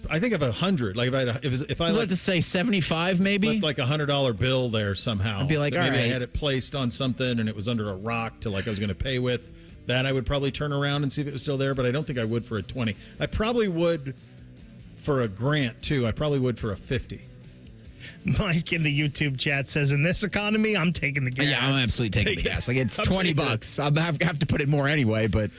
I think of 100. Like if I like to say 75, maybe left like $100 bill there somehow. I'd be like, all maybe right. I had it placed on something and it was under a rock to like I was going to pay with. That I would probably turn around and see if it was still there, but I don't think I would for a 20. I probably would for a grant too. I probably would for a 50. Mike in the YouTube chat says, in this economy, I'm taking the gas. Yeah, I'm absolutely taking the gas. Like, it's $20. I'll have to put in more anyway, but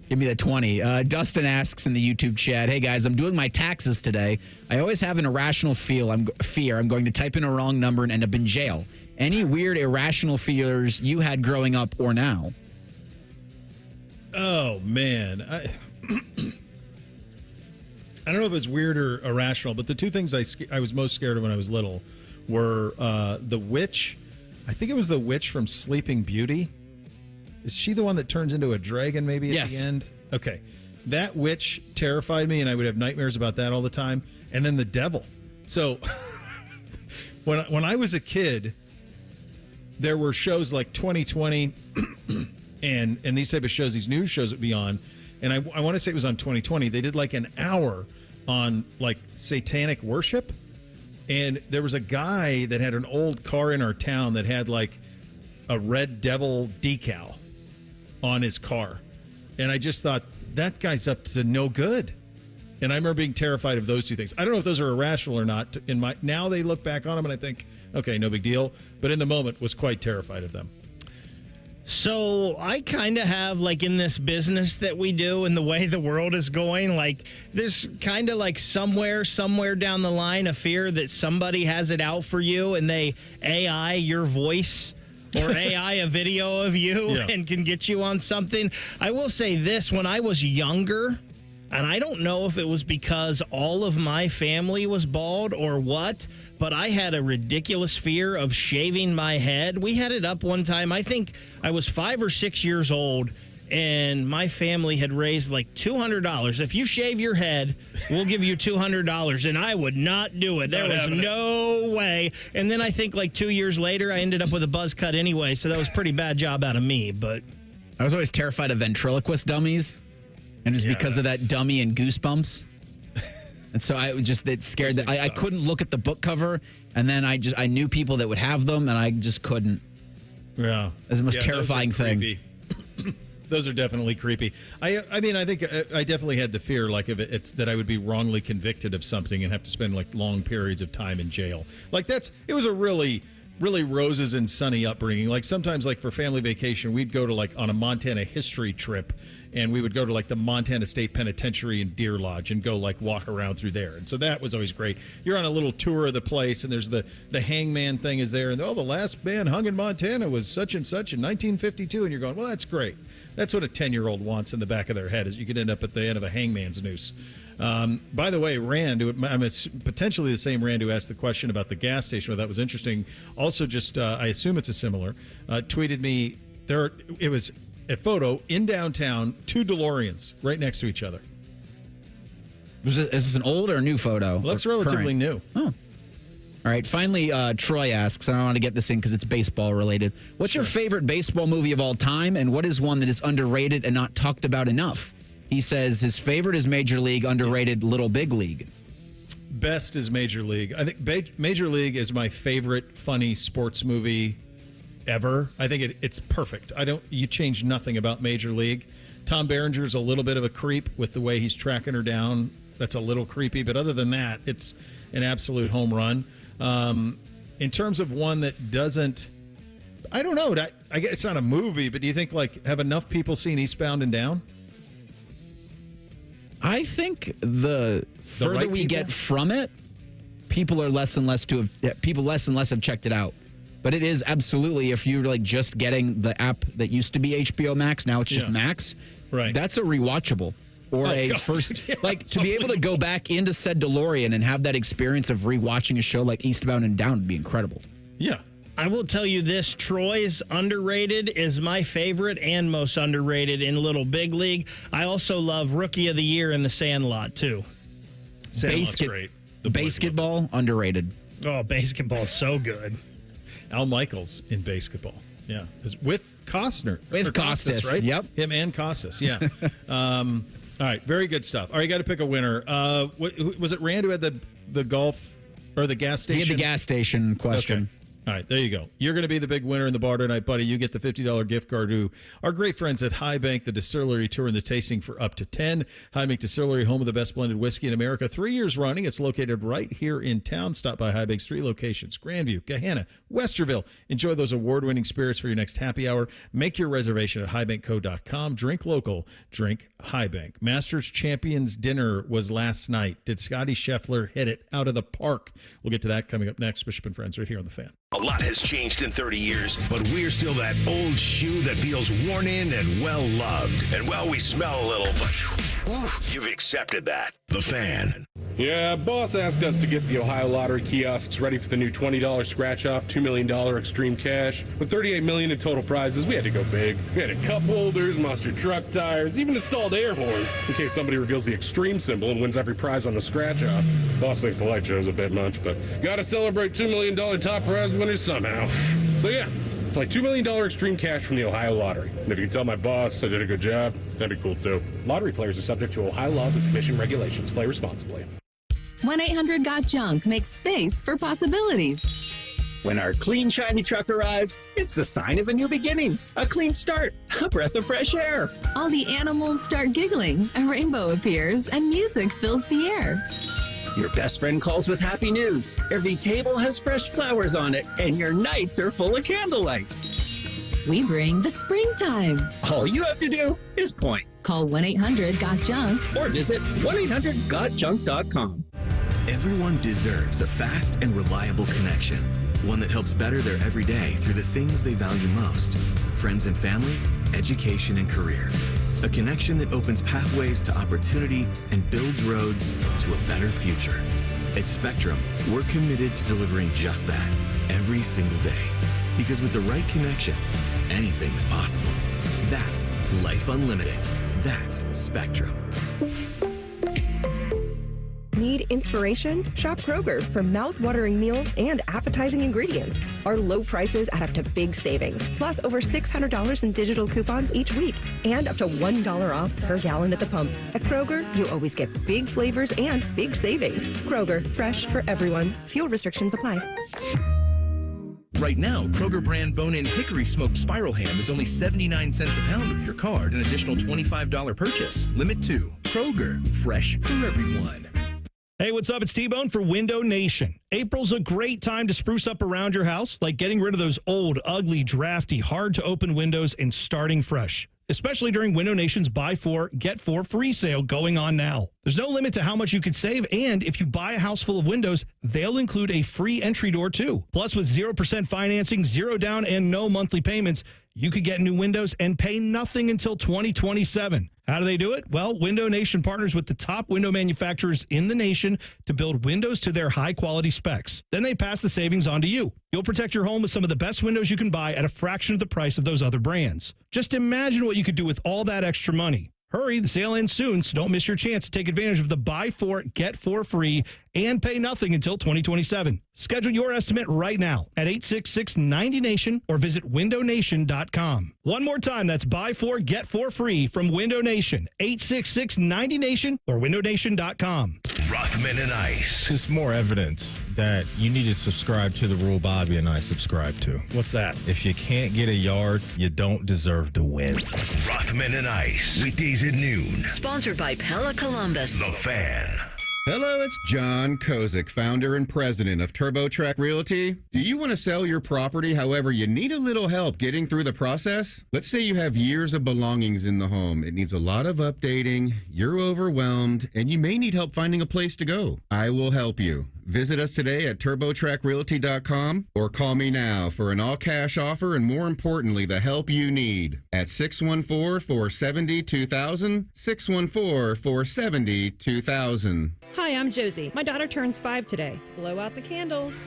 give me that 20. Dustin asks in the YouTube chat, hey guys, I'm doing my taxes today. I always have an irrational fear I'm going to type in a wrong number and end up in jail. Any weird irrational fears you had growing up or now? Oh, man. I don't know if it's weird or irrational, but the two things I was most scared of when I was little were the witch. I think it was the witch from Sleeping Beauty. Is she the one that turns into a dragon maybe at the end? Okay. That witch terrified me, and I would have nightmares about that all the time. And then the devil. So when I was a kid, there were shows like 2020 and these type of shows, these news shows would be on. And I want to say it was on 2020. They did like an hour on like satanic worship. And there was a guy that had an old car in our town that had like a red devil decal on his car. And I just thought, that guy's up to no good. And I remember being terrified of those two things. I don't know if those are irrational or not. Now they look back on them and I think, okay, no big deal. But in the moment was quite terrified of them. So I kind of have, like, in this business that we do and the way the world is going, like, there's kind of like somewhere down the line a fear that somebody has it out for you and they AI your voice or AI a video of you and can get you on something. I will say this, when I was younger, and I don't know if it was because all of my family was bald or what, but I had a ridiculous fear of shaving my head. We had it up one time. I think I was 5 or 6 years old, and my family had raised like $200. If you shave your head, we'll give you $200. And I would not do it. There was no way. And then I think like 2 years later, I ended up with a buzz cut anyway, so that was a pretty bad job out of me. But I was always terrified of ventriloquist dummies. And it was because of that dummy and Goosebumps. And so it scared that I couldn't look at the book cover, and then I knew people that would have them, and I just couldn't. Yeah. It was the most terrifying thing. Those are definitely creepy. I mean, I think I definitely had the fear, like, if it's that I would be wrongly convicted of something and have to spend like long periods of time in jail. Like it was a really roses and sunny upbringing. Like sometimes, like for family vacation, we'd go to like on a Montana history trip, and we would go to like the Montana State Penitentiary and Deer Lodge and go like walk around through there. And so that was always great. You're on a little tour of the place, and there's the hangman thing is there, and the last man hung in Montana was such and such in 1952, and you're going, well, that's great. That's what a 10-year-old wants in the back of their head, is you could end up at the end of a hangman's noose. By the way, Rand, I'm potentially the same Rand who asked the question about the gas station. Well, that was interesting. Also, just I assume it's a similar. Tweeted me it was a photo in downtown, 2 DeLoreans right next to each other. Is this an old or a new photo? It looks relatively new. Oh. All right. Finally, Troy asks, and I want to get this in because it's baseball related. What's your favorite baseball movie of all time, and what is one that is underrated and not talked about enough? He says his favorite is Major League, underrated Little Big League. Best is Major League. I think Major League is my favorite funny sports movie ever. I think it's perfect. You change nothing about Major League. Tom Berenger's a little bit of a creep with the way he's tracking her down. That's a little creepy, but other than that, it's an absolute home run. In terms of one that doesn't, I don't know. I guess it's not a movie, but do you think like have enough people seen Eastbound and Down? I think the further we get from it, people less and less have checked it out. But it is absolutely, if you're like just getting the app that used to be HBO Max, now it's just Max. Right. That's a rewatchable. Or to be able to go back into said DeLorean and have that experience of rewatching a show like Eastbound and Down would be incredible. Yeah. I will tell you this, Troy's underrated is my favorite and most underrated in Little Big League. I also love Rookie of the Year in The Sandlot, too. Sandlot's great. The basketball, underrated. Oh, basketball's so good. Al Michaels in basketball. Yeah. With Costner. With Costas, right? Yep. Him and Costas, yeah. All right, very good stuff. All right, you got to pick a winner. Was it Rand who had the golf or the gas station? He had the gas station question. Okay. All right, there you go. You're going to be the big winner in the bar tonight, buddy. You get the $50 gift card to our great friends at High Bank, the distillery tour and the tasting for up to 10. High Bank Distillery, home of the best blended whiskey in America. 3 years running. It's located right here in town. Stop by High Bank's 3 locations, Grandview, Gahanna, Westerville. Enjoy those award-winning spirits for your next happy hour. Make your reservation at highbankco.com. Drink local. Drink High Bank. Masters Champions Dinner was last night. Did Scotty Scheffler hit it out of the park? We'll get to that coming up next. Bishop and Friends right here on The Fan. A lot has changed in 30 years, but we're still that old shoe that feels worn in and well-loved. And, well, we smell a little, but you've accepted that. The Fan. Yeah, boss asked us to get the Ohio Lottery kiosks ready for the new $20 scratch-off, $2 million extreme cash. With $38 million in total prizes, we had to go big. We had cup holders, monster truck tires, even installed air horns in case somebody reveals the extreme symbol and wins every prize on the scratch-off. Boss thinks the light show's a bit much, but gotta celebrate $2 million top prize winners somehow. So yeah, play $2 million extreme cash from the Ohio Lottery. And if you can tell my boss I did a good job, that'd be cool too. Lottery players are subject to Ohio laws and commission regulations. Play responsibly. 1-800-GOT-JUNK makes space for possibilities. When our clean, shiny truck arrives, it's the sign of a new beginning, a clean start, a breath of fresh air. All the animals start giggling, a rainbow appears, and music fills the air. Your best friend calls with happy news. Every table has fresh flowers on it, and your nights are full of candlelight. We bring the springtime. All you have to do is point. Call 1-800-GOT-JUNK or visit 1-800-GOT-JUNK.com. Everyone deserves a fast and reliable connection, one that helps better their everyday through the things they value most: friends and family, education and career. A connection that opens pathways to opportunity and builds roads to a better future. At Spectrum, we're committed to delivering just that every single day. Because with the right connection, anything is possible. That's Life Unlimited. That's Spectrum. Need inspiration? Shop Kroger for mouth-watering meals and appetizing ingredients. Our low prices add up to big savings, plus over $600 in digital coupons each week, and up to $1 off per gallon at the pump. At Kroger, you always get big flavors and big savings. Kroger, fresh for everyone. Fuel restrictions apply. Right now, Kroger brand bone-in hickory smoked spiral ham is only 79 cents a pound with your card, an additional $25 purchase. Limit 2. Kroger, fresh for everyone. Hey, what's up? It's T-Bone for Window Nation. April's a great time to spruce up around your house, like getting rid of those old, ugly, drafty, hard-to-open windows and starting fresh. Especially during Window Nation's Buy 4, Get 4 free sale going on now. There's no limit to how much you could save, and if you buy a house full of windows, they'll include a free entry door, too. Plus, with 0% financing, 0 down, and no monthly payments, you could get new windows and pay nothing until 2027. How do they do it? Well, Window Nation partners with the top window manufacturers in the nation to build windows to their high-quality specs. Then they pass the savings on to you. You'll protect your home with some of the best windows you can buy at a fraction of the price of those other brands. Just imagine what you could do with all that extra money. Hurry, the sale ends soon, so don't miss your chance to take advantage of the Buy 4, Get 4 free and pay nothing until 2027. Schedule your estimate right now at 866-90NATION or visit windownation.com. One more time, that's Buy 4, Get 4 free from Window Nation, 866-90NATION or windownation.com. Rothman and Ice. It's more evidence that you need to subscribe to the rule Bobby and I subscribe to. What's that? If you can't get a yard, you don't deserve to win. Rothman and Ice, weekdays at noon. Sponsored by Pella Columbus. The Fan. Hello, it's John Kozik, founder and president of TurboTrack Realty. Do you want to sell your property, however, you need a little help getting through the process? Let's say you have years of belongings in the home. It needs a lot of updating, you're overwhelmed, and you may need help finding a place to go. I will help you. Visit us today at TurboTrackRealty.com or call me now for an all-cash offer and, more importantly, the help you need at 614-470-2000, 614-470-2000. Hi, I'm Josie. My daughter turns 5 today. Blow out the candles.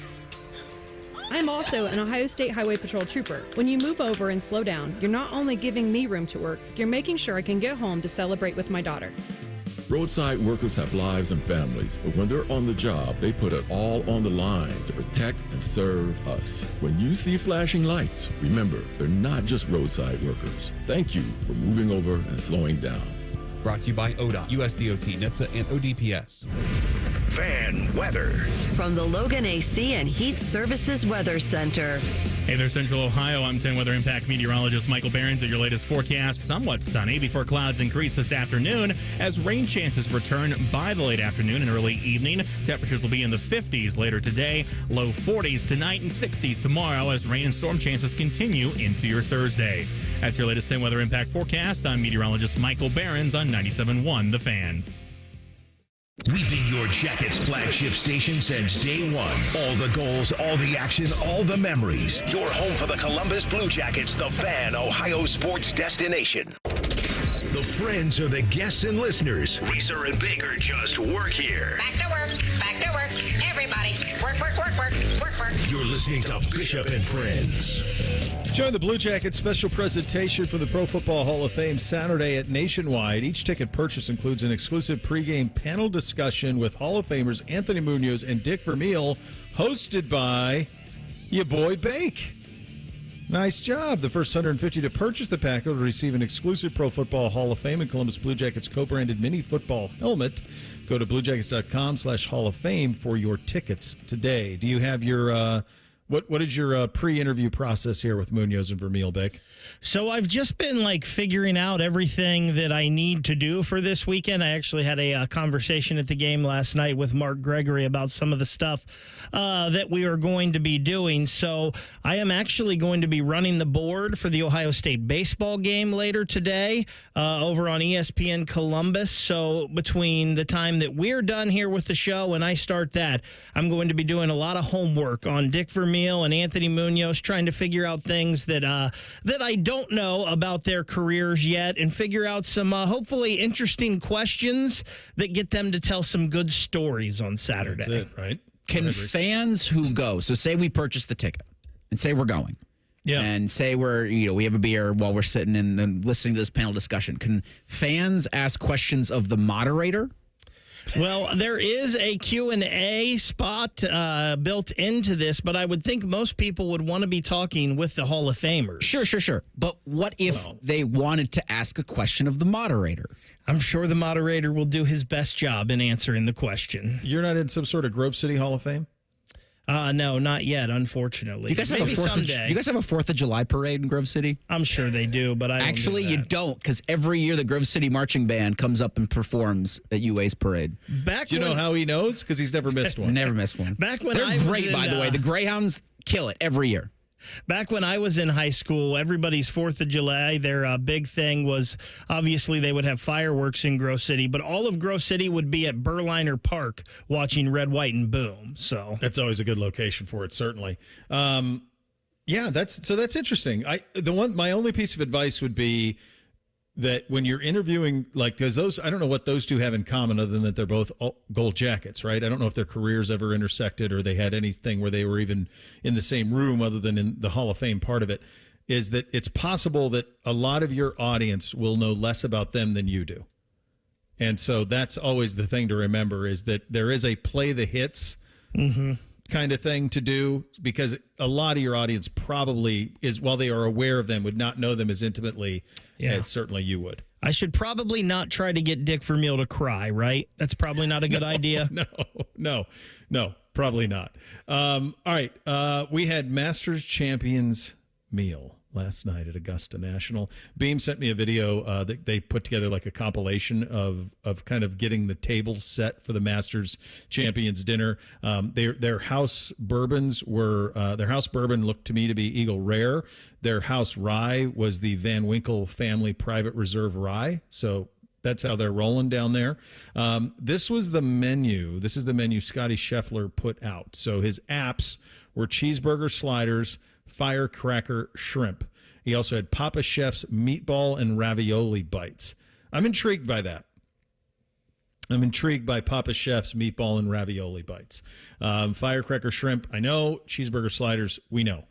I'm also an Ohio State Highway Patrol trooper. When you move over and slow down, you're not only giving me room to work, you're making sure I can get home to celebrate with my daughter. Roadside workers have lives and families, but when they're on the job, they put it all on the line to protect and serve us. When you see flashing lights, remember, they're not just roadside workers. Thank you for moving over and slowing down. Brought to you by ODOT, USDOT, NHTSA, and ODPS. Fan weather. From the Logan AC and Heat Services Weather Center. Hey there, Central Ohio. I'm 10 Weather Impact meteorologist Michael Behrens at your latest forecast. Somewhat sunny before clouds increase this afternoon as rain chances return by the late afternoon and early evening. Temperatures will be in the 50s later today, low 40s tonight, and 60s tomorrow as rain and storm chances continue into your Thursday. That's your latest 10 Weather Impact forecast. I'm meteorologist Michael Behrens on 97.1 The Fan. We've been your Jackets flagship station since day one. All the goals, all the action, all the memories. Your home for the Columbus Blue Jackets, the Fan, Ohio sports destination. The friends are the guests and listeners. Reeser and Baker just work here. Back to work. Back to work. Everybody, work, work, work, work, work, work. You're listening to Bishop and Friends. Join the Blue Jackets special presentation for the Pro Football Hall of Fame Saturday at Nationwide. Each ticket purchase includes an exclusive pregame panel discussion with Hall of Famers Anthony Munoz and Dick Vermeil, hosted by your boy Bake. Nice job. The first 150 to purchase the pack will receive an exclusive Pro Football Hall of Fame and Columbus Blue Jackets co-branded mini football helmet. Go to bluejackets.com/Hall of Fame for your tickets today. Do you have your what is your pre-interview process here with Munoz and Vermeil, Beck? So I've just been figuring out everything that I need to do for this weekend. I actually had a conversation at the game last night with Mark Gregory about some of the stuff that we are going to be doing. So I am actually going to be running the board for the Ohio State baseball game later today over on ESPN Columbus. So between the time that we're done here with the show and I start that, I'm going to be doing a lot of homework on Dick Vermeil and Anthony Munoz, trying to figure out things that I don't know about their careers yet, and figure out some hopefully interesting questions that get them to tell some good stories on Saturday. That's it, right? Can fans who go, so say we purchase the ticket and say we're going, and say we have a beer while we're sitting and listening to this panel discussion, can fans ask questions of the moderator? Well, there is a Q&A spot built into this, but I would think most people would want to be talking with the Hall of Famers. Sure. But what if they wanted to ask a question of the moderator? I'm sure the moderator will do his best job in answering the question. You're not in some sort of Grove City Hall of Fame? No, not yet, unfortunately. Do you guys have Maybe someday. Do you guys have a 4th of July parade in Grove City? I'm sure they do, but I don't Actually, do you don't, because every year the Grove City Marching Band comes up and performs at UA's parade. Do you know how he knows? Because he's never missed one. Never missed one. Back when They're I was great, by the way. The Greyhounds kill it every year. Back when I was in high school, everybody's 4th of July, their big thing was, obviously, they would have fireworks in Grove City, but all of Grove City would be at Berliner Park watching Red, White, and Boom. So that's always a good location for it, certainly. That's interesting. My only piece of advice would be that when you're interviewing, because those, I don't know what those two have in common other than that they're both Gold Jackets, right? I don't know if their careers ever intersected or they had anything where they were even in the same room other than in the Hall of Fame part of it, is that it's possible that a lot of your audience will know less about them than you do. And so that's always the thing to remember, is that there is a play the hits kind of thing to do, because a lot of your audience probably is, while they are aware of them, would not know them as intimately as certainly you would. I should probably not try to get Dick Vermeil to cry, right? That's probably not a good idea. No, probably not. All right. We had Masters Champions meal last night at Augusta National. Beam sent me a video that they put together, like a compilation of kind of getting the table set for the Masters Champions dinner. Their house bourbons were their house bourbon looked to me to be Eagle Rare. Their house rye was the Van Winkle Family Private Reserve Rye. So that's how they're rolling down there. This was the menu. This is the menu Scotty Scheffler put out. So his apps were cheeseburger sliders, firecracker shrimp. He also had Papa Chef's meatball and ravioli bites. I'm intrigued by that. I'm intrigued by Papa Chef's meatball and ravioli bites. Firecracker shrimp, I know. Cheeseburger sliders, we know.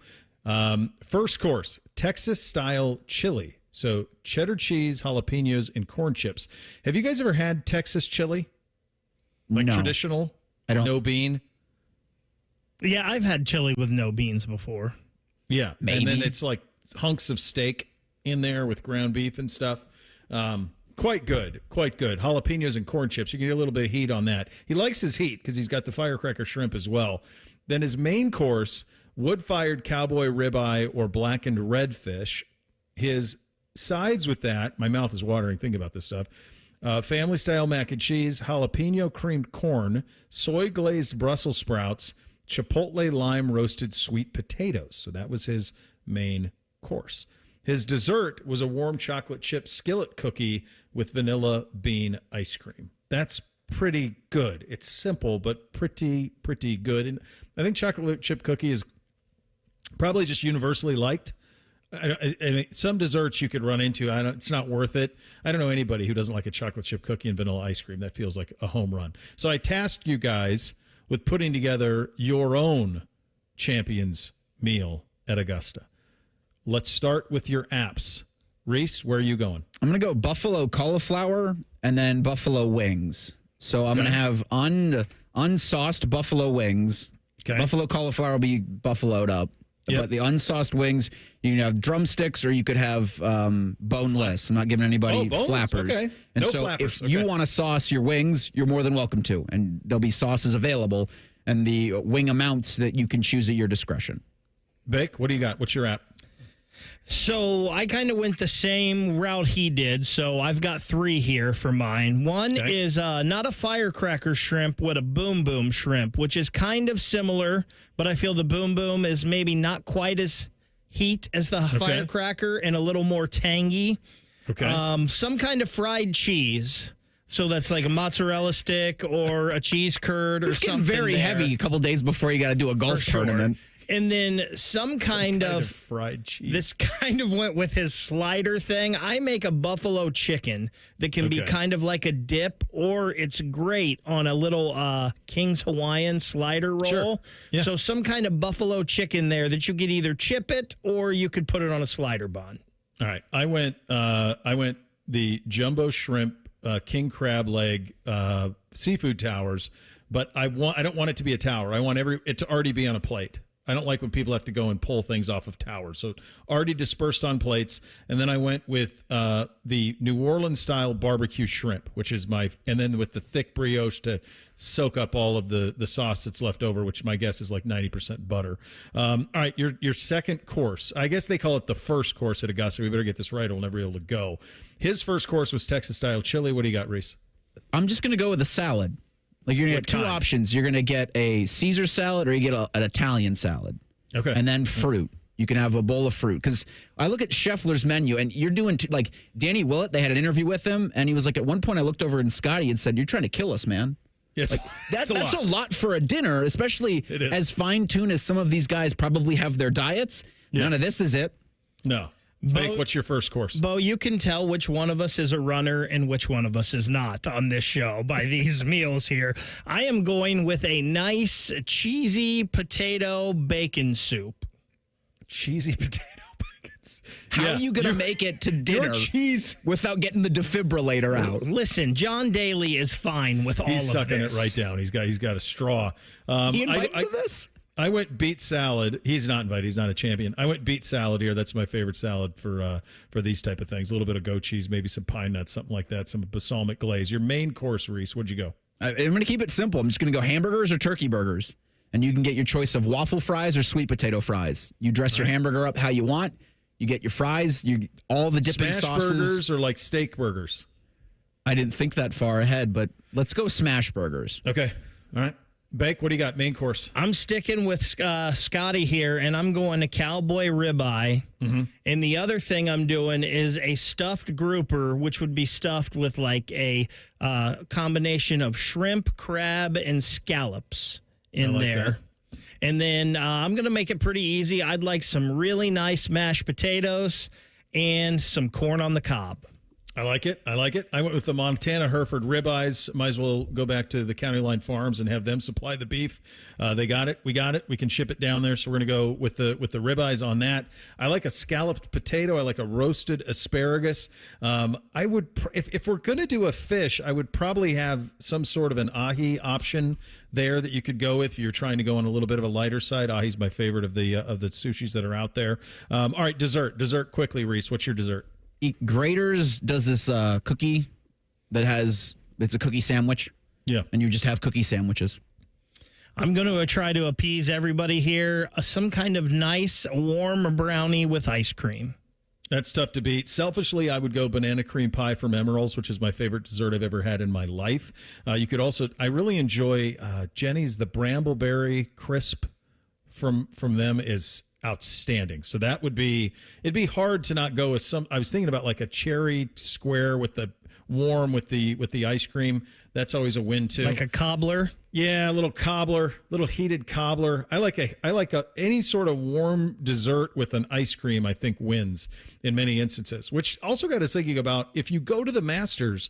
First course, Texas-style chili. So cheddar cheese, jalapenos, and corn chips. Have you guys ever had Texas chili? No. Traditional? I don't. No bean? Yeah, I've had chili with no beans before. Yeah. Maybe. And then it's like hunks of steak in there with ground beef and stuff. Quite good. Jalapenos and corn chips. You can get a little bit of heat on that. He likes his heat because he's got the firecracker shrimp as well. Then his main course, wood-fired cowboy ribeye or blackened redfish. His sides with that, my mouth is watering thinking about this stuff, family-style mac and cheese, jalapeno creamed corn, soy-glazed Brussels sprouts, chipotle lime roasted sweet potatoes. So that was his main course. His dessert was a warm chocolate chip skillet cookie with vanilla bean ice cream. That's pretty good. It's simple, but pretty good. And I think chocolate chip cookie is probably just universally liked. I mean, some desserts you could run into. It's not worth it. I don't know anybody who doesn't like a chocolate chip cookie and vanilla ice cream. That feels like a home run. So I tasked you guys with putting together your own champions meal at Augusta. Let's start with your apps. Reese, where are you going? I'm going to go buffalo cauliflower and then buffalo wings. So I'm going to have unsauced buffalo wings. Okay. Buffalo cauliflower will be buffaloed up. Yep. But the unsauced wings, you can have drumsticks or you could have boneless. I'm not giving anybody flappers. Okay. And No so flappers. if you Okay. want to sauce your wings, you're more than welcome to. And there'll be sauces available and the wing amounts that you can choose at your discretion. Vic, what do you got? What's your app? So I kind of went the same route he did. So I've got 3 here for mine. One is not a firecracker shrimp, but a boom boom shrimp, which is kind of similar, but I feel the boom boom is maybe not quite as heat as the firecracker and a little more tangy. Okay. Some kind of fried cheese. So that's like a mozzarella stick or a cheese curd or It's something. getting very heavy a couple days before you got to do a golf tournament. And then some kind of fried cheese. This kind of went with his slider thing. I make a buffalo chicken that can be kind of like a dip, or it's great on a little King's Hawaiian slider roll. Sure. Yeah. So some kind of buffalo chicken there that you could either chip it or you could put it on a slider bun. All right. I went the jumbo shrimp, king crab leg, seafood towers, but I don't want it to be a tower. I want it to already be on a plate. I don't like when people have to go and pull things off of towers. So already dispersed on plates. And then I went with the New Orleans style barbecue shrimp, which is and then with the thick brioche to soak up all of the sauce that's left over, which my guess is like 90% butter. All right, your second course. I guess they call it the first course at Augusta. We better get this right or we'll never be able to go. His first course was Texas style chili. What do you got, Reese? I'm just going to go with a salad. Like you're going to get 2 options. You're going to get a Caesar salad or you get an Italian salad. Okay. And then fruit. You can have a bowl of fruit. Because I look at Scheffler's menu and you're doing, like Danny Willett, they had an interview with him. And he was like, at one point I looked over and Scotty and said, "You're trying to kill us, man." Yes. Like, that's a lot for a dinner, especially as fine-tuned as some of these guys probably have their diets. Yeah. None of this is it. No. Mike, what's your first course? Bo, you can tell which one of us is a runner and which one of us is not on this show by these meals here. I am going with a nice cheesy potato bacon soup. Cheesy potato bacon. How are you going to make it to dinner without getting the defibrillator out? Listen, John Daly is fine with all of this. He's sucking it right down. He's got a straw. He invited to this? I went beet salad. He's not invited. He's not a champion. I went beet salad here. That's my favorite salad for these type of things. A little bit of goat cheese, maybe some pine nuts, something like that, some balsamic glaze. Your main course, Reese, what'd you go? I'm going to keep it simple. I'm just going to go hamburgers or turkey burgers. And you can get your choice of waffle fries or sweet potato fries. You dress your hamburger up how you want. You get your fries, all the dipping Smash sauces. burgers or like steak burgers? I didn't think that far ahead, but let's go smash burgers. Okay. All right. Bake, what do you got? Main course. I'm sticking with Scotty here, and I'm going to cowboy ribeye. Mm-hmm. And the other thing I'm doing is a stuffed grouper, which would be stuffed with like a combination of shrimp, crab, and scallops in there. That. And then I'm going to make it pretty easy. I'd like some really nice mashed potatoes and some corn on the cob. I like it. I went with the Montana Hereford ribeyes. Might as well go back to the County Line Farms and have them supply the beef. They got it. We got it. We can ship it down there. So we're going to go with the ribeyes on that. I like a scalloped potato. I like a roasted asparagus. I would, if we're going to do a fish, I would probably have some sort of an ahi option there that you could go with if you're trying to go on a little bit of a lighter side. Ahi's my favorite of the sushis that are out there. All right, dessert quickly, Reese. What's your dessert? Grater's does this cookie that it's a cookie sandwich. Yeah. And you just have cookie sandwiches. I'm going to try to appease everybody here. Some kind of nice warm brownie with ice cream. That's tough to beat. Selfishly, I would go banana cream pie from Emerald's, which is my favorite dessert I've ever had in my life. You could also, I really enjoy Jenny's, the Brambleberry crisp from them is outstanding. So that it'd be hard to not go with some. I was thinking about like a cherry square with the warm with the ice cream. That's always a win too. Like a cobbler. Yeah, a little cobbler, little heated cobbler. I like any sort of warm dessert with an ice cream. I think wins in many instances. Which also got us thinking about, if you go to the Masters,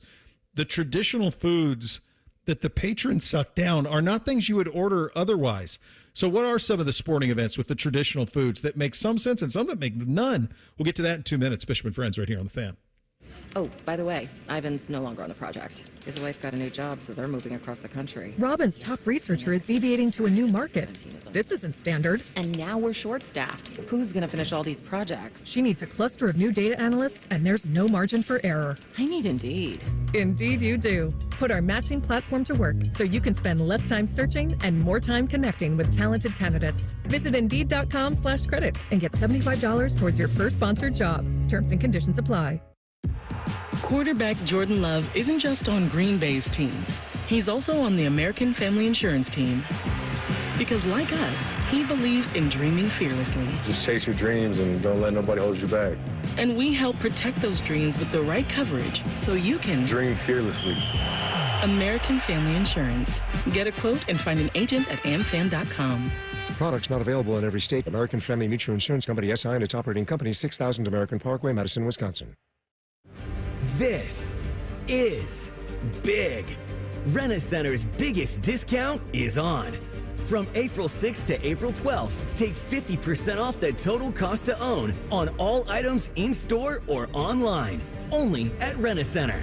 the traditional foods that the patrons suck down are not things you would order otherwise. So what are some of the sporting events with the traditional foods that make some sense and some that make none? We'll get to that in 2 minutes. Bishop and Friends right here on The Fan. Oh, by the way, Ivan's no longer on the project. His wife got a new job, so they're moving across the country. Robin's top researcher is deviating to a new market. This isn't standard. And now we're short-staffed. Who's going to finish all these projects? She needs a cluster of new data analysts, and there's no margin for error. I need Indeed. Indeed you do. Put our matching platform to work so you can spend less time searching and more time connecting with talented candidates. Visit Indeed.com/credit and get $75 towards your first sponsored job. Terms and conditions apply. Quarterback Jordan Love isn't just on Green Bay's team. He's also on the American Family Insurance team. Because like us, he believes in dreaming fearlessly. Just chase your dreams and don't let nobody hold you back. And we help protect those dreams with the right coverage so you can dream fearlessly. American Family Insurance. Get a quote and find an agent at amfam.com. Products not available in every state. American Family Mutual Insurance Company, SI, and its operating company, 6000 American Parkway, Madison, Wisconsin. This is big. Rent-A-Center's biggest discount is on. From April 6th to April 12th, take 50% off the total cost to own on all items in-store or online. Only at Rent-A-Center.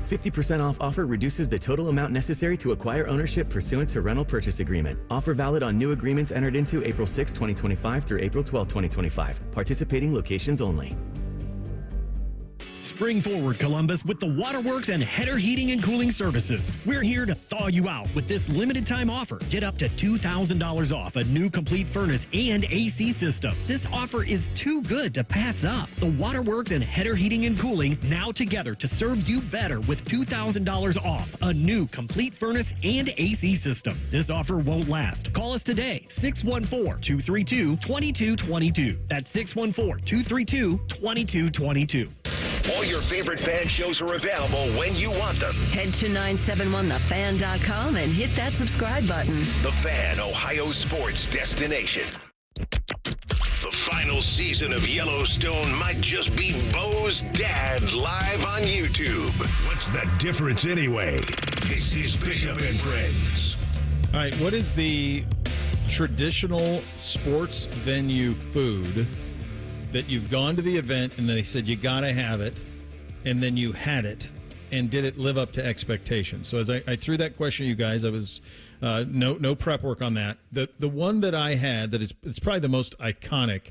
50% off offer reduces the total amount necessary to acquire ownership pursuant to rental purchase agreement. Offer valid on new agreements entered into April 6, 2025 through April 12, 2025. Participating locations only. Spring forward, Columbus, with the Waterworks and Header Heating and Cooling Services. We're here to thaw you out with this limited time offer. Get up to $2,000 off a new complete furnace and AC system. This offer is too good to pass up. The Waterworks and Header Heating and Cooling now together to serve you better with $2,000 off a new complete furnace and AC system. This offer won't last. Call us today, 614-232-2222. That's 614-232-2222. All your favorite fan shows are available when you want them. Head to 971thefan.com and hit that subscribe button. The Fan, Ohio sports destination. The final season of Yellowstone might just be Bo's dad live on YouTube. What's the difference anyway? This is Bishop and Friends. All right, what is the traditional sports venue food that you've gone to the event and they said you got to have it, and then you had it, and did it live up to expectations? So as I threw that question at you guys, I was no prep work on that. The one that I had that it's probably the most iconic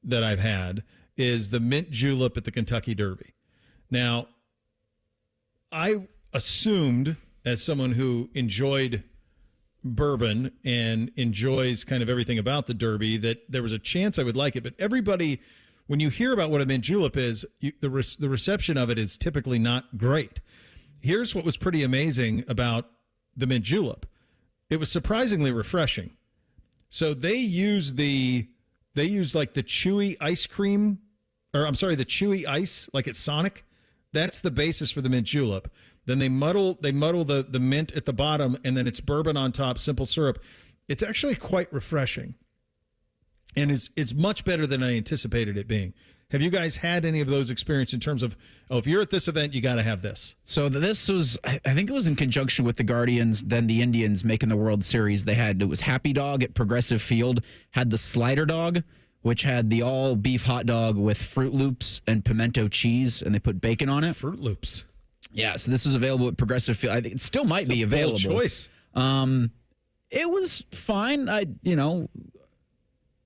that I've had is the mint julep at the Kentucky Derby. Now, I assumed, as someone who enjoyed bourbon and enjoys kind of everything about the Derby, that there was a chance I would like it. But everybody, when you hear about what a mint julep is, the reception of it is typically not great. Here's what was pretty amazing about the mint julep. It was surprisingly refreshing. So they use like the chewy ice cream, or I'm sorry, the chewy ice, like at Sonic. That's the basis for the mint julep. Then they muddle the mint at the bottom, and then it's bourbon on top, simple syrup. It's actually quite refreshing, and is much better than I anticipated it being. Have you guys had any of those experiences in terms of, if you're at this event, you got to have this? So this was, I think it was in conjunction with the Guardians, then the Indians making the World Series. It was Happy Dog at Progressive Field, had the Slider Dog, which had the all beef hot dog with Fruit Loops and pimento cheese, and they put bacon on it. Fruit Loops. Yeah, so this is available at Progressive Field. I think it still might be available. Bold choice. It was fine. I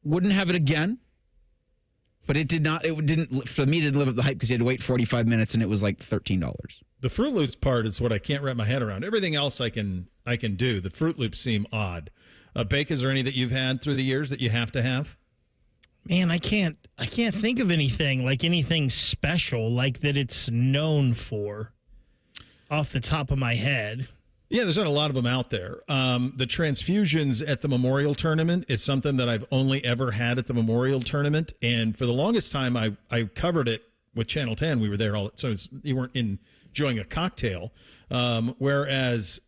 wouldn't have it again. But it didn't for me, it didn't live up the hype because you had to wait 45 minutes and it was like $13. The Fruit Loops part is what I can't wrap my head around. Everything else I can do. The Fruit Loops seem odd. Bake, is there any that you've had through the years that you have to have? Man, I can't think of anything special like that it's known for off the top of my head. Yeah, there's not a lot of them out there. The transfusions at the Memorial Tournament is something that I've only ever had at the Memorial Tournament. And for the longest time, I covered it with Channel 10, we were there so you weren't enjoying a cocktail. Whereas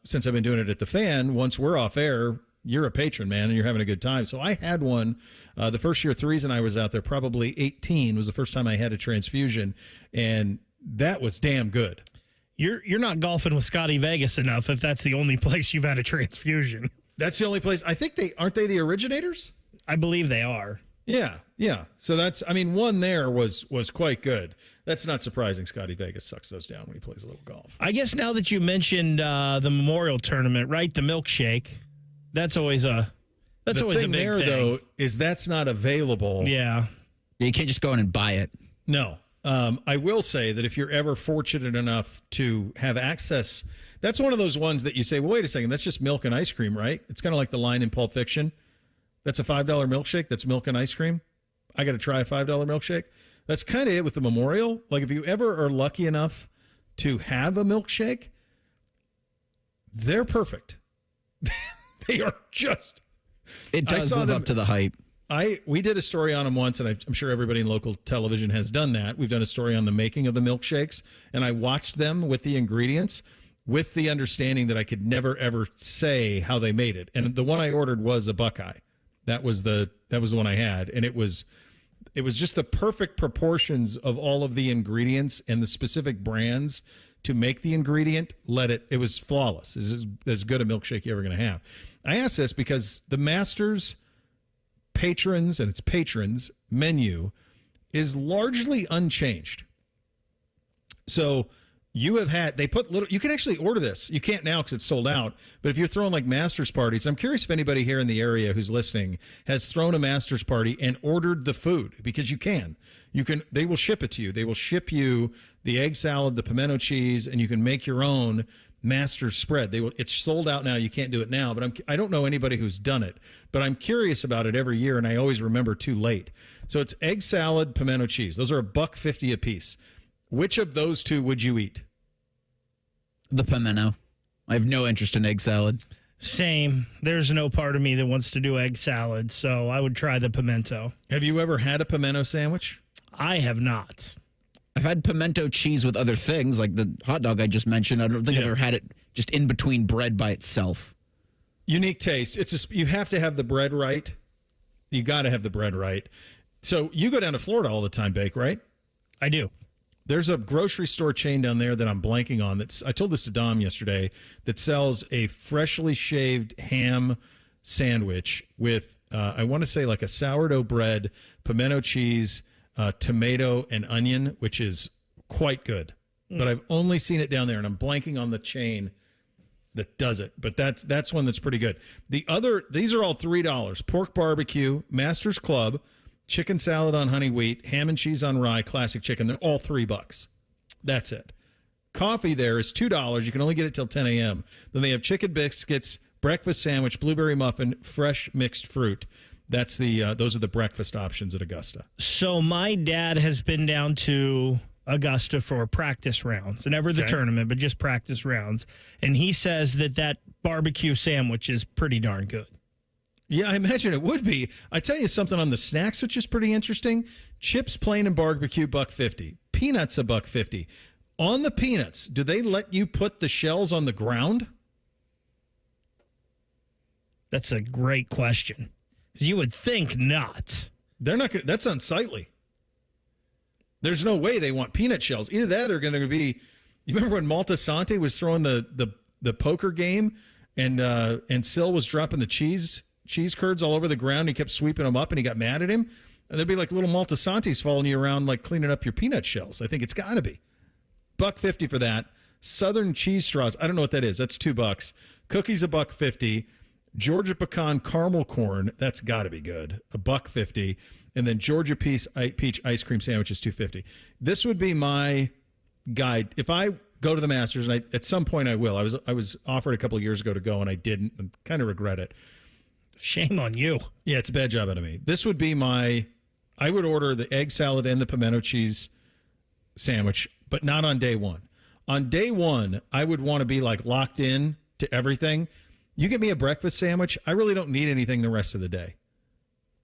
since I've been doing it at the Fan, once we're off air, you're a patron, man, and you're having a good time. So I had one the first year Threes and I was out there, probably 18 was the first time I had a transfusion, and that was damn good. You're not golfing with Scotty Vegas enough if that's the only place you've had a transfusion. That's the only place. I think aren't they the originators? I believe they are. Yeah. So one there was quite good. That's not surprising. Scotty Vegas sucks those down when he plays a little golf. I guess now that you mentioned the Memorial Tournament, right? The milkshake. That's always a big thing. Though, is that's not available. Yeah. You can't just go in and buy it. No. I will say that if you're ever fortunate enough to have access, that's one of those ones that you say, well, wait a second, that's just milk and ice cream, right? It's kind of like the line in Pulp Fiction. That's a $5 milkshake. That's milk and ice cream. I got to try a $5 milkshake. That's kind of it with the Memorial. Like, if you ever are lucky enough to have a milkshake, they're perfect. They are just. It does live up to the hype. We did a story on them once, and I'm sure everybody in local television has done that. We've done a story on the making of the milkshakes, and I watched them with the ingredients, with the understanding that I could never ever say how they made it. And the one I ordered was a Buckeye. That was the one I had, and it was just the perfect proportions of all of the ingredients and the specific brands to make the ingredient. It was flawless. It was as good a milkshake you're ever going to have. I ask this because the Masters patrons menu is largely unchanged. So they put you can actually order this. You can't now because it's sold out. But if you're throwing like Masters parties, I'm curious if anybody here in the area who's listening has thrown a Masters party and ordered the food, because you can. They will ship it to you. They will ship you the egg salad, the pimento cheese, and you can make your own Masters spread. It's sold out now. You can't do it now, but I don't know anybody who's done it, but I'm curious about it every year, and I always remember too late. So it's egg salad, pimento cheese. Those are $1.50 a piece. Which of those two would you eat? The pimento. I have no interest in egg salad. Same. There's no part of me that wants to do egg salad, so I would try the pimento. Have you ever had a pimento sandwich? I have not. I've had pimento cheese with other things, like the hot dog I just mentioned. I don't think I've ever had it just in between bread by itself. Unique taste. You have to have the bread right. You got to have the bread right. So you go down to Florida all the time, Bake, right? I do. There's a grocery store chain down there that I'm blanking on. I told this to Dom yesterday, that sells a freshly shaved ham sandwich with, I want to say, like a sourdough bread, pimento cheese, tomato, and onion, which is quite good. But I've only seen it down there, and I'm blanking on the chain that does it. But that's one that's pretty good. These are all $3. Pork barbecue, Masters Club, chicken salad on honey wheat, ham and cheese on rye, classic chicken. They're all $3. That's it. Coffee there is $2. You can only get it till 10 a.m. Then they have chicken biscuits, breakfast sandwich, blueberry muffin, fresh mixed fruit. That's those are the breakfast options at Augusta. So my dad has been down to Augusta for practice rounds, never the tournament, but just practice rounds. And he says that barbecue sandwich is pretty darn good. Yeah, I imagine it would be. I tell you something on the snacks, which is pretty interesting. Chips, plain and barbecue, $1.50. Peanuts, $1.50. On the peanuts, do they let you put the shells on the ground? That's a great question. You would think not. They're not. That's unsightly. There's no way they want peanut shells. Either that, or they're going to be. You remember when Maltasante was throwing the poker game, and Sil was dropping the cheese curds all over the ground. He kept sweeping them up, and he got mad at him. And there'd be like little Maltasantes following you around, like cleaning up your peanut shells. I think it's got to be $1.50 for that. Southern cheese straws. I don't know what that is. That's $2. Cookies, $1.50. Georgia pecan caramel corn, that's got to be good, $1.50, and then Georgia peach ice cream sandwich is $2.50. This would be my guide if I go to the Masters, and at some point I will. I was offered a couple of years ago to go, and I didn't, and kind of regret it. Shame on you. Yeah, it's a bad job out of me. This would be I would order the egg salad and the pimento cheese sandwich, but not on day one. On day one, I would want to be like locked in to everything. You get me a breakfast sandwich, I really don't need anything the rest of the day.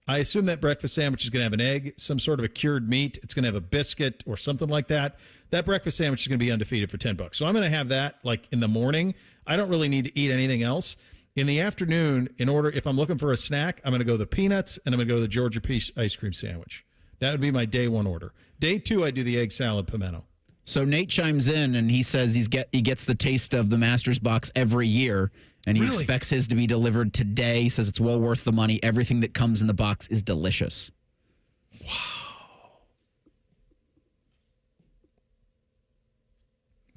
I assume that breakfast sandwich is going to have an egg, some sort of a cured meat. It's going to have a biscuit or something like that. That breakfast sandwich is going to be undefeated for $10. So I'm going to have that like in the morning. I don't really need to eat anything else. In the afternoon, if I'm looking for a snack, I'm going to go the peanuts and I'm going to go the Georgia Peach ice cream sandwich. That would be my day one order. Day two, I do the egg salad pimento. So Nate chimes in and he says he gets the taste of the Masters box every year, and he expects his to be delivered today. He says it's well worth the money. Everything that comes in the box is delicious.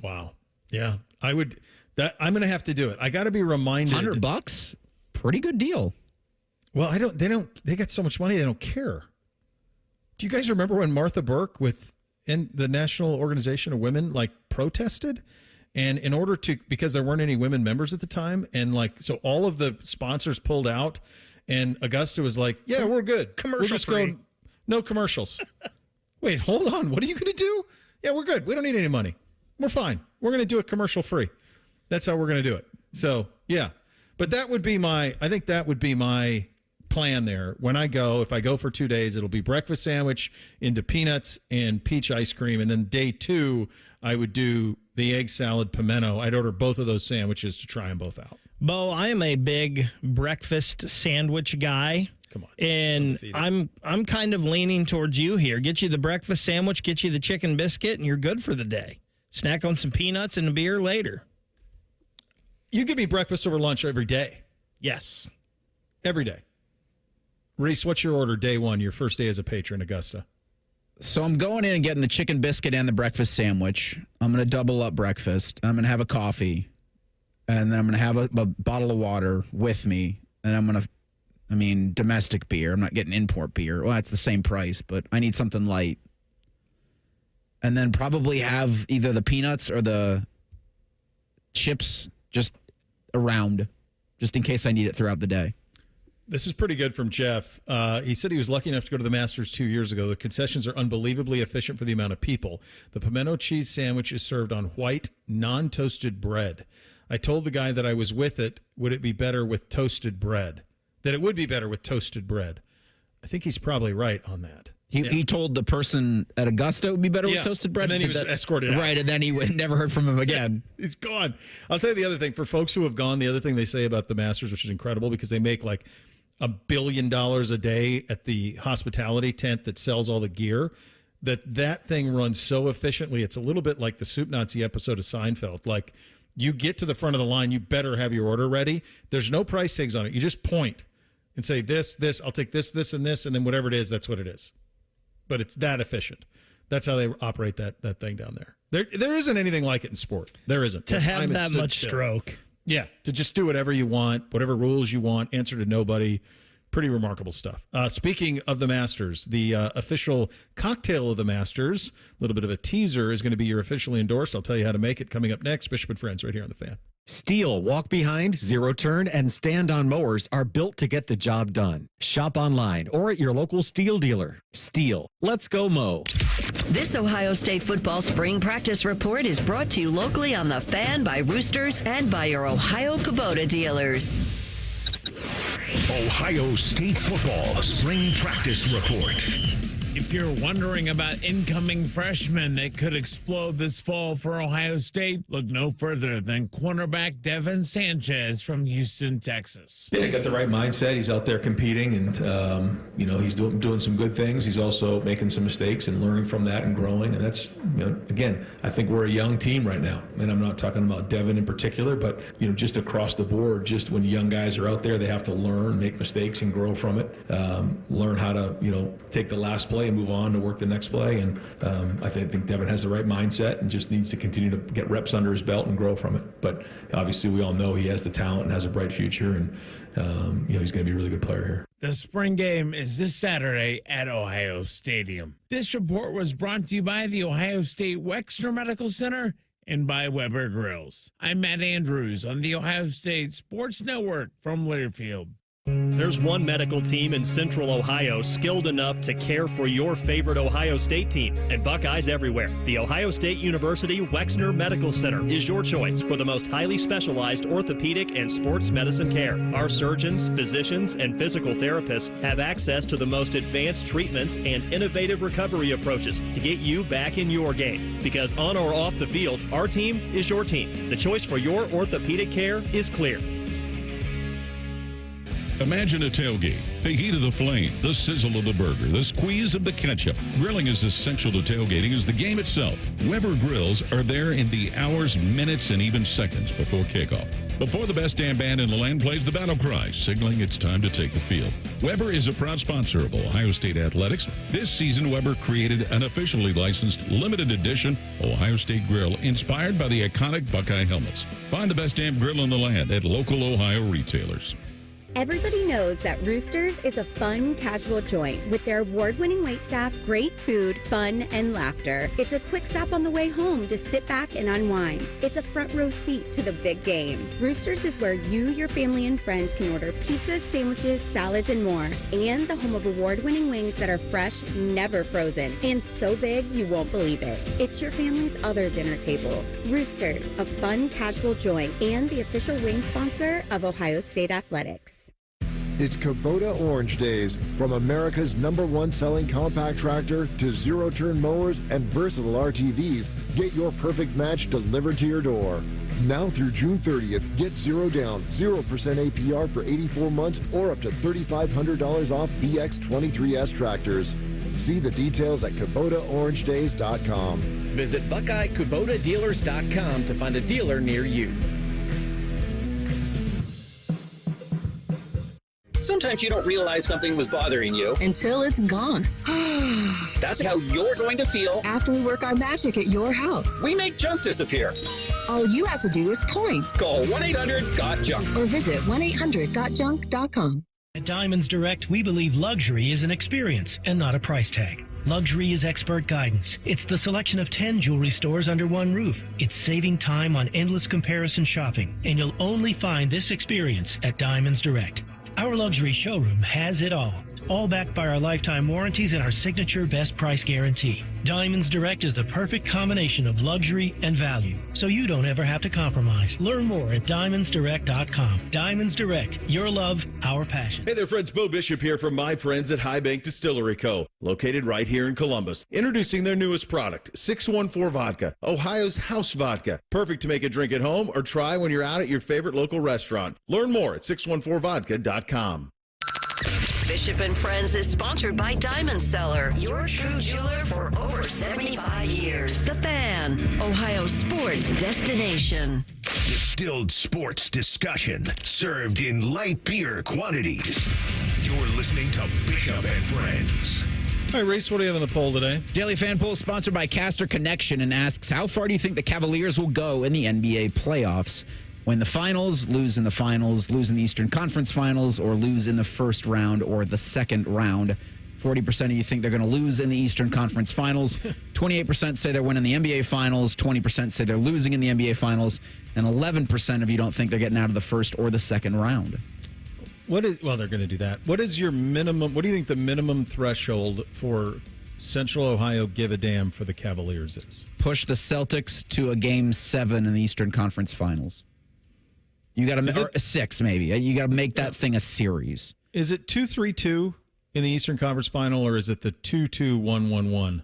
Wow. Yeah, I'm going to have to do it. I got to be reminded. $100? Pretty good deal. Well, they got so much money they don't care. Do you guys remember when Martha Burke in the National Organization of Women protested? And in order to, because there weren't any women members at the time, and so all of the sponsors pulled out, and Augusta was like, yeah, we're good. Commercial free. No commercials. Wait, hold on. What are you going to do? Yeah, we're good. We don't need any money. We're fine. We're going to do it commercial free. That's how we're going to do it. So, yeah. But that would be my plan there. When if I go for 2 days, it'll be breakfast sandwich into peanuts and peach ice cream. And then day two, I would do the egg salad pimento. I'd order both of those sandwiches to try them both out. Bo, I am a big breakfast sandwich guy. Come on. And I'm kind of leaning towards you here. Get you the breakfast sandwich, get you the chicken biscuit, and you're good for the day. Snack on some peanuts and a beer later. You give me breakfast over lunch every day. Yes. Every day. Reese, what's your order day one, your first day as a patron, Augusta? So I'm going in and getting the chicken biscuit and the breakfast sandwich. I'm going to double up breakfast. I'm going to have a coffee. And then I'm going to have a bottle of water with me. And I'm going to, domestic beer. I'm not getting import beer. Well, it's the same price, but I need something light. And then probably have either the peanuts or the chips just around, just in case I need it throughout the day. This is pretty good from Jeff. He said he was lucky enough to go to the Masters 2 years ago. The concessions are unbelievably efficient for the amount of people. The pimento cheese sandwich is served on white, non-toasted bread. I told the guy that I was with it, would it be better with toasted bread? That it would be better with toasted bread. I think he's probably right on that. He told the person at Augusta it would be better with toasted bread. And then he was escorted out. Right, and then he never heard from him again. He's gone. I'll tell you the other thing. For folks who have gone, the other thing they say about the Masters, which is incredible, because they make $1 billion a day at the hospitality tent that sells all the gear, that thing runs so efficiently. It's a little bit like the Soup Nazi episode of Seinfeld. You get to the front of the line, you better have your order ready. There's no price tags on it. You just point and say, this, I'll take this, and this, and then whatever it is, that's what it is. But it's that efficient. That's how they operate that thing down there. There isn't anything like it in sport. There isn't. To have that much stroke. Yeah, to just do whatever you want, whatever rules you want, answer to nobody. Pretty remarkable stuff. Speaking of the Masters, the official cocktail of the Masters, a little bit of a teaser, is going to be your officially endorsed. I'll tell you how to make it coming up next. Bishop and Friends right here on The Fan. Steel, walk behind, zero turn, and stand-on mowers are built to get the job done. Shop online or at your local Steel dealer. Steel, let's go mow. This Ohio State football spring practice report is brought to you locally on The Fan by Roosters and by your Ohio Kubota dealers. Ohio State football spring practice report. If you're wondering about incoming freshmen that could explode this fall for Ohio State, look no further than cornerback Devin Sanchez from Houston, Texas. Yeah, he got the right mindset. He's out there competing, and he's doing some good things. He's also making some mistakes and learning from that and growing. And that's, again, I think we're a young team right now. And I'm not talking about Devin in particular, but just across the board. Just when young guys are out there, they have to learn, make mistakes, and grow from it. Learn how to take the last play and move on to work the next play. And I think Devin has the right mindset and just needs to continue to get reps under his belt and grow from it. But obviously we all know he has the talent and has a bright future, and he's going to be a really good player here. The spring game is this Saturday at Ohio Stadium. This report was brought to you by the Ohio State Wexner Medical Center and by Weber Grills. I'm Matt Andrews on the Ohio State Sports Network from Learfield. There's one medical team in Central Ohio skilled enough to care for your favorite Ohio State team, and Buckeyes everywhere. The Ohio State University Wexner Medical Center is your choice for the most highly specialized orthopedic and sports medicine care. Our surgeons, physicians, and physical therapists have access to the most advanced treatments and innovative recovery approaches to get you back in your game. Because on or off the field, our team is your team. The choice for your orthopedic care is clear. Imagine a tailgate. The heat of the flame, the sizzle of the burger, the squeeze of the ketchup. Grilling is essential to tailgating as the game itself. Weber grills are there in the hours, minutes, and even seconds before kickoff. Before the best damn band in the land plays the battle cry, signaling it's time to take the field. Weber is a proud sponsor of Ohio State Athletics. This season, Weber created an officially licensed limited edition Ohio State grill inspired by the iconic Buckeye helmets. Find the best damn grill in the land at local Ohio retailers. Everybody knows that Roosters is a fun, casual joint with their award-winning waitstaff, great food, fun, and laughter. It's a quick stop on the way home to sit back and unwind. It's a front row seat to the big game. Roosters is where you, your family, and friends can order pizzas, sandwiches, salads, and more. And the home of award-winning wings that are fresh, never frozen, and so big you won't believe it. It's your family's other dinner table. Roosters, a fun, casual joint, and the official wing sponsor of Ohio State Athletics. It's Kubota Orange Days. From America's #1 selling compact tractor to zero-turn mowers and versatile RTVs, get your perfect match delivered to your door. Now through June 30th, get 0 down, 0% APR for 84 months or up to $3,500 off BX23S tractors. See the details at KubotaOrangeDays.com. Visit BuckeyeKubotaDealers.com to find a dealer near you. Sometimes you don't realize something was bothering you until it's gone. That's how you're going to feel after we work our magic at your house. We make junk disappear. All you have to do is point. Call 1-800-GOT-JUNK or visit 1-800-GOT-JUNK.com. At Diamonds Direct, we believe luxury is an experience and not a price tag. Luxury is expert guidance. It's the selection of 10 jewelry stores under one roof. It's saving time on endless comparison shopping, and you'll only find this experience at Diamonds Direct. Our luxury showroom has it all backed by our lifetime warranties and our signature best price guarantee. Diamonds Direct is the perfect combination of luxury and value, so you don't ever have to compromise. Learn more at diamondsdirect.com. Diamonds Direct, your love, our passion. Hey there, friends. Bo Bishop here from my friends at High Bank Distillery Co., located right here in Columbus. Introducing their newest product, 614 Vodka, Ohio's house vodka. Perfect to make a drink at home or try when you're out at your favorite local restaurant. Learn more at 614vodka.com. Bishop and Friends is sponsored by Diamond Seller, your true jeweler for over 75 years. The Fan, Ohio sports destination. Distilled sports discussion served in light beer quantities. You're listening to Bishop and Friends. All right, Reese, what do you have on the poll today? Daily Fan Poll sponsored by Caster Connection and asks, how far do you think the Cavaliers will go in the NBA playoffs? Win the finals, lose in the finals, lose in the Eastern Conference Finals, or lose in the first round or the second round. 40% of you think they're going to lose in the Eastern Conference Finals. 28% say they're winning the NBA Finals. 20% say they're losing in the NBA Finals. And 11% of you don't think they're getting out of the first or the second round. Well, they're going to do that. What is your minimum? What do you think the minimum threshold for Central Ohio give a damn for the Cavaliers is? Push the Celtics to a Game 7 in the Eastern Conference Finals. You got to a 6 maybe. You got to make that thing a series. Is it 2-3-2 in the Eastern Conference Final, or is it the 2-2-1-1-1?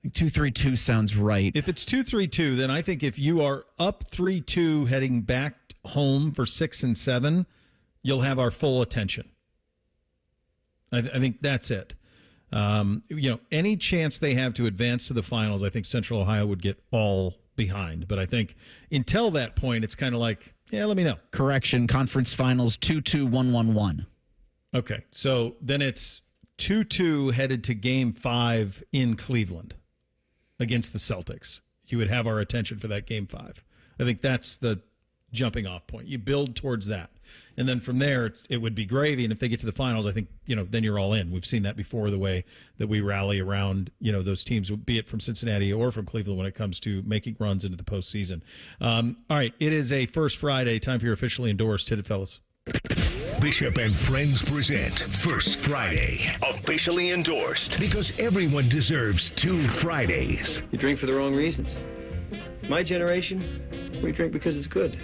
2-3-2 sounds right. If it's 2-3-2, then I think if you are up 3-2 heading back home for 6 and 7, you'll have our full attention. I think that's it. Any chance they have to advance to the finals, I think Central Ohio would get all behind. But I think until that point, it's kind of like, yeah, let me know. Correction, conference finals 2-2-1-1-1. Okay, so then it's 2-2 headed to Game 5 in Cleveland against the Celtics. You would have our attention for that Game 5. I think that's the jumping off point. You build towards that. And then from there, it would be gravy. And if they get to the finals, I think, then you're all in. We've seen that before, the way that we rally around, those teams, be it from Cincinnati or from Cleveland when it comes to making runs into the postseason. All right, it is a First Friday. Time for your officially endorsed. Hit it, fellas. Bishop and Friends present First Friday, officially endorsed because everyone deserves 2 Fridays. You drink for the wrong reasons. My generation, we drink because it's good.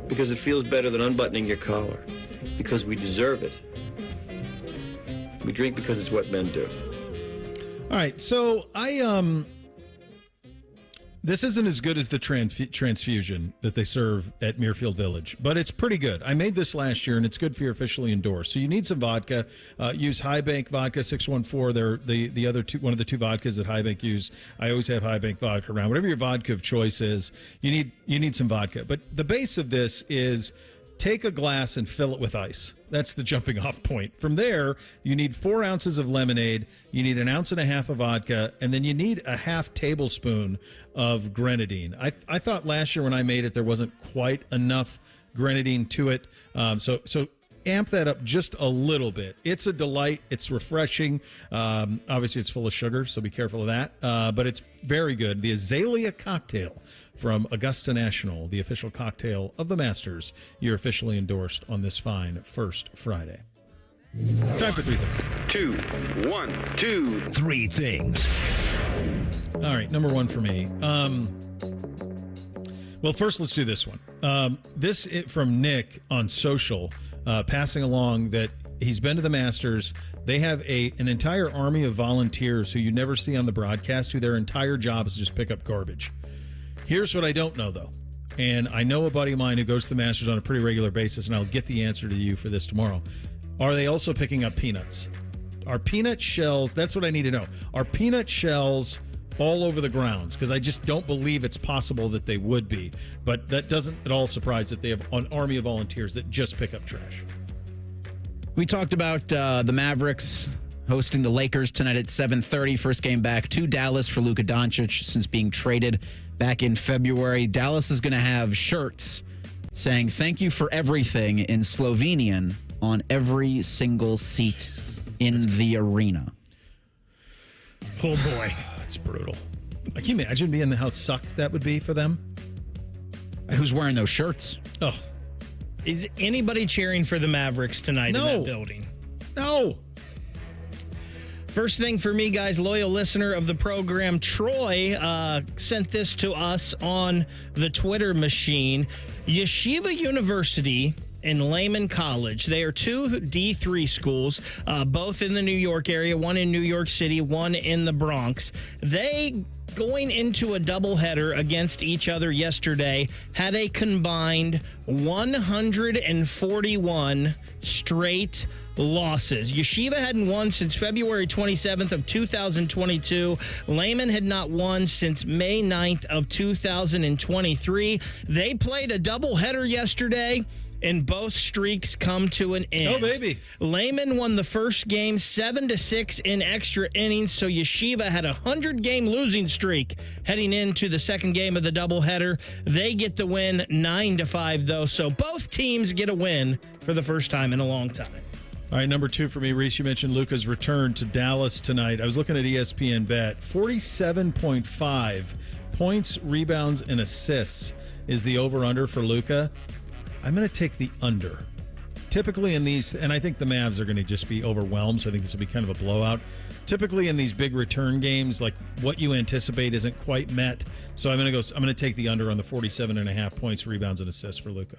Because it feels better than unbuttoning your collar. Because we deserve it. We drink because it's what men do. All right, so this isn't as good as the transfusion that they serve at Muirfield Village, but it's pretty good. I made this last year, and it's good for your officially endorsed. So you need some vodka. Use High Bank Vodka 614. They're the other two, one of the 2 vodkas that High Bank use. I always have High Bank vodka around. Whatever your vodka of choice is, you need some vodka. But the base of this is take a glass and fill it with ice. That's the jumping off point. From there, you need 4 ounces of lemonade, you need 1.5 ounces of vodka, and then you need a half tablespoon of grenadine. I thought last year when I made it, there wasn't quite enough grenadine to it. So amp that up just a little bit. It's a delight. It's refreshing. Obviously, it's full of sugar, so be careful of that. But it's very good. The Azalea Cocktail from Augusta National, the official cocktail of the Masters. You're officially endorsed on this fine First Friday. Time for 3 things. 2, 1, 2, 3 things. All right, number 1 for me. Well, first, let's do this one. This from Nick on social, passing along that he's been to the Masters. They have an entire army of volunteers who you never see on the broadcast, who their entire job is to just pick up garbage. Here's what I don't know, though. And I know a buddy of mine who goes to the Masters on a pretty regular basis, and I'll get the answer to you for this tomorrow. Are they also picking up peanuts? Are peanut shells, that's what I need to know. Are peanut shells all over the grounds? Because I just don't believe it's possible that they would be. But that doesn't at all surprise that they have an army of volunteers that just pick up trash. We talked about the Mavericks hosting the Lakers tonight at 7:30. First game back to Dallas for Luka Doncic since being traded back in February. Dallas is going to have shirts saying thank you for everything in Slovenian on every single seat in the arena. Oh, boy. That's brutal. Can you imagine being how sucked that would be for them? Who's wearing those shirts? Oh. Is anybody cheering for the Mavericks tonight in that building? No. First thing for me, guys, loyal listener of the program, Troy, sent this to us on the Twitter machine. Yeshiva University and Lehman College. They are 2 D3 schools, both in the New York area, one in New York City, one in the Bronx. They, going into a doubleheader against each other yesterday, had a combined 141 straight losses. Yeshiva hadn't won since February 27th of 2022. Lehman had not won since May 9th of 2023. They played a doubleheader yesterday, and both streaks come to an end. Oh, baby. Lehman won the first game 7-6 in extra innings, so Yeshiva had a 100-game losing streak heading into the second game of the doubleheader. They get the win 9-5, though, so both teams get a win for the first time in a long time. All right, number 2 for me, Reese, you mentioned Luka's return to Dallas tonight. I was looking at ESPN Bet. 47.5 points, rebounds, and assists is the over-under for Luka. I'm going to take the under. Typically in these, and I think the Mavs are going to just be overwhelmed, so I think this will be kind of a blowout. Typically in these big return games, like what you anticipate isn't quite met. So I'm going to take the under on the 47.5 points, rebounds, and assists for Luka.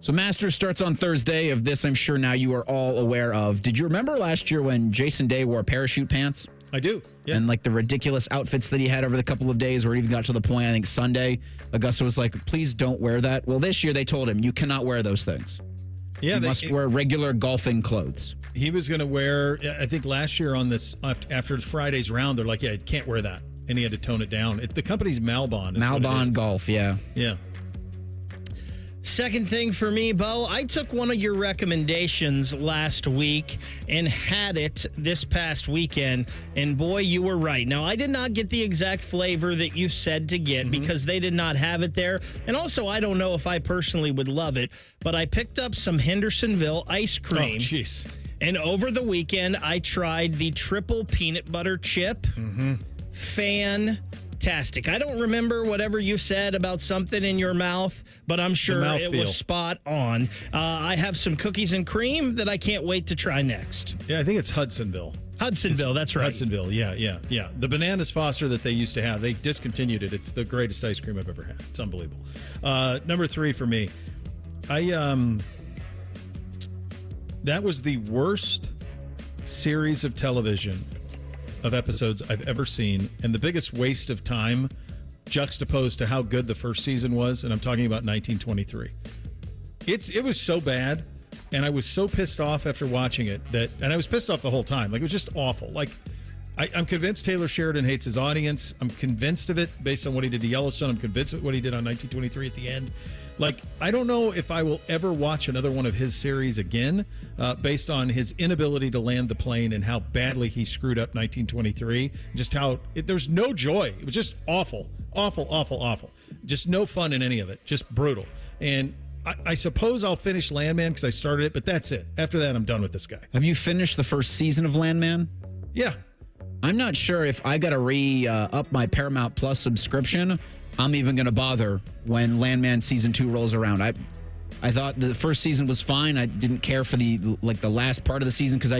So Masters starts on Thursday. Of this, I'm sure now you are all aware of. Did you remember last year when Jason Day wore parachute pants? I do. Yeah. And like the ridiculous outfits that he had over the couple of days, where it even got to the point, I think Sunday, Augusta was like, please don't wear that. Well, this year they told him, you cannot wear those things. Yeah, you must wear regular golfing clothes. He was going to wear, I think last year on this, after Friday's round, they're like, yeah, you can't wear that. And he had to tone it down. The company's Malbon. Malbon Golf, yeah. Yeah. Second thing for me, Bo, I took one of your recommendations last week and had it this past weekend, and boy, you were right. Now, I did not get the exact flavor that you said to get because they did not have it there, and also I don't know if I personally would love it, but I picked up some Hendersonville ice cream. Oh, jeez. And over the weekend, I tried the triple peanut butter chip. Fantastic. fantastic. I don't remember whatever you said about something in your mouth, but I'm sure it was spot on. I have some cookies and cream that I can't wait to try next. Yeah, I think it's Hudsonville. That's right. Hudsonville, yeah. The Bananas Foster that they used to have, they discontinued it. It's the greatest ice cream I've ever had. It's unbelievable. Number 3 for me. That was the worst series of television of episodes I've ever seen, and the biggest waste of time juxtaposed to how good the first season was, and I'm talking about 1923. It was so bad, and I was so pissed off after watching it and I was pissed off the whole time. Like, it was just awful. Like, I'm convinced Taylor Sheridan hates his audience. I'm convinced of it based on what he did to Yellowstone. I'm convinced of what he did on 1923 at the end. Like, I don't know if I will ever watch another one of his series again based on his inability to land the plane and how badly he screwed up 1923. Just how there's no joy. It was just awful. Just no fun in any of it. Just brutal. And I suppose I'll finish Landman because I started it, but that's it. After that, I'm done with this guy. Have you finished the first season of Landman? Yeah. I'm not sure if I got to up my Paramount Plus subscription. I'm even going to bother when Landman season 2 rolls around. I thought the first season was fine. I didn't care for the last part of the season because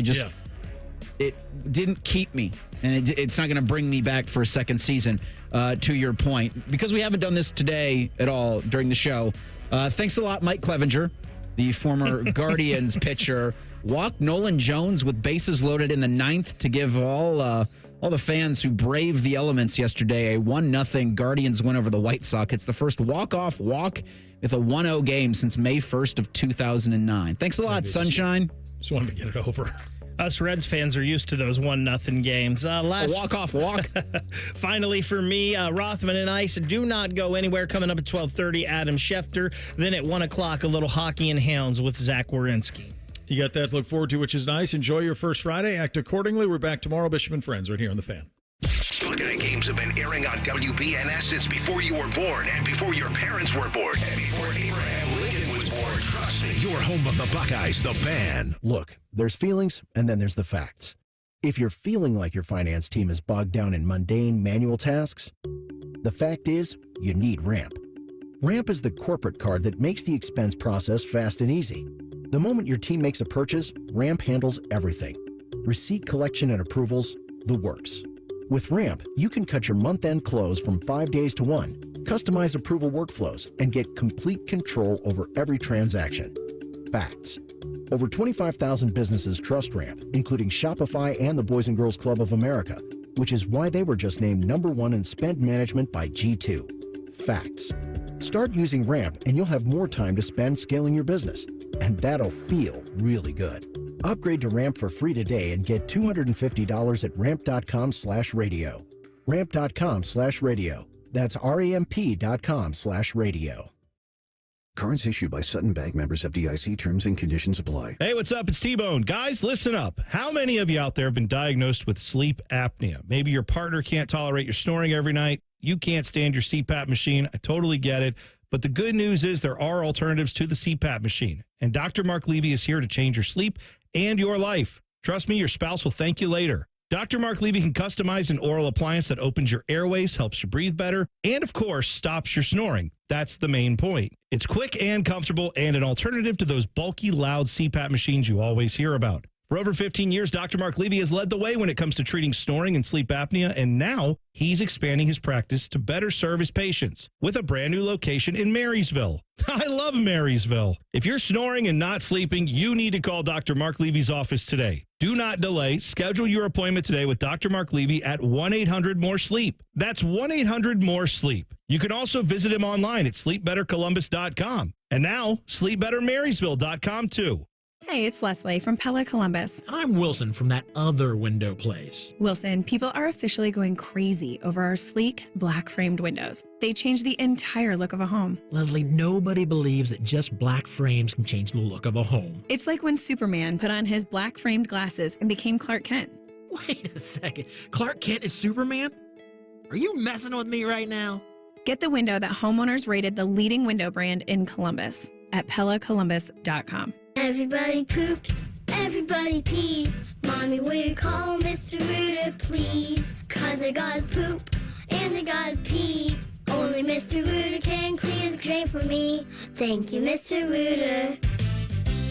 it didn't keep me, and it's not going to bring me back for a second season. To your point, because we haven't done this today at all during the show. Thanks a lot, Mike Clevenger, the former Guardians pitcher. Walked Nolan Jones with bases loaded in the 9th to give all the fans who braved the elements yesterday a 1-0 Guardians win over the White Sox. It's the first walk-off walk with a 1-0 game since May 1st of 2009. Thanks a lot, Sunshine. Just wanted to get it over. Us Reds fans are used to those 1-0 games. A walk-off walk. Finally, for me, Rothman and Ice do not go anywhere. Coming up at 12:30, Adam Schefter. Then at 1 o'clock, a little Hockey and Hounds with Zach Wierenski. You got that to look forward to, which is nice. Enjoy your first Friday. Act accordingly. We're back tomorrow. Bishop and Friends right here on The Fan. Buckeye games have been airing on WBNS since before you were born and before your parents were born and before Abraham Lincoln was born. Trust me. Your home of the Buckeyes, The Fan. Look, there's feelings and then there's the facts. If you're feeling like your finance team is bogged down in mundane manual tasks, the fact is you need Ramp. Ramp is the corporate card that makes the expense process fast and easy. The moment your team makes a purchase, Ramp handles everything. Receipt collection and approvals, the works. With Ramp, you can cut your month-end close from 5 days to 1, customize approval workflows, and get complete control over every transaction. Facts. Over 25,000 businesses trust Ramp, including Shopify and the Boys and Girls Club of America, which is why they were just named #1 in spend management by G2. Facts. Start using Ramp and you'll have more time to spend scaling your business. And that'll feel really good. Upgrade to Ramp for free today and get $250 at ramp.com/radio. Ramp.com/radio. That's ramp.com/radio. Cards issued by Sutton Bank, members FDIC. Terms and conditions apply. Hey, what's up? It's T-Bone. Guys, listen up. How many of you out there have been diagnosed with sleep apnea? Maybe your partner can't tolerate your snoring every night. You can't stand your CPAP machine. I totally get it. But the good news is there are alternatives to the CPAP machine. And Dr. Mark Levy is here to change your sleep and your life. Trust me, your spouse will thank you later. Dr. Mark Levy can customize an oral appliance that opens your airways, helps you breathe better, and of course, stops your snoring. That's the main point. It's quick and comfortable and an alternative to those bulky, loud CPAP machines you always hear about. For over 15 years, Dr. Mark Levy has led the way when it comes to treating snoring and sleep apnea, and now he's expanding his practice to better serve his patients with a brand new location in Marysville. I love Marysville. If you're snoring and not sleeping, you need to call Dr. Mark Levy's office today. Do not delay. Schedule your appointment today with Dr. Mark Levy at 1-800-MORE-SLEEP. That's 1-800-MORE-SLEEP. You can also visit him online at sleepbettercolumbus.com. And now, sleepbettermarysville.com too. Hey, it's Leslie from Pella Columbus. I'm Wilson from that other window place. Wilson, people are officially going crazy over our sleek, black-framed windows. They change the entire look of a home. Leslie, nobody believes that just black frames can change the look of a home. It's like when Superman put on his black-framed glasses and became Clark Kent. Wait a second. Clark Kent is Superman? Are you messing with me right now? Get the window that homeowners rated the leading window brand in Columbus at PellaColumbus.com. Everybody poops, everybody pees. Mommy, will you call Mr. Rooter, please? 'Cause I gotta poop, and I gotta pee. Only Mr. Rooter can clear the drain for me. Thank you, Mr. Rooter.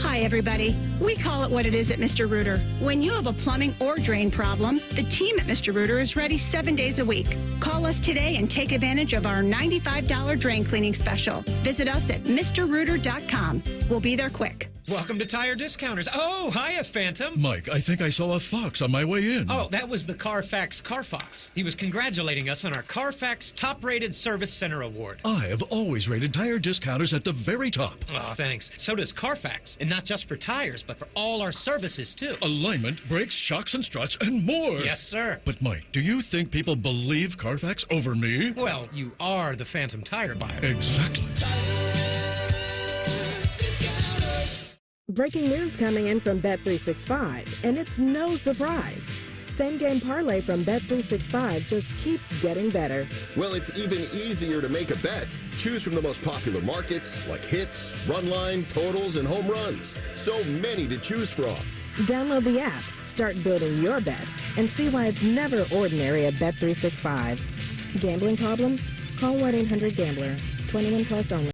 Hi, everybody. We call it what it is at Mr. Rooter. When you have a plumbing or drain problem, the team at Mr. Rooter is ready 7 days a week. Call us today and take advantage of our $95 drain cleaning special. Visit us at MrRooter.com. We'll be there quick. Welcome to Tire Discounters. Oh, hiya, Phantom. Mike, I think I saw a fox on my way in. Oh, that was the Carfax Carfox. He was congratulating us on our Carfax Top-Rated Service Center Award. I have always rated Tire Discounters at the very top. Oh, thanks. So does Carfax. And not just for tires, but for all our services, too. Alignment, brakes, shocks, and struts, and more. Yes, sir. But, Mike, do you think people believe Carfax over me? Well, you are the Phantom tire buyer. Exactly. Breaking news coming in from Bet365, and it's no surprise. Same game parlay from Bet365 just keeps getting better. Well, it's even easier to make a bet. Choose from the most popular markets like hits, run line, totals, and home runs. So many to choose from. Download the app, start building your bet, and see why it's never ordinary at Bet365. Gambling problem? Call 1-800-GAMBLER. 21 plus only.